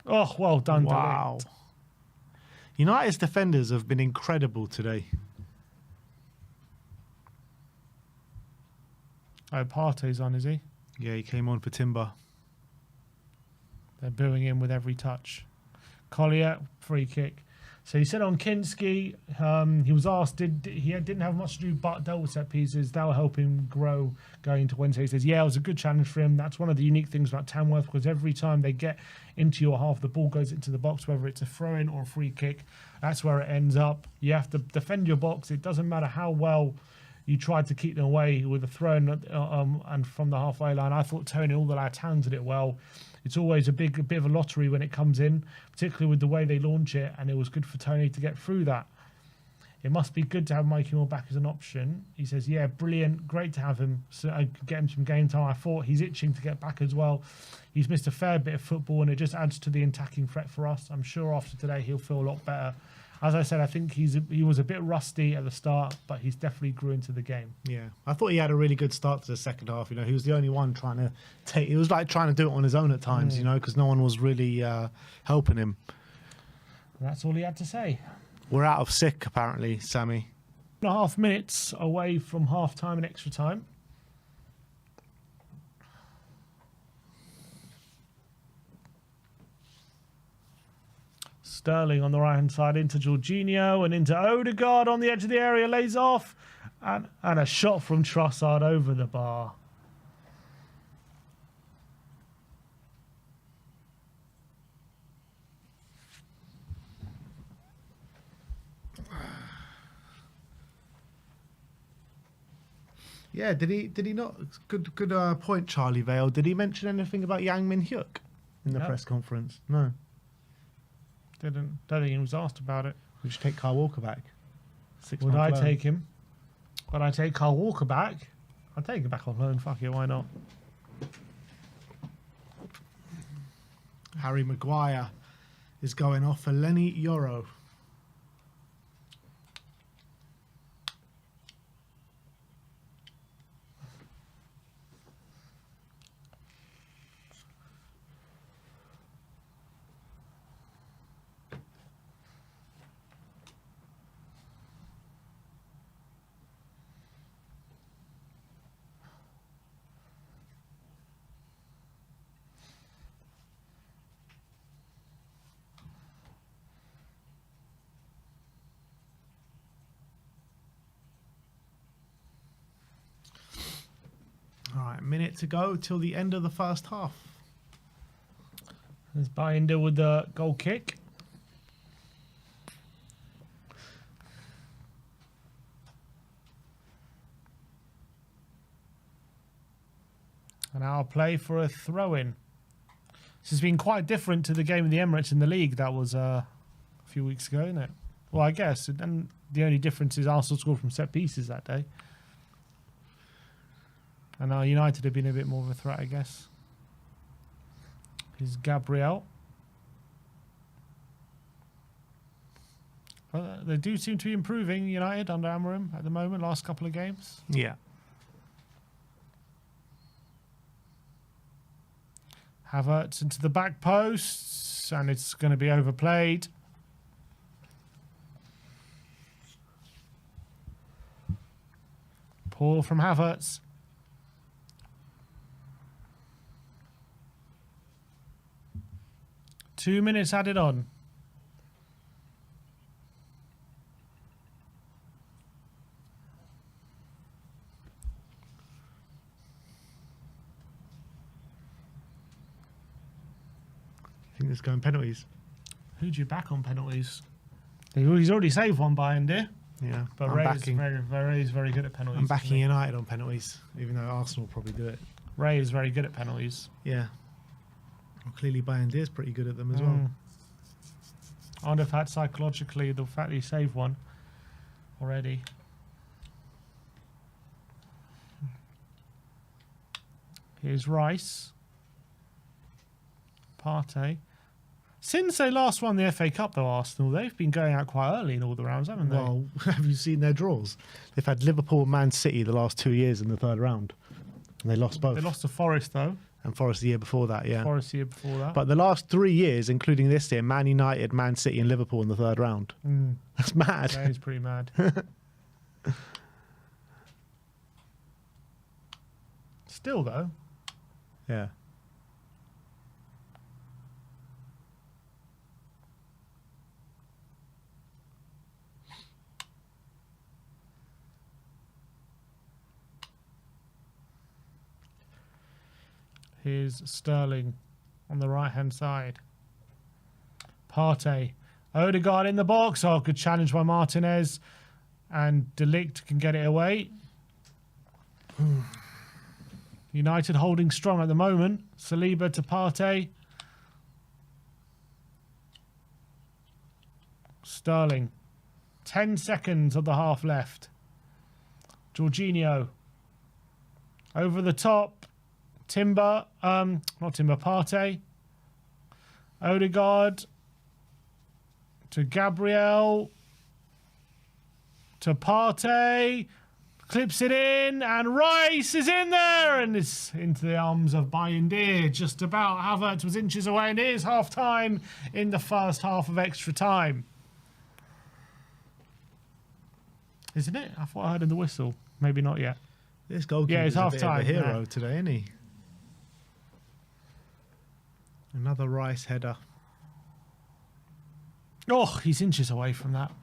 Oh, well done, De Ligt. United's defenders have been incredible today. Oh, Partey's on, is he? Yeah, he came on for Timber. They're booing him with every touch. Collier, free kick. So he said on Kinski, he was asked, he didn't have much to do but dealt with set pieces. That will help him grow going into Wednesday. He says, yeah, it was a good challenge for him. That's one of the unique things about Tamworth, because every time they get into your half, the ball goes into the box, whether it's a throw-in or a free kick. That's where it ends up. You have to defend your box. It doesn't matter how well you tried to keep them away with a throw-in and from the halfway line. I thought Tony, all the lads handled it well. It's always a bit of a lottery when it comes in, particularly with the way they launch it, and it was good for Tony to get through that. It must be good to have Mikey Moore back as an option. He says, yeah, brilliant, great to have him, so I could get him some game time. I thought he's itching to get back as well. He's missed a fair bit of football, and it just adds to the attacking threat for us. I'm sure after today he'll feel a lot better. As I said, I think he was a bit rusty at the start, but he's definitely grew into the game. Yeah, I thought he had a really good start to the second half. You know, he was the only one trying to take. He was like trying to do it on his own at times. You know, because no one was really helping him. That's all he had to say. We're out of sick, apparently, Sammy. 2.5 minutes away from half time and extra time. Sterling on the right-hand side into Jorginho and into Odegaard on the edge of the area, lays off. And a shot from Trossard over the bar. Yeah, did he not? Good point, Charlie Vale. Did he mention anything about Yang Min Hyuk in the press conference? No. Don't think he was asked about it. We should take Kyle Walker back. Would I take him? Would I take Kyle Walker back? I'd take him back on loan. Fuck it, why not? Harry Maguire is going off for Lenny Yoro. All right, minute to go till the end of the first half. There's Binder with the goal kick. And our play for a throw-in. This has been quite different to the game of the Emirates in the league that was a few weeks ago, isn't it? Well, I guess. And the only difference is Arsenal scored from set pieces that day. And now United have been a bit more of a threat, I guess. Here's Gabriel. But they do seem to be improving, United, under Amorim at the moment, last couple of games. Yeah. Havertz into the back post, and it's going to be overplayed. Poor from Havertz. Two minutes added on. I think it's going penalties. Who'd you back on penalties? He's already saved one by him, dear. Yeah, But I'm Ray is very good at penalties. I'm backing United on penalties, even though Arsenal will probably do it. Ray is very good at penalties. Yeah. Well, clearly Bayern's pretty good at them as well. I wonder if that psychologically, the fact that he saved one already. Here's Rice. Partey. Since they last won the FA Cup, though, Arsenal, they've been going out quite early in all the rounds, haven't they? Well, have you seen their draws? They've had Liverpool and Man City the last 2 years in the third round. And they lost both. They lost to Forest, though. And Forest the year before that, yeah. Forest the year before that. But the last 3 years, including this year, Man United, Man City and Liverpool in the third round. That's mad. That is pretty mad. Still, though. Yeah. Here's Sterling on the right-hand side. Partey. Odegaard in the box. Oh, good challenge by Martinez. And De Ligt can get it away. United holding strong at the moment. Saliba to Partey. Sterling. 10 seconds of the half left. Jorginho. Over the top. Timber. Not Timber. Partey. Odegaard. To Gabriel. To Partey. Clips it in. And Rice is in there. And it's into the arms of Bayindir. Just about. Havertz was inches away. And it is half time in the first half of extra time. Isn't it? I thought I heard the whistle. Maybe not yet. This goalkeeper is a bit of a hero today, isn't he? Another Rice header. Oh, he's inches away from that.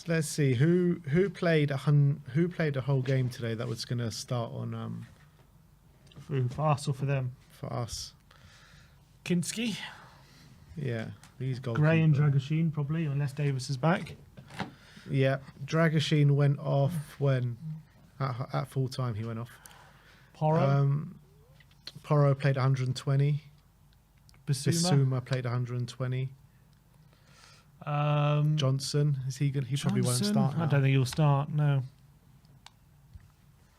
Let's see who played a whole game today that was going to start on For us or for them? for us. Kinski, Yeah, these goalkeepers. Gray and Dragoshin probably, unless Davis is back. Yeah, Dragoshin went off when at full time he went off. Porro, Porro played 120. Bissouma. Bissouma played 120. Um, Johnson, is he good? He probably won't Johnson? start now. I don't think he'll start, no.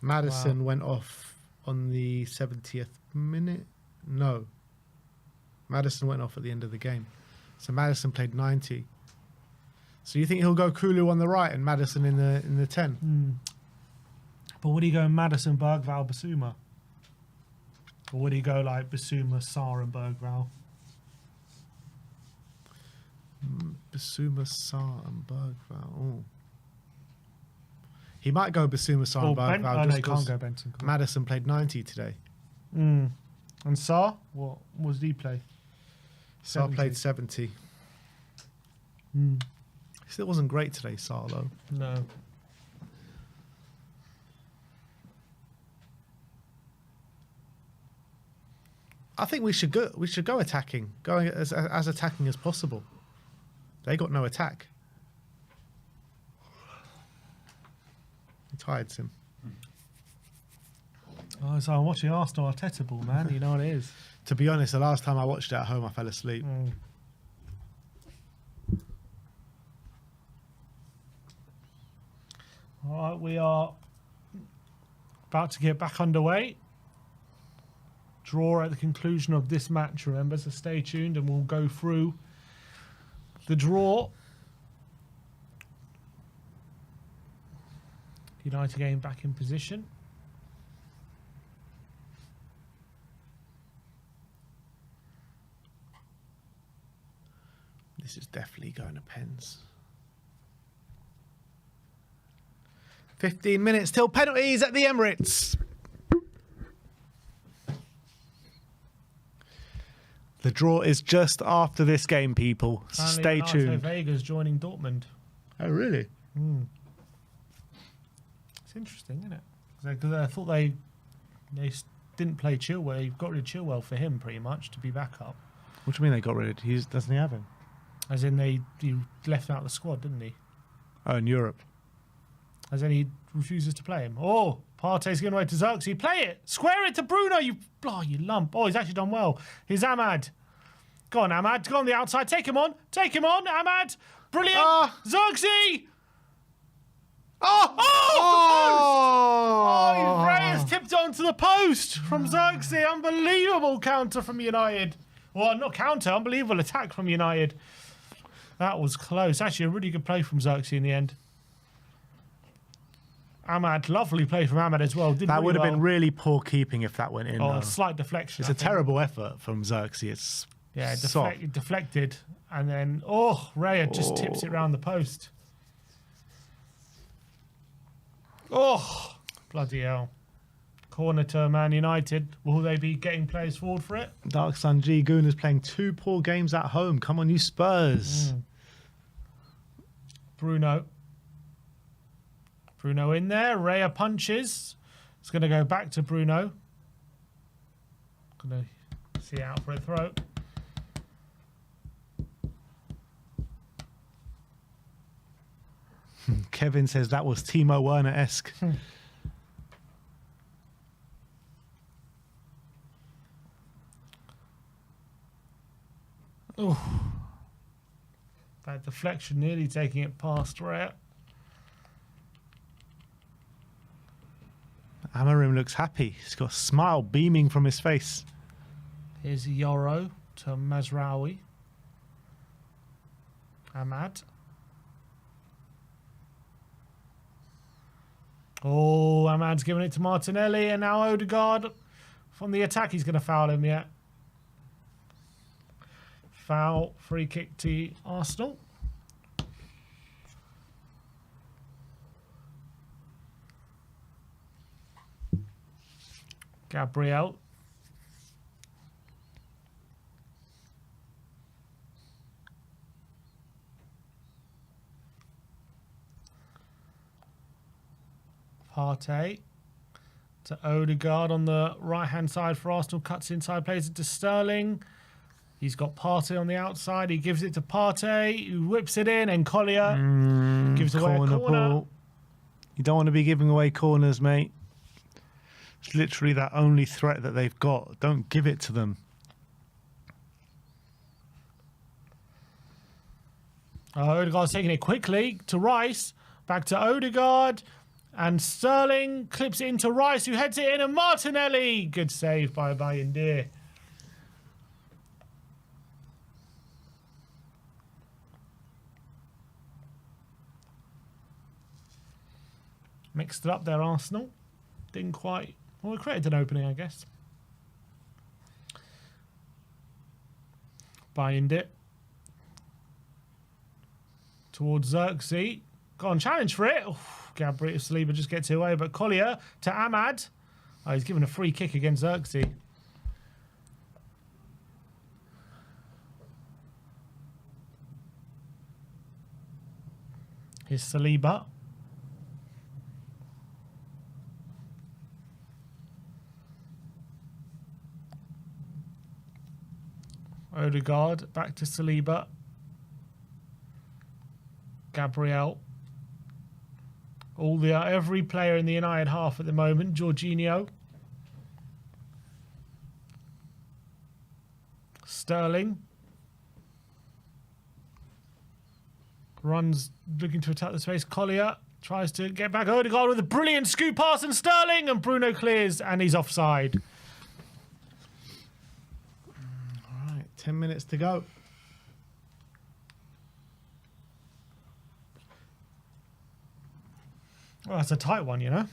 Maddison went off on the 70th minute. No. Maddison went off at the end of the game. So Maddison played 90. So you think he'll go Kulu on the right and Maddison in the 10? But would he go Madison, Bergval, Bissouma? Or would he go like Bissouma, Sarr and Bergval? Bissouma, Sarr and Bergval. Oh. He might go Bissouma, Sarr and Bergval. No, just he can't 'cause go Benton. Maddison played 90 today. And Sarr? What did he play? Sarr played 70. He still wasn't great today, Sarr, though. No. I think we should go attacking, going as attacking as possible. They got no attack. He tired him. Oh, so I'm watching Arsenal Arteta ball, man. You know what it is. To be honest, the last time I watched it at home, I fell asleep. All right, we are about to get back underway. Draw at the conclusion of this match, remember, so stay tuned and we'll go through the draw. United getting back in position. This is definitely going to pens. 15 minutes till penalties at the Emirates. The draw is just after this game, people. Stay tuned. Vega's joining Dortmund. Oh, really? It's interesting, isn't it? Because I thought they didn't play Chilwell. You've got rid of Chilwell for him, pretty much, to be backup. What do you mean they got rid of him? Doesn't he have him? As in, he left him out of the squad, didn't he? Oh, in Europe. As in, he refuses to play him. Oh, Partey's going away to Xerxes. Play it. Square it to Bruno, you lump. Oh, he's actually done well. Here's Ahmad. Go on, Ahmad. Go on the outside. Take him on. Take him on, Ahmad. Brilliant. Xerxes. Oh, Reyes tipped it onto the post from Xerxes. Unbelievable counter from United. Well, not counter, unbelievable attack from United. That was close. Actually, a really good play from Xerxes in the end. Ahmad, lovely play from Ahmad as well. That would have been really poor keeping if that went in. Oh, a slight deflection. It's a terrible effort from Xerxes. Yeah, deflected. And then, Raya just tips it round the post. Oh, bloody hell. Corner to Man United. Will they be getting players forward for it? Dark Sun G Goon is playing 2 poor games at home. Come on, you Spurs. Bruno. Bruno in there. Raya punches. It's going to go back to Bruno. Going to see out for a throw. Kevin says that was Timo Werner-esque. Oh, that deflection nearly taking it past Raya. Amarim looks happy. He's got a smile beaming from his face. Here's Yoro to Mazraoui. Ahmad. Oh, Ahmad's giving it to Martinelli, and now Odegaard from the attack. He's going to foul him yet. Foul, free kick to Arsenal. Gabriel. Partey to Odegaard on the right-hand side for Arsenal. Cuts inside, plays it to Sterling. He's got Partey on the outside. He gives it to Partey, who whips it in, and Collier gives away a corner. Ball. You don't want to be giving away corners, mate. It's literally that only threat that they've got. Don't give it to them. Odegaard's taking it quickly to Rice. Back to Odegaard. And Sterling clips it into Rice, who heads it in, and Martinelli. Good save by Bayindir. Mixed it up there, Arsenal. Didn't quite... Well, it created an opening, I guess. Bayindir. Towards Xerxes. Go on, challenge for it. Gabriel Saliba just gets away, but Collier to Ahmad. Oh, he's given a free kick against Xerxes. Here's Saliba. Odegaard back to Saliba. Gabriel. Every player in the United half at the moment. Jorginho. Sterling. Runs looking to attack the space. Collier tries to get back. Odegaard with a brilliant scoop pass, and Sterling, and Bruno clears, and he's offside. All right, 10 minutes to go. Well, that's a tight one, you know.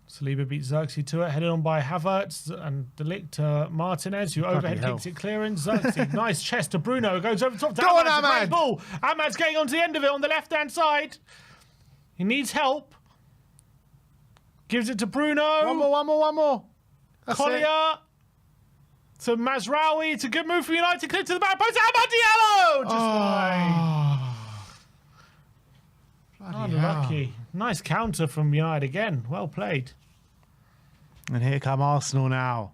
Saliba beats Xerxes to it, headed on by Havertz, and De Ligt to Martinez, who overhead kicks it clearance. Xerxes, nice chest to Bruno, goes over the top to Go on, Ahmad. Ahmad. Ball. Ahmad's getting onto the end of it on the left-hand side. He needs help. Gives it to Bruno. One more. That's it. Collier to Mazraoui. It's a good move for United. Clip to the back post. Ahmad Diallo! Just wide. Bloody hell. Unlucky. Nice counter from United again. Well played. And here come Arsenal now.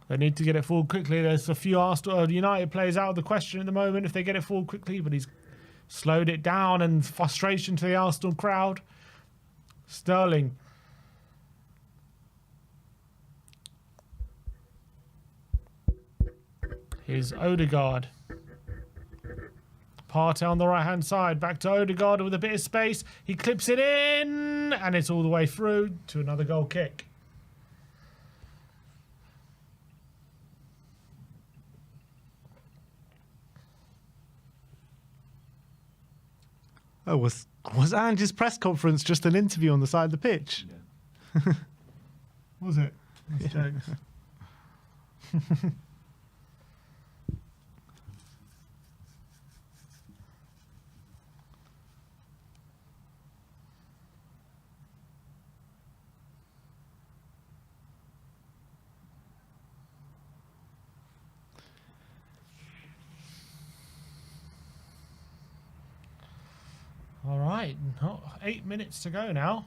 They need to get it forward quickly. There's a few Arsenal United players out of the question at the moment if they get it forward quickly, but he's slowed it down, and frustration to the Arsenal crowd. Sterling. Here's Odegaard. Partey on the right-hand side. Back to Odegaard with a bit of space. He clips it in, and it's all the way through to another goal kick. Oh, was Ange's press conference just an interview on the side of the pitch? Yeah. Was it? That's jokes. All right, 8 minutes to go now.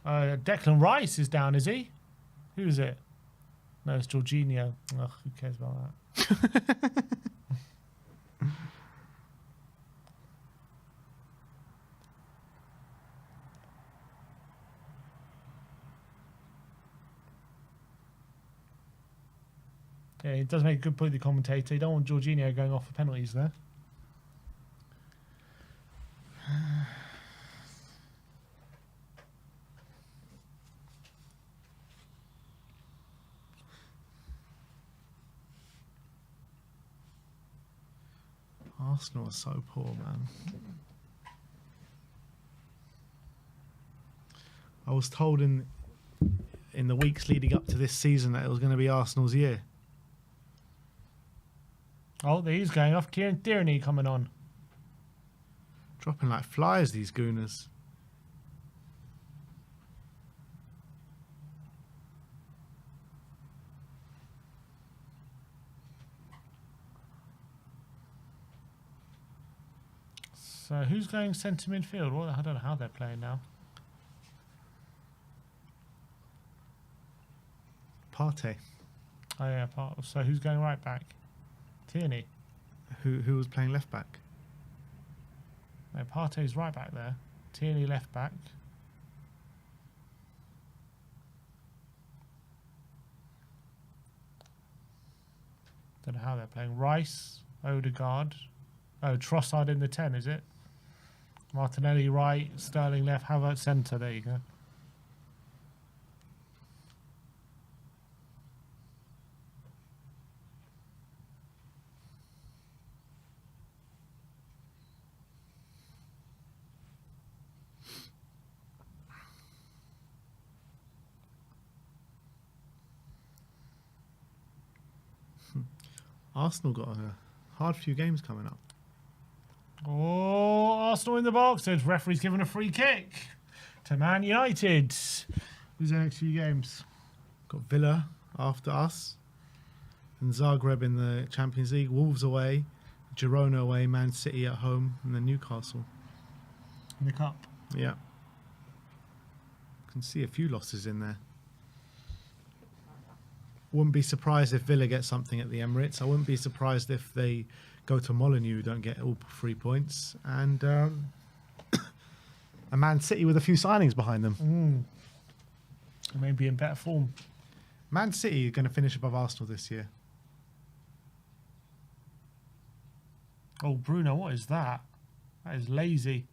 Declan Rice is down, is he? Who is it? No, it's Jorginho. Ugh, who cares about that? Yeah, it does make a good point, the commentator. You don't want Jorginho going off for penalties there. Arsenal are so poor, man. I was told in the weeks leading up to this season that it was going to be Arsenal's year. Oh, he's going off. Kieran Tierney coming on. Dropping like flies, these gooners. So who's going centre midfield? Well, I don't know how they're playing now. Partey. Oh yeah, so who's going right back? Tierney. Who was playing left back? No, Partey's right back there. Tierney left back. Don't know how they're playing. Rice, Odegaard. Oh, Trossard in the 10, is it? Martinelli right, Sterling left, Havertz centre. There you go. Arsenal got a hard few games coming up. Oh, Arsenal in the box. The referee's given a free kick to Man United. Who's the next few games? Got Villa after us, and Zagreb in the Champions League. Wolves away, Girona away, Man City at home, and then Newcastle. In the cup. Yeah. Can see a few losses in there. Wouldn't be surprised if Villa get something at the Emirates. I wouldn't be surprised if they go to Molineux, don't get all 3 points, and a Man City with a few signings behind them. Maybe in better form. Man City are going to finish above Arsenal this year. Oh, Bruno, what is that? That is lazy.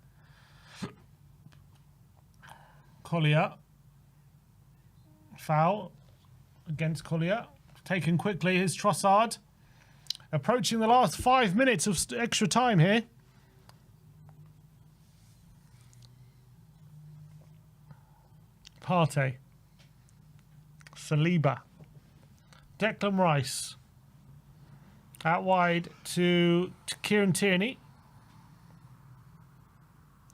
Collier. Foul against Collier. Taken quickly is Trossard. Approaching the last 5 minutes of extra time here. Partey. Saliba. Declan Rice. Out wide to Kieran Tierney.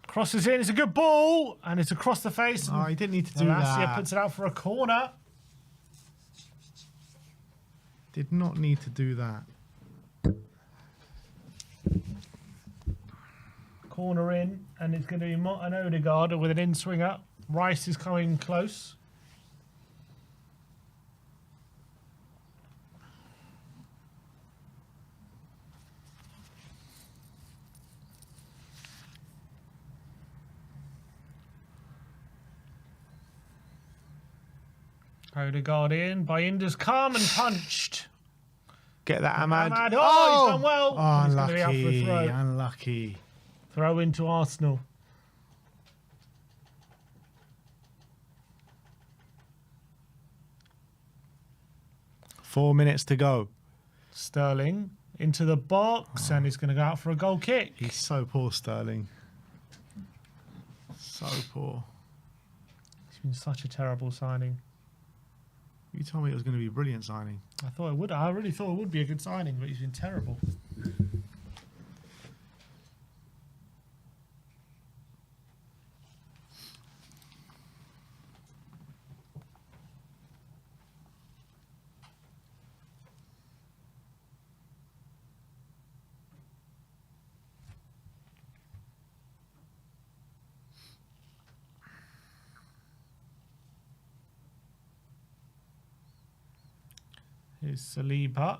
Crosses in. It's a good ball. And it's across the face. Oh, he didn't need to do Malacia that. puts it out for a corner. Did not need to do that. Corner in. And it's going to be an Odegaard with an in-swinger. Rice is coming close. Odegaard in. Bayinder's come and punched. Get that, Ahmad. Ahmad. Oh, he's done well. Oh, He's gonna be out for a unlucky. throw. Unlucky. Throw into Arsenal. Four minutes to go. Sterling into the box, and he's going to go out for a goal kick. He's so poor, Sterling. So poor. It's been such a terrible signing. You told me it was going to be a brilliant signing. I thought it would. I really thought it would be a good signing, but he's been terrible. Here's Saliba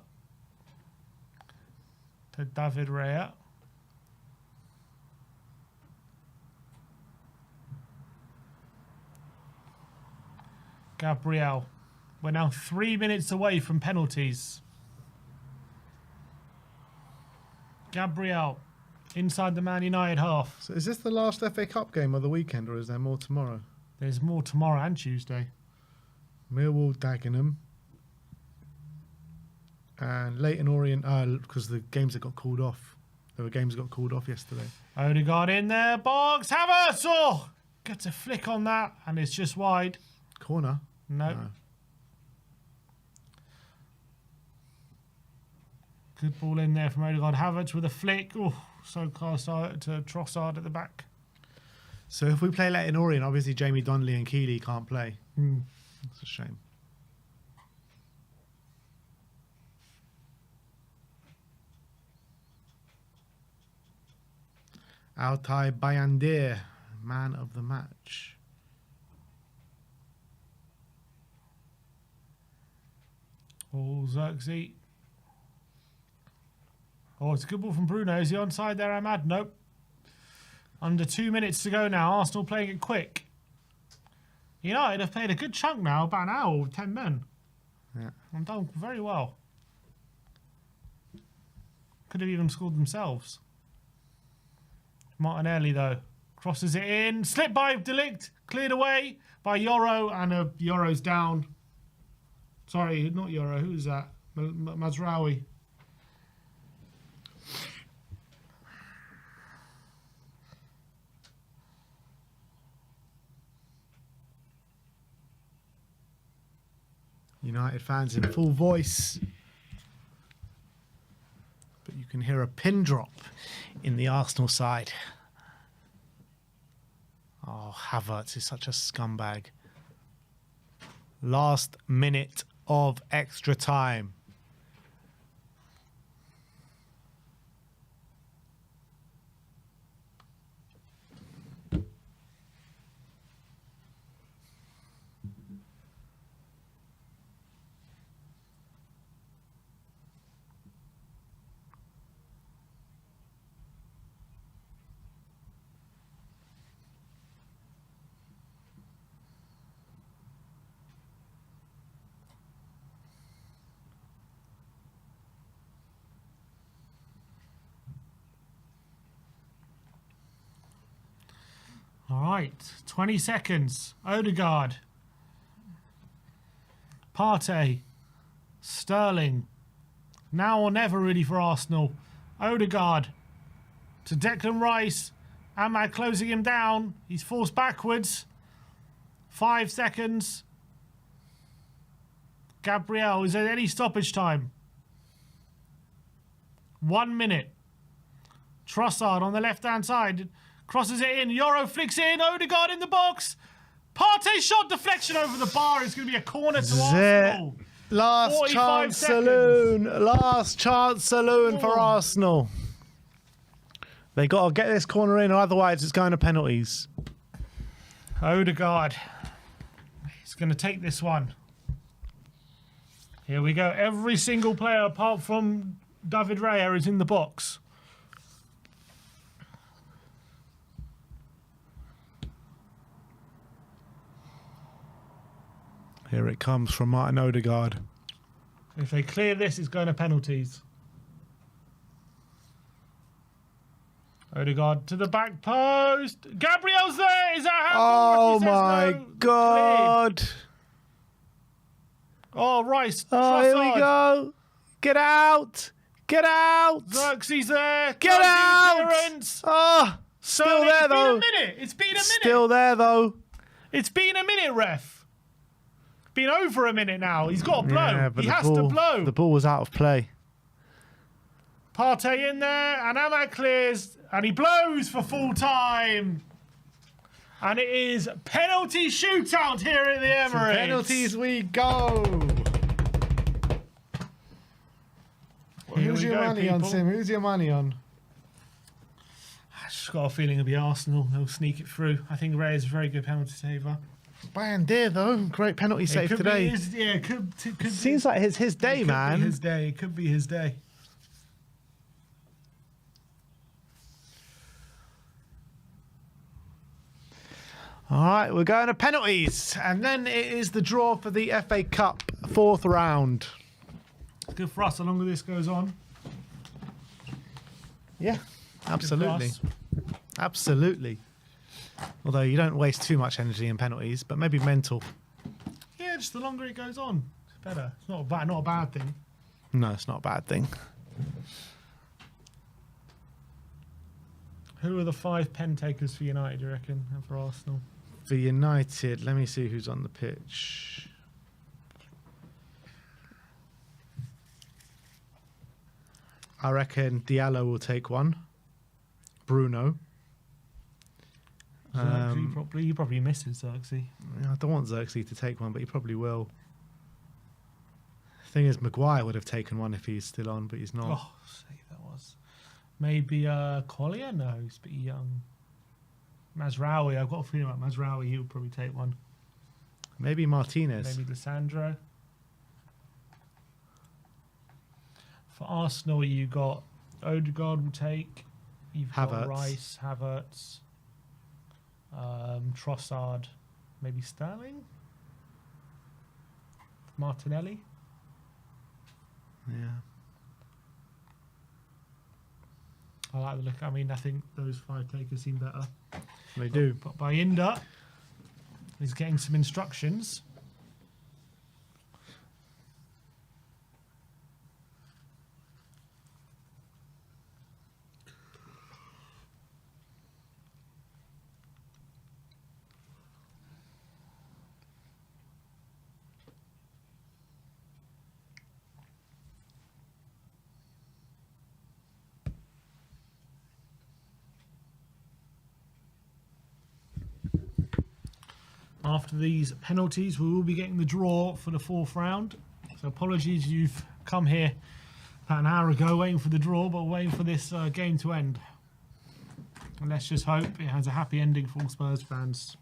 to David Raya. Gabriel. We're now 3 minutes away from penalties. Gabriel inside the Man United half. So is this the last FA Cup game of the weekend, or is there more tomorrow? There's more tomorrow and Tuesday. Millwall, Dagenham. And Leighton Orient, because the games that got called off. There were games that got called off yesterday. Odegaard in there, box, Havertz! Oh! Gets a flick on that, and it's just wide. Corner? No. Good ball in there from Odegaard. Havertz with a flick. Oh, so close to Trossard at the back. So if we play Leighton Orient, obviously Jamie Donnelly and Keeley can't play. That's a shame. Altay Bayandir, man of the match. Oh, Xerxes. Oh, it's a good ball from Bruno. Is he onside there, Ahmad? Nope. Under 2 minutes to go now. Arsenal playing it quick. United have played a good chunk now, about an hour with 10 men. Yeah. And done very well. Could have even scored themselves. Martinelli, though, crosses it in. Slipped by Delict. Cleared away by Yoro. And Yoro's down. Sorry, not Yoro. Who is that? Mazraoui. United fans in full voice. But you can hear a pin drop in the Arsenal side. Oh, Havertz is such a scumbag. Last minute of extra time. All right, 20 seconds. Odegaard. Partey. Sterling. Now or never really for Arsenal. Odegaard to Declan Rice. Ahmad closing him down. He's forced backwards. 5 seconds. Gabriel, is there any stoppage time? 1 minute. Trossard on the left-hand side. Crosses it in. Yoro flicks it in. Odegaard in the box. Partey shot deflection over the bar. It's going to be a corner to Arsenal. Last chance saloon. Last chance saloon for Arsenal. They got to get this corner in, or otherwise it's going to penalties. Odegaard. He's going to take this one. Here we go. Every single player apart from David Raya is in the box. Here it comes from Martin Odegaard. If they clear this, it's going to penalties. Odegaard to the back post. Gabriel's there. Is that how? Oh my God. Cleared. Oh, Rice. Oh, here we Trossard. go. Get out. Get out. Xerxes there. Get out. Clearance. Oh. Still there, though. It's been a minute. Still there, though. It's been a minute, ref. Been over a minute now. He's got to blow. Yeah, but He the has ball, to blow. The ball was out of play. Partey in there, and Ahmad clears, and he blows for full time. And it is penalty shootout here at the Emirates. To penalties we go. Who's your money on, Sim? Who's your money on? I just got a feeling it'll be Arsenal. They'll sneak it through. I think Ray is a very good penalty saver. Bandir, though. Great penalty save today. Could Seems like it's his day, man. His day. It could be his day. All right, we're going to penalties. And then it is the draw for the FA Cup 4th round. It's good for us the longer this goes on. Yeah, absolutely. Good for us. Absolutely. Although you don't waste too much energy in penalties, but maybe mental. Yeah, just the longer it goes on, it's better. It's not a bad thing. No, it's not a bad thing. Who are the 5 pen takers for United, you reckon, and for Arsenal? For United, let me see who's on the pitch. I reckon Diallo will take one. Bruno. He probably misses Xerxes. I don't want Xerxes to take one, but he probably will. Thing is, Maguire would have taken one if he's still on, but he's not. Oh, see, that was maybe Collier. No, he's pretty young. Mazraoui, I've got a feeling about Mazraoui. He would probably take one. Maybe Martinez. Maybe Lissandro. For Arsenal, you got Odegaard will take. You've got Havertz. Rice, Havertz, Trossard, maybe Sterling, Martinelli. Yeah. I like the look. I mean, I think those 5 takers seem better. They do. But Bayinda is getting some instructions. After these penalties, we will be getting the draw for the 4th round. So apologies, you've come here about an hour ago waiting for the draw, but waiting for this game to end. And let's just hope it has a happy ending for all Spurs fans.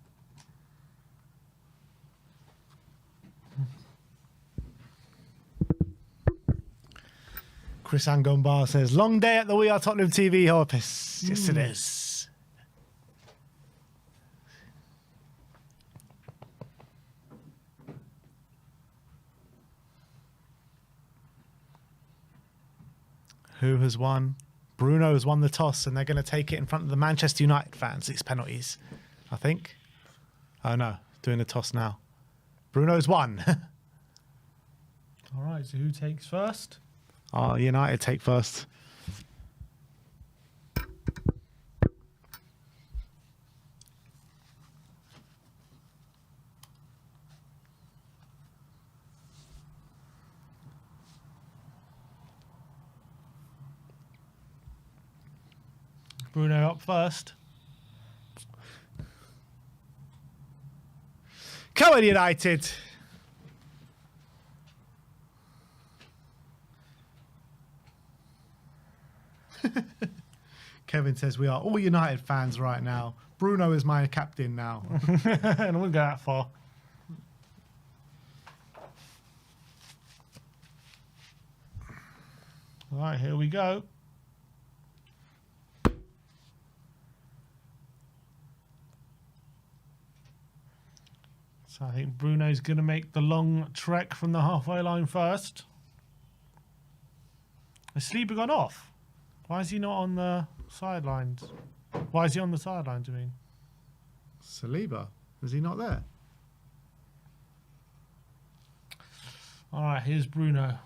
Chris Angombar says, long day at the We Are Tottenham TV office. Yes, it is. Who has won? Bruno has won the toss, and they're going to take it in front of the Manchester United fans, these penalties, I think. Oh, no. Doing the toss now. Bruno's won. All right, so who takes first? Oh, United take first. Bruno up first. Come on, United. Kevin says we are all United fans right now. Bruno is my captain now. And I wouldn't go that far. All right, here we go. So I think Bruno's going to make the long trek from the halfway line first. Has Sleeper gone off? Why is he not on the sidelines? Why is he on the sidelines, I mean? Saliba, is he not there? All right, here's Bruno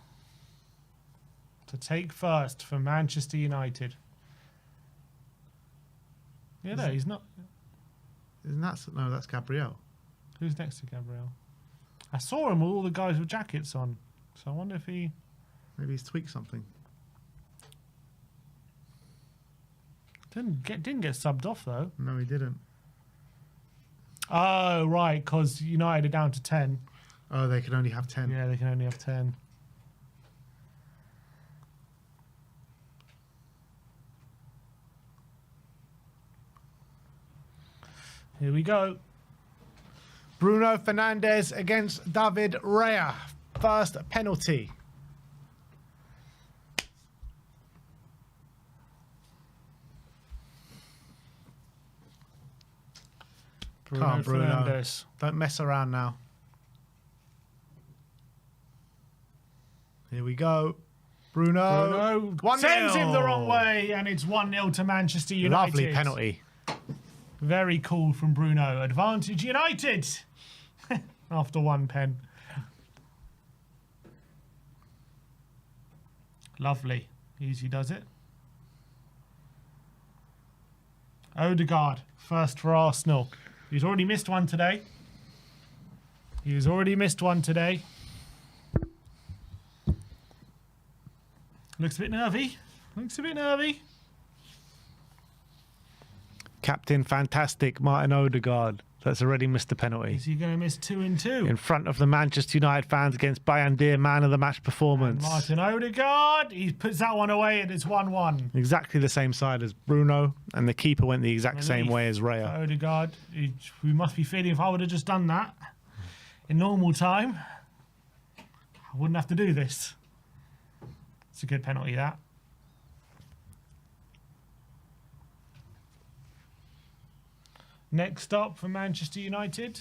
to take first for Manchester United. Yeah, no, he's not. Isn't that no? That's Gabriel. Who's next to Gabriel? I saw him with all the guys with jackets on, so I wonder if he. Maybe he's tweaked something. Didn't get subbed off though. No, he didn't. Oh right, because United are down to 10. Oh, they can only have 10. Yeah, they can only have 10. Here we go. Bruno Fernandes against David Raya. First penalty. Bruno Come on, Bruno. Fernandes. Don't mess around now. Here we go. Bruno. 1-0. Sends him the wrong way, and it's 1-0 to Manchester United. Lovely penalty. Very cool from Bruno. Advantage United. After 1 pen. Lovely. Easy does it. Odegaard, first for Arsenal. He's already missed one today. Looks a bit nervy. Captain Fantastic Martin Odegaard. That's already missed the penalty. Is he going to miss 2 and 2? In front of the Manchester United fans against Bayern man of the match performance. And Martin Odegaard, he puts that one away and it's 1-1. Exactly the same side as Bruno, and the keeper went the exact same way as Raya. Odegaard, we must be feeling if I would have just done that in normal time, I wouldn't have to do this. It's a good penalty, that. Next up for Manchester United,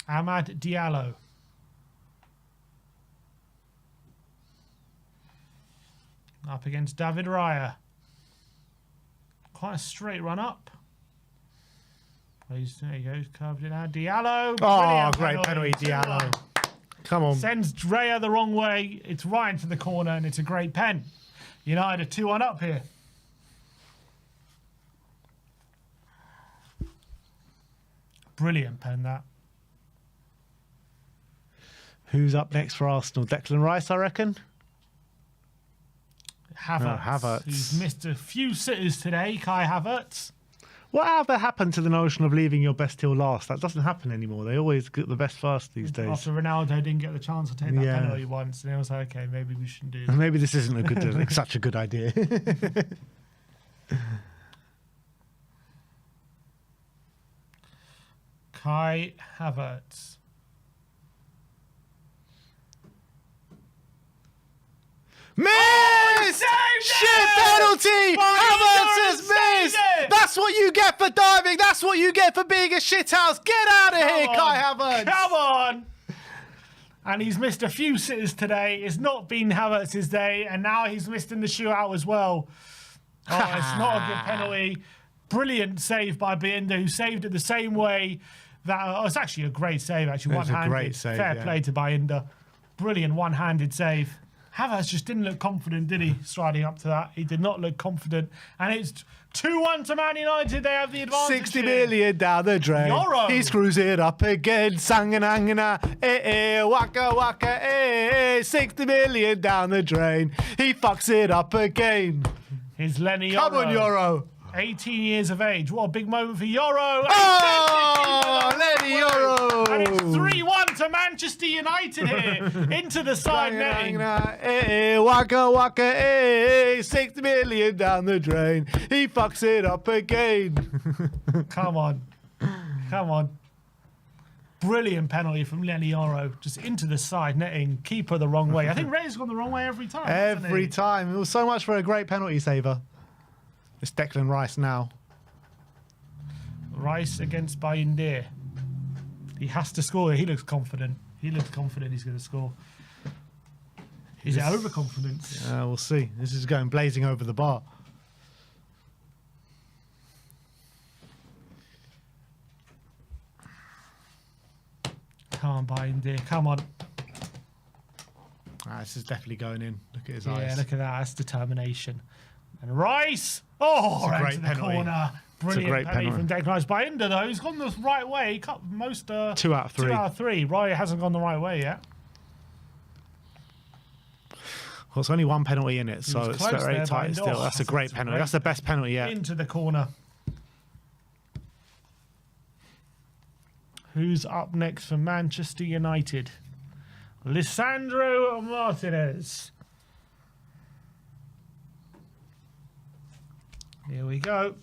Amad Diallo. Up against David Raya. Quite a straight run up. There he goes, curved it out. Diallo. Oh, great penalty, Diallo. Come on. Sends Raya the wrong way. It's right into the corner, and it's a great pen. United are 2-1 up here. Brilliant pen, that. Who's up next for Arsenal? Declan Rice, I reckon. Havertz. Havertz. Who's missed a few sitters today, Kai Havertz. Whatever happened to the notion of leaving your best till last? That doesn't happen anymore. They always get the best first these days. After Ronaldo didn't get the chance to take that penalty once, and I was like, okay, maybe we shouldn't do that. Maybe this isn't a good, such a good idea. Kai Havertz. Miss! Shit penalty! Havertz has missed! That's what you get for diving! That's what you get for being a shithouse! Get out of here, Kai Havertz! Come on! And he's missed a few sitters today. It's not been Havertz's day, and now he's missed in the shootout as well. Oh, it's not a good penalty. Brilliant save by Bienda, who saved it the same way. That it's actually a great save, actually. It was a One-handed. great save, Fair yeah. play to Bienda. Brilliant one-handed save. Havertz just didn't look confident, did he, striding up to that? He did not look confident. And it's 2-1 to Man United. They have the advantage 60 here. million down the drain. Yoro. He screws it up again. Sangana, waka waka, 60 million down the drain. He fucks it up again. Here's Lenny Yoro. Come on, Yoro. 18 years of age. What a big moment for Yoro. Oh, Lenny Yoro. And it's 3-1 to Manchester United here. Into the side netting. Waka waka, 60 million down the drain. He fucks it up again. Come on. Come on. Brilliant penalty from Lenny Yoro. Just into the side netting. Keeper the wrong way. I think Ray's gone the wrong way every time. hasn't Every he? time. It was so much for a great penalty saver. It's Declan Rice now. Rice against Bayindir. He has to score. He looks confident. He looks confident he's going to score. Is it overconfidence? We'll see. This is going blazing over the bar. Come on, Bayindir. Come on. This is definitely going in. Look at his Yeah, eyes. look at that. That's determination. And Rice. Oh, It's a right great to the penalty. corner. Brilliant great penalty penalty. from Declan Rice. Bayindir, though, he's gone the right way. Most 2 out of 3. 2 out of 3. Raya hasn't gone the right way yet. Well, it's only one penalty in it, so was it's close very there, tight Bayindir. still. Oh, That's a great penalty. That's the best penalty yet. Into the corner. Who's up next for Manchester United? Lisandro Martinez. Here we go.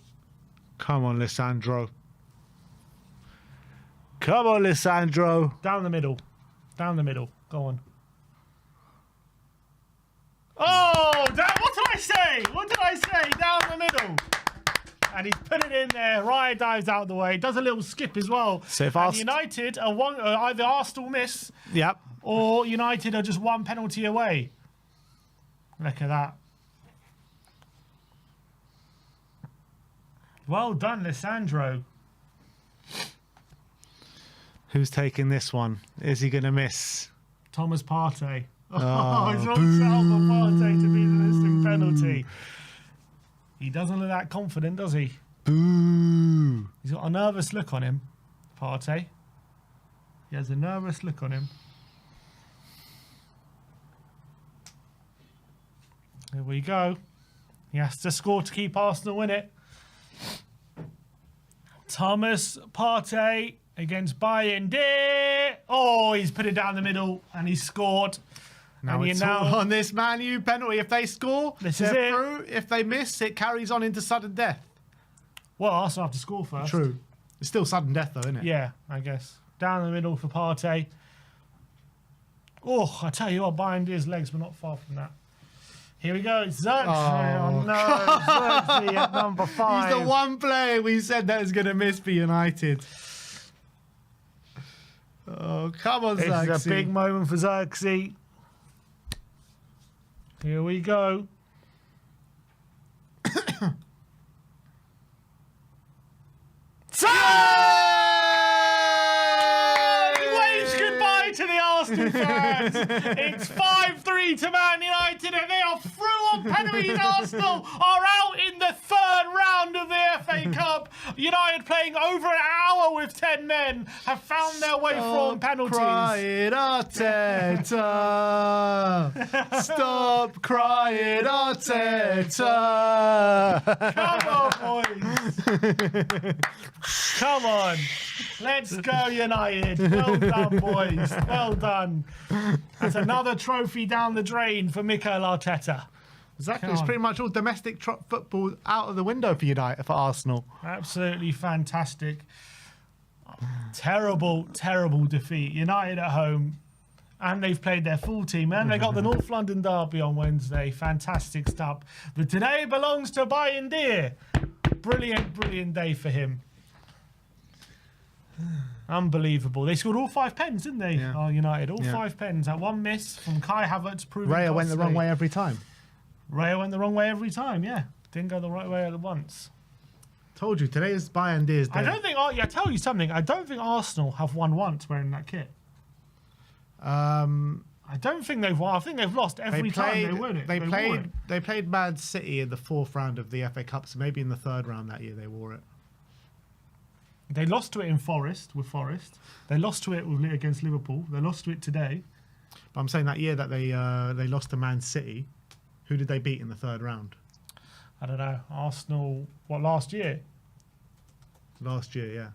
Come on, Lisandro. Come on, Lisandro. Down the middle. Down the middle. Go on. Oh, what did I say? What did I say? Down the middle. And he's put it in there. Raya dives out the way. Does a little skip as well. So if and United are either Arsenal miss Yep. or United are just one penalty away. Look at that. Well done, Lisandro. Who's taking this one? Is he going to miss? Thomas Partey. Oh, He's not set up for Partey to be the missing penalty. He doesn't look that confident, does he? Boo. He's got a nervous look on him, Partey. He has a nervous look on him. Here we go. He has to score to keep Arsenal in it. Thomas Partey against Bayindir. Oh, he's put it down the middle and he's scored. Now And it's you all know- on this Man U penalty. If they score, This is they're it. through. If they miss, it carries on into sudden death. Well, Arsenal have to score first. True. It's still sudden death, though, isn't it? Yeah, I guess. Down the middle for Partey. Oh, I tell you what, Bayindir's legs were not far from that. Here we go. It's Xerxes. Oh, no. Xerxes at number 5. He's the one player we said that is going to miss for United. Oh, come on, This Xerxes. is a big moment for Xerxes. Here we go. He waves goodbye to the Arsenal fans. It's 5-3 to Man United, and they are through on penalties. Arsenal are out in the third round of the FA Cup. United, playing over an hour with 10 men, have found their way through on penalties. Crying, Arteta. Stop crying, Arteta. Come on, boys. Come on. Let's go, United. Well done, boys. Well done. That's another trophy down the drain for Mikel Arteta. Exactly. Come It's on. pretty much all domestic football out of the window for United, for Arsenal. Absolutely fantastic. Terrible, terrible defeat. United at home. And they've played their full team. And they got the North London derby on Wednesday. Fantastic stuff. But today belongs to Bayindir. Brilliant, brilliant day for him. Unbelievable. They scored all 5 pens, didn't they? Yeah. Oh, United. All Yeah. 5 pens. That one miss from Kai Havertz proving Raya went the wrong costly. way every time. Raya went the wrong way every time, yeah. Didn't go the right way at once. Told you, today is Bayindir's day. I don't think... I tell you something. I don't think Arsenal have won once wearing that kit. I don't think they've won. I think they've lost every time they win it. They wore played. it. They played Man City in the 4th round of the FA Cup, so maybe in the 3rd round that year they wore it. They lost to it in Forest with Forest. They lost to it against Liverpool. They lost to it today. But I'm saying that year that they lost to Man City, who did they beat in the 3rd round? I don't know. Arsenal, what, last year? Last year, yeah.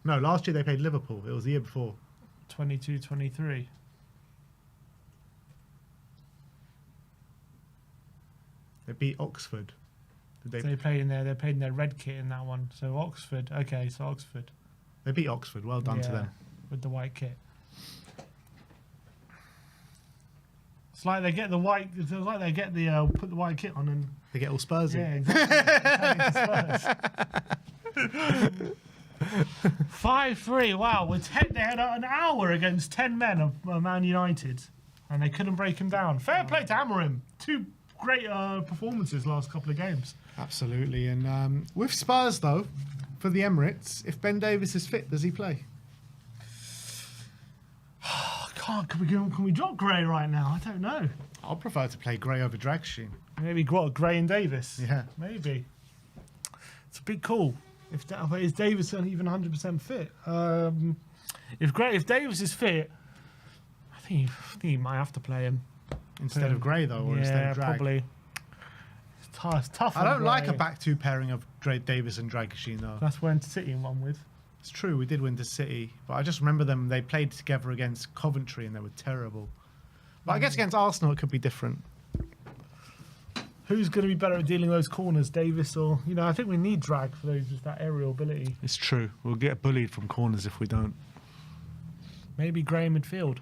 No, last year they played Liverpool. It was the year before. 22-23. They beat Oxford. Did They played in their red kit in that one. So Oxford. Okay, so Oxford. They beat Oxford. Well done to them. With the white kit. It's like they get the white. It's like they get the put the white kit on and They get all Spursy. yeah, exactly. 5-3. Wow, they had an hour against 10 men of Man United, and they couldn't break him down. Fair play to Amorim. 2 great performances last couple of games. Absolutely. And with Spurs, though, for the Emirates, if Ben Davies is fit, does he play? Can we drop Gray right now? I don't know. I'll prefer to play Gray over Dragoshin. Maybe Gray and Davis. Yeah. Maybe. It's a big call. Is Davis even 100% fit? If Davis is fit, I think he might have to play him Instead of Gray, though, or instead of Drag. Probably. It's tough. I don't on like a Gray. back-two pairing of Davis and Dragoshin, though. That's when City won with. It's true, we did win to City, but I just remember them. They played together against Coventry, and they were terrible. But I guess against Arsenal, it could be different. Who's going to be better at dealing those corners, Davis or I think we need Drag for those with that aerial ability. It's true. We'll get bullied from corners if we don't. Maybe Gray midfield.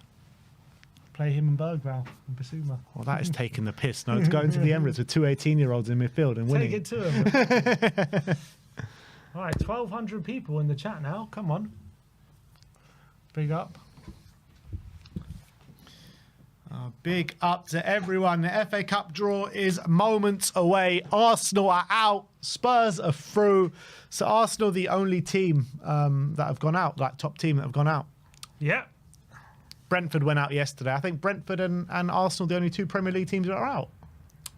Play him and Bergvall and Basuma. Well, that is taking the piss. No, to go into the Emirates with two 18-year-olds in midfield and winning. Take it to him. All right, 1,200 people in the chat now. Come on. Big up. Big up to everyone. The FA Cup draw is moments away. Arsenal are out. Spurs are through. So Arsenal, the only team that have gone out, like top team that have gone out. Yeah. Brentford went out yesterday. I think Brentford and Arsenal, the only two Premier League teams that are out.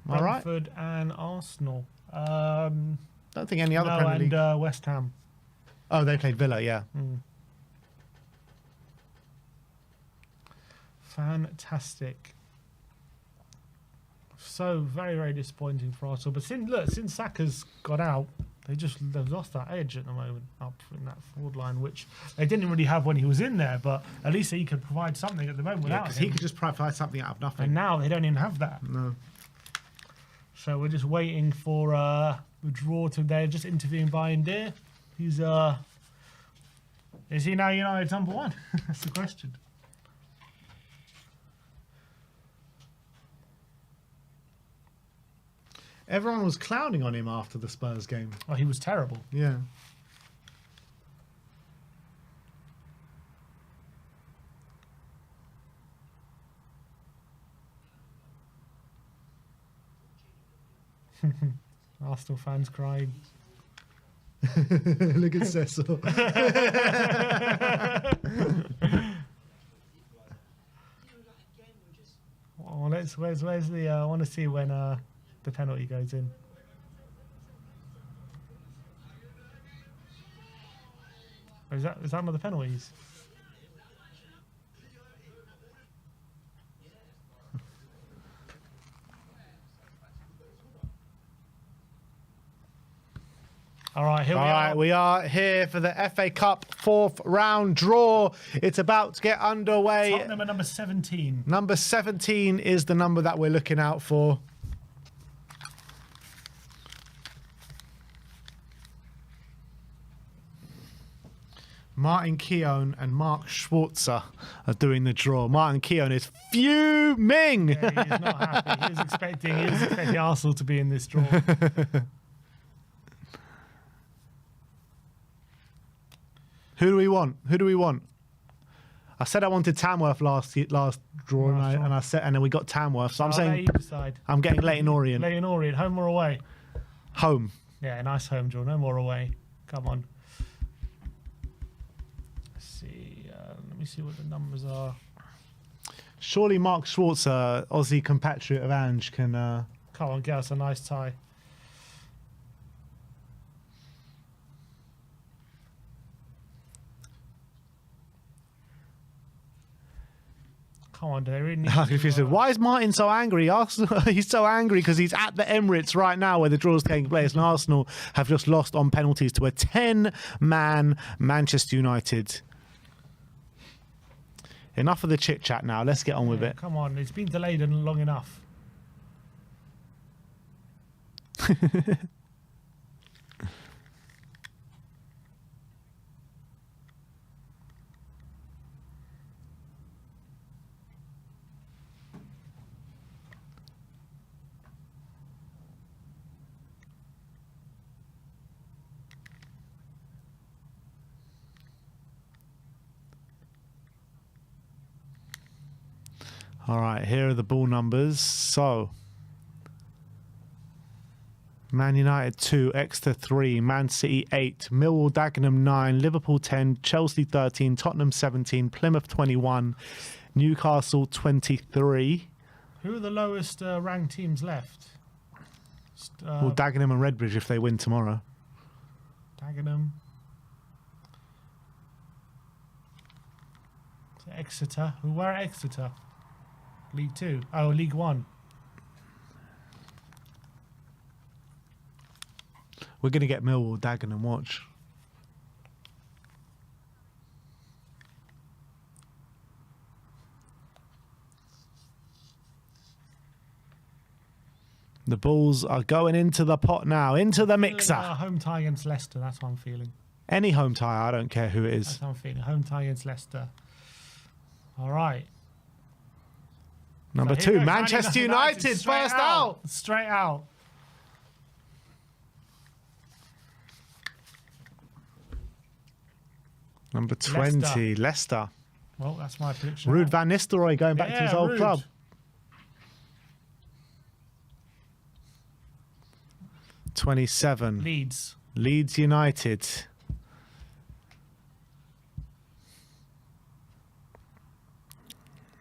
Am I right? Brentford and Arsenal. Don't think any other Premier League. And West Ham. Oh, they played Villa, yeah. Fantastic. So very, very disappointing for Arsenal. But since Saka's got out, they've lost that edge at the moment up in that forward line, which they didn't really have when he was in there. But at least he could provide something at the moment without because him. he could just provide something out of nothing. And now they don't even have that. No. So we're just waiting for the draw to. They're just interviewing Bayern Deer. Is he now United's number one? That's the question. Everyone was clowning on him after the Spurs game. Oh, he was terrible. Yeah. Arsenal fans crying. Look at Cecil. Oh, where's the? I want to see when the penalty goes in. Or is that one of the penalties? All right, here we are. We are here for the FA Cup fourth round draw. It's about to get underway. Tottenham at number 17. Number 17 is the number that we're looking out for. Martin Keown and Mark Schwarzer are doing the draw. Martin Keown is fuming. Yeah, he is not happy. He was expecting Arsenal to be in this draw. Who do we want? I said I wanted Tamworth last draw, and then we got Tamworth. So I'm saying I'm getting Leyton Orient. Leyton Orient, home or away? Home. Yeah, nice home draw. No more away. Come on. Let's see. Let me see what the numbers are. Surely Mark Schwarzer, Aussie compatriot of Ange, can. Come on, get us a nice tie. Come on, do they really need to, why is Martin so angry? Arsenal, he's so angry because he's at the Emirates right now where the draw is taking place, and Arsenal have just lost on penalties to a 10-man Manchester United. Enough of the chit-chat now. Let's get on with it. Come on, it's been delayed long enough. All right, here are the ball numbers. So, Man United 2, Exeter 3, Man City 8, Millwall Dagenham 9, Liverpool 10, Chelsea 13, Tottenham 17, Plymouth 21, Newcastle 23. Who are the lowest ranked teams left? Well, Dagenham and Redbridge if they win tomorrow. Dagenham. Exeter. Where are Exeter? League 2. Oh, League 1. We're going to get Millwall, Dagenham, watch. The balls are going into the pot now, into the mixer. Home tie against Leicester, that's what I'm feeling. Any home tie, I don't care who it is. That's what I'm feeling. Home tie against Leicester. All right. Number So here 2, we go, Manchester United, straight first out. Straight out. Number 20, Leicester. Well, that's my prediction. Ruud van Nistelrooy going back to his old Ruud. club. Leeds. Leeds United.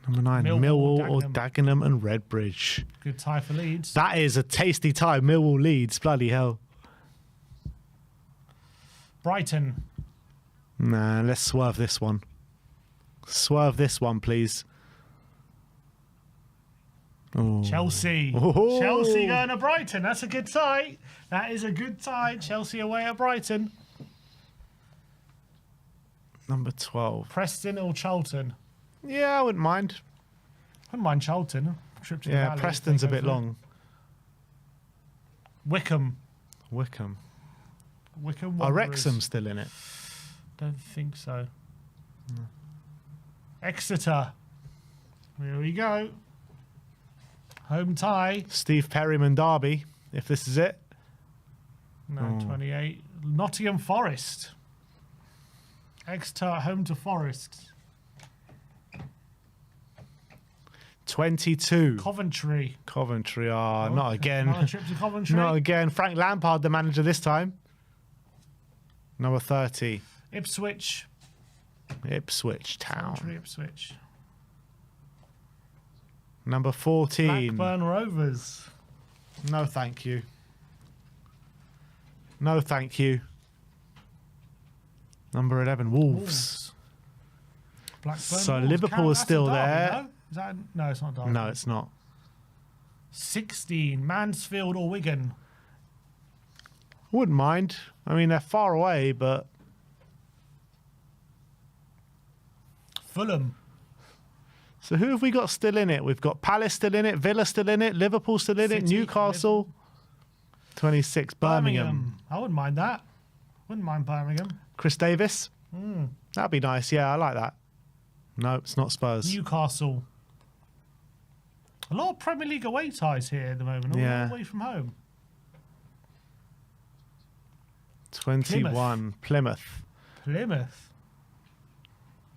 Number 9, Millwall or Dagenham and Redbridge. Good tie for Leeds. That is a tasty tie. Millwall Leeds. Bloody hell. Brighton. Nah, let's swerve this one. Swerve this one, please. Oh. Chelsea. Oh. Chelsea going to Brighton. That's a good tie. That is a good tie. Chelsea away at Brighton. Number 12. Preston or Charlton? Yeah, I wouldn't mind. Wouldn't mind Charlton. Trip to the Yeah, Valley, Preston's a take bit over. long. Wickham. Wickham. Wickham Are Wanderers. Wrexham still in it? Don't think so. Exeter. Here we go. Home tie. Steve Perryman Derby, if this is it. No, 28. Nottingham Forest. Exeter home to Forest. 22. Coventry. Coventry. Not again. Another trip to Coventry. Not again. Frank Lampard, the manager this time. Number 30. Ipswich. Ipswich Town. Coventry, Ipswich. Number 14. Blackburn Rovers. No, thank you. No, thank you. Number 11. Wolves. Blackburn So Wolves. Liverpool is That's a still derby, there. No? Is that, no, it's not Derby. No, it's not. 16. Mansfield or Wigan. Wouldn't mind. I mean, they're far away, but Fulham. so who have we got still in it? We've got Palace still in it, Villa still in it, Liverpool still in it, City, Newcastle. 26, Birmingham. I wouldn't mind that. Wouldn't mind Birmingham. Chris Davis. Hmm. That'd be nice. Yeah, I like that. No, it's not Spurs. Newcastle. A lot of Premier League away ties here at the moment. All Yeah. away from home. 21, Plymouth. Plymouth.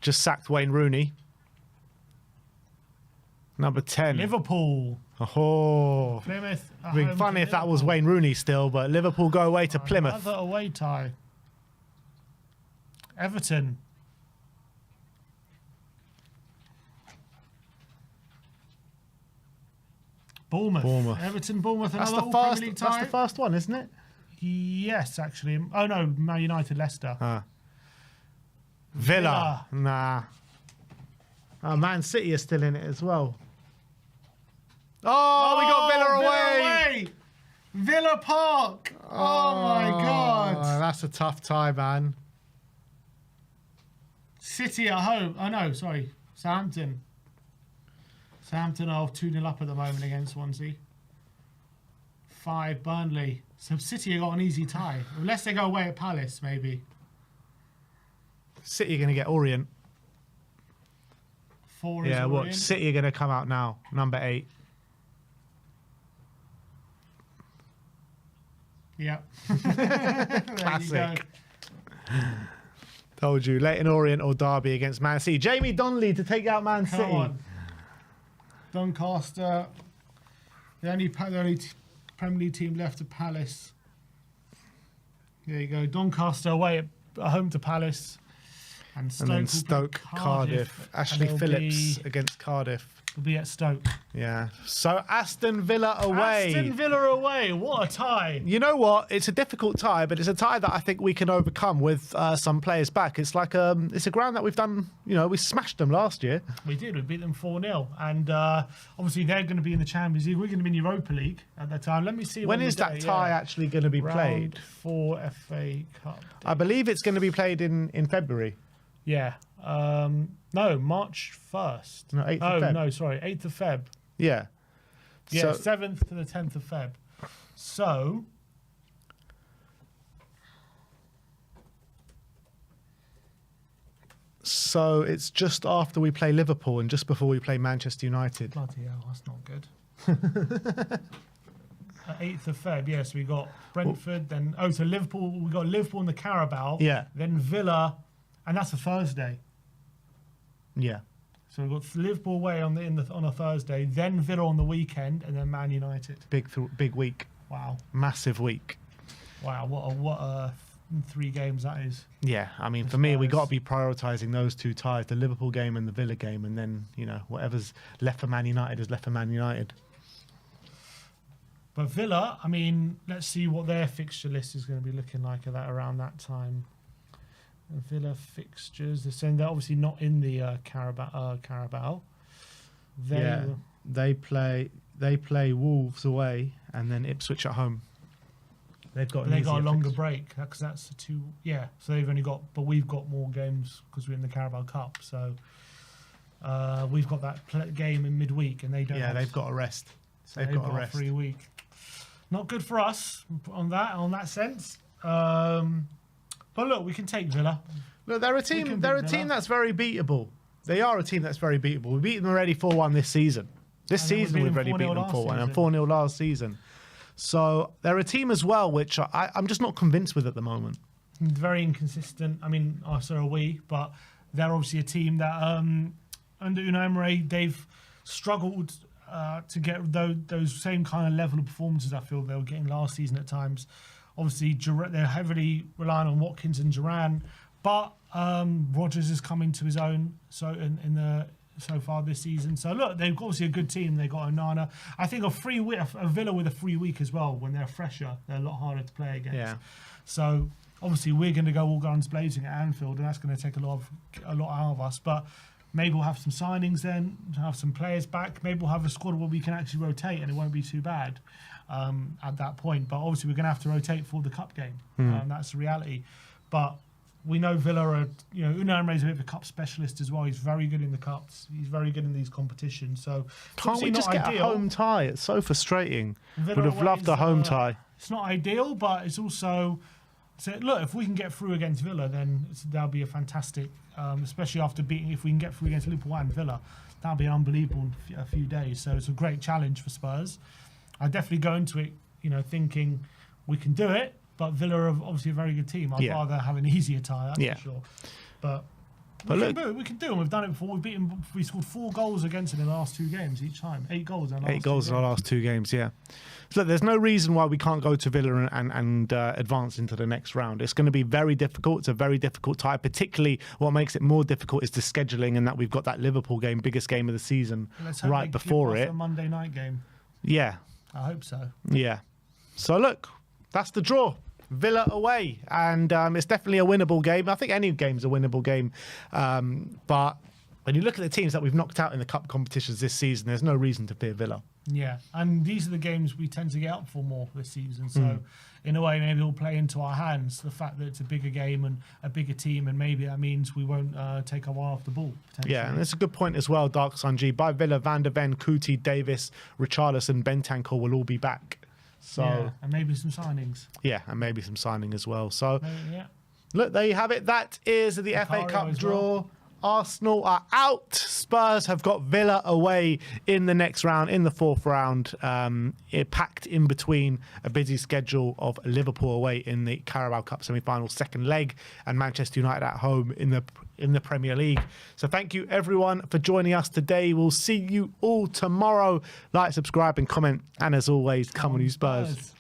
Just sacked Wayne Rooney. Number 10. Liverpool. Oh. Plymouth. at It'd be home funny to if that was Liverpool. Wayne Rooney still, but Liverpool go away to Plymouth. Another away tie. Everton. Bournemouth. Everton, Bournemouth. That's Another the all first. Premier League That's tie. the first one, isn't it? Yes, actually. Oh no, Man United, Leicester. Villa. Nah. Oh, Man City is still in it as well. Oh, we got Villa away. Villa Park. Oh my God. That's a tough tie, man. City at home. Oh no, sorry. Southampton. Southampton are 2-0 up at the moment against Swansea. 5 Burnley. So City have got an easy tie. Unless they go away at Palace, maybe. City are going to get Orient. 4 is Yeah, watch. Orient. City are going to come out now. Number 8. Yep. There you Classic. go. Told you. Leighton Orient or Derby against Man City. Jamie Donnelly to take out Man Come City. on. Doncaster. The only Premier League team left at Palace. There you go. Doncaster away at home to Palace. And And then will play Stoke, Cardiff. Ashley and Phillips against Cardiff. will be at Stoke. Yeah. So Aston Villa away. Aston Villa away. What a tie. You know what? It's a difficult tie, but it's a tie that I think we can overcome with some players back. It's like it's a ground that we've done. We smashed them last year. We did. We beat them 4-0, and obviously they're going to be in the Champions League. We're going to be in Europa League at that time. Let me see. When is that tie actually going to be played? Round 4 FA Cup. I believe it's going to be played in February. Yeah. No, March 1st. No, 8th of Feb. No, sorry, 8th of Feb. Yeah. Yeah, So, 7th to the 10th of Feb. So it's just after we play Liverpool and just before we play Manchester United. Bloody hell, that's not good. 8th of Feb, yes, we got Brentford, so Liverpool, we got Liverpool in the Carabao, Yeah. then Villa, and that's a Thursday. Yeah. So we've got Liverpool away on a Thursday, then Villa on the weekend, and then Man United. Big week. Wow. Massive week. Wow, what a 3 games that is. Yeah, I mean, for me, we got to be prioritising those 2 ties, the Liverpool game and the Villa game, and then, whatever's left for Man United is left for Man United. But Villa, I mean, let's see what their fixture list is going to be looking like around that time. Villa fixtures, they're saying they're obviously not in the Carabao. They play Wolves away and then Ipswich at home. They've got a longer break because that's the 2. Yeah, so they've only got, but we've got more games because we're in the Carabao Cup. So we've got that game in midweek, and they don't. Yeah, they've got a rest. So they've got a free week. Not good for us on that sense. But look, we can take Villa. Look, they're a team. They're a team that's very beatable. They are a team that's very beatable. We beat them already 4-1 this season. This season we've already beaten them 4-1 and 4-0 last season. So they're a team as well, which I'm just not convinced with at the moment. Very inconsistent. I mean, so are we, but they're obviously a team that under Unai Emery, they've struggled to get those same kind of level of performances I feel they were getting last season at times. Obviously, they're heavily relying on Watkins and Duran, but Rodgers is coming to his own so far this season. So look, they've obviously a good team. They got Onana. I think a Villa with a free week as well. When they're fresher, they're a lot harder to play against. Yeah. So obviously, we're going to go all guns blazing at Anfield, and that's going to take a lot out of us. But maybe we'll have some signings then, have some players back. Maybe we'll have a squad where we can actually rotate, and it won't be too bad at that point. But obviously, we're going to have to rotate for the cup game. That's the reality. But we know Villa are, Unai Emery's a bit of a cup specialist as well. He's very good in the cups. He's very good in these competitions. So can't we just get a home tie? It's so frustrating. Would have loved a home tie. It's not ideal, but it's also. So look, if we can get through against Villa, then that'll be a fantastic, especially after beating. If we can get through against Liverpool and Villa, that'll be an unbelievable a few days. So it's a great challenge for Spurs. I definitely go into it, thinking we can do it. But Villa are obviously a very good team. I'd rather have an easier tie, that's for sure. But we can do it. We've done it before. We scored 4 goals against them in the last 2 games each time. 8 goals in our last 2 games, yeah. So look, there's no reason why we can't go to Villa and advance into the next round. It's going to be very difficult. It's a very difficult tie. Particularly what makes it more difficult is the scheduling and that we've got that Liverpool game, biggest game of the season, right before it. A Monday night game. Yeah. I hope so. Yeah. So look, that's the draw. Villa away, and it's definitely a winnable game. I think any game's a winnable game, but when you look at the teams that we've knocked out in the cup competitions this season, there's no reason to fear Villa. Yeah, and these are the games we tend to get up for more this season. So in a way, maybe it'll play into our hands, the fact that it's a bigger game and a bigger team, and maybe that means we won't take our eye off the ball. Yeah, and it's a good point as well, Dark Sanji. By Villa, Van der Ven, Kuti, Davis, Richarlison, Bentancur will all be back. So, and maybe some signings. Yeah, and maybe some signing as well. So, look, there you have it. That is the FA Cup draw. Well. Arsenal are out. Spurs have got Villa away in the next round, in the 4th round. It packed in between a busy schedule of Liverpool away in the Carabao Cup semi-final 2nd leg and Manchester United at home in the Premier League. So thank you everyone for joining us today. We'll see you all tomorrow. Like, subscribe and comment. And as always, come on you Spurs.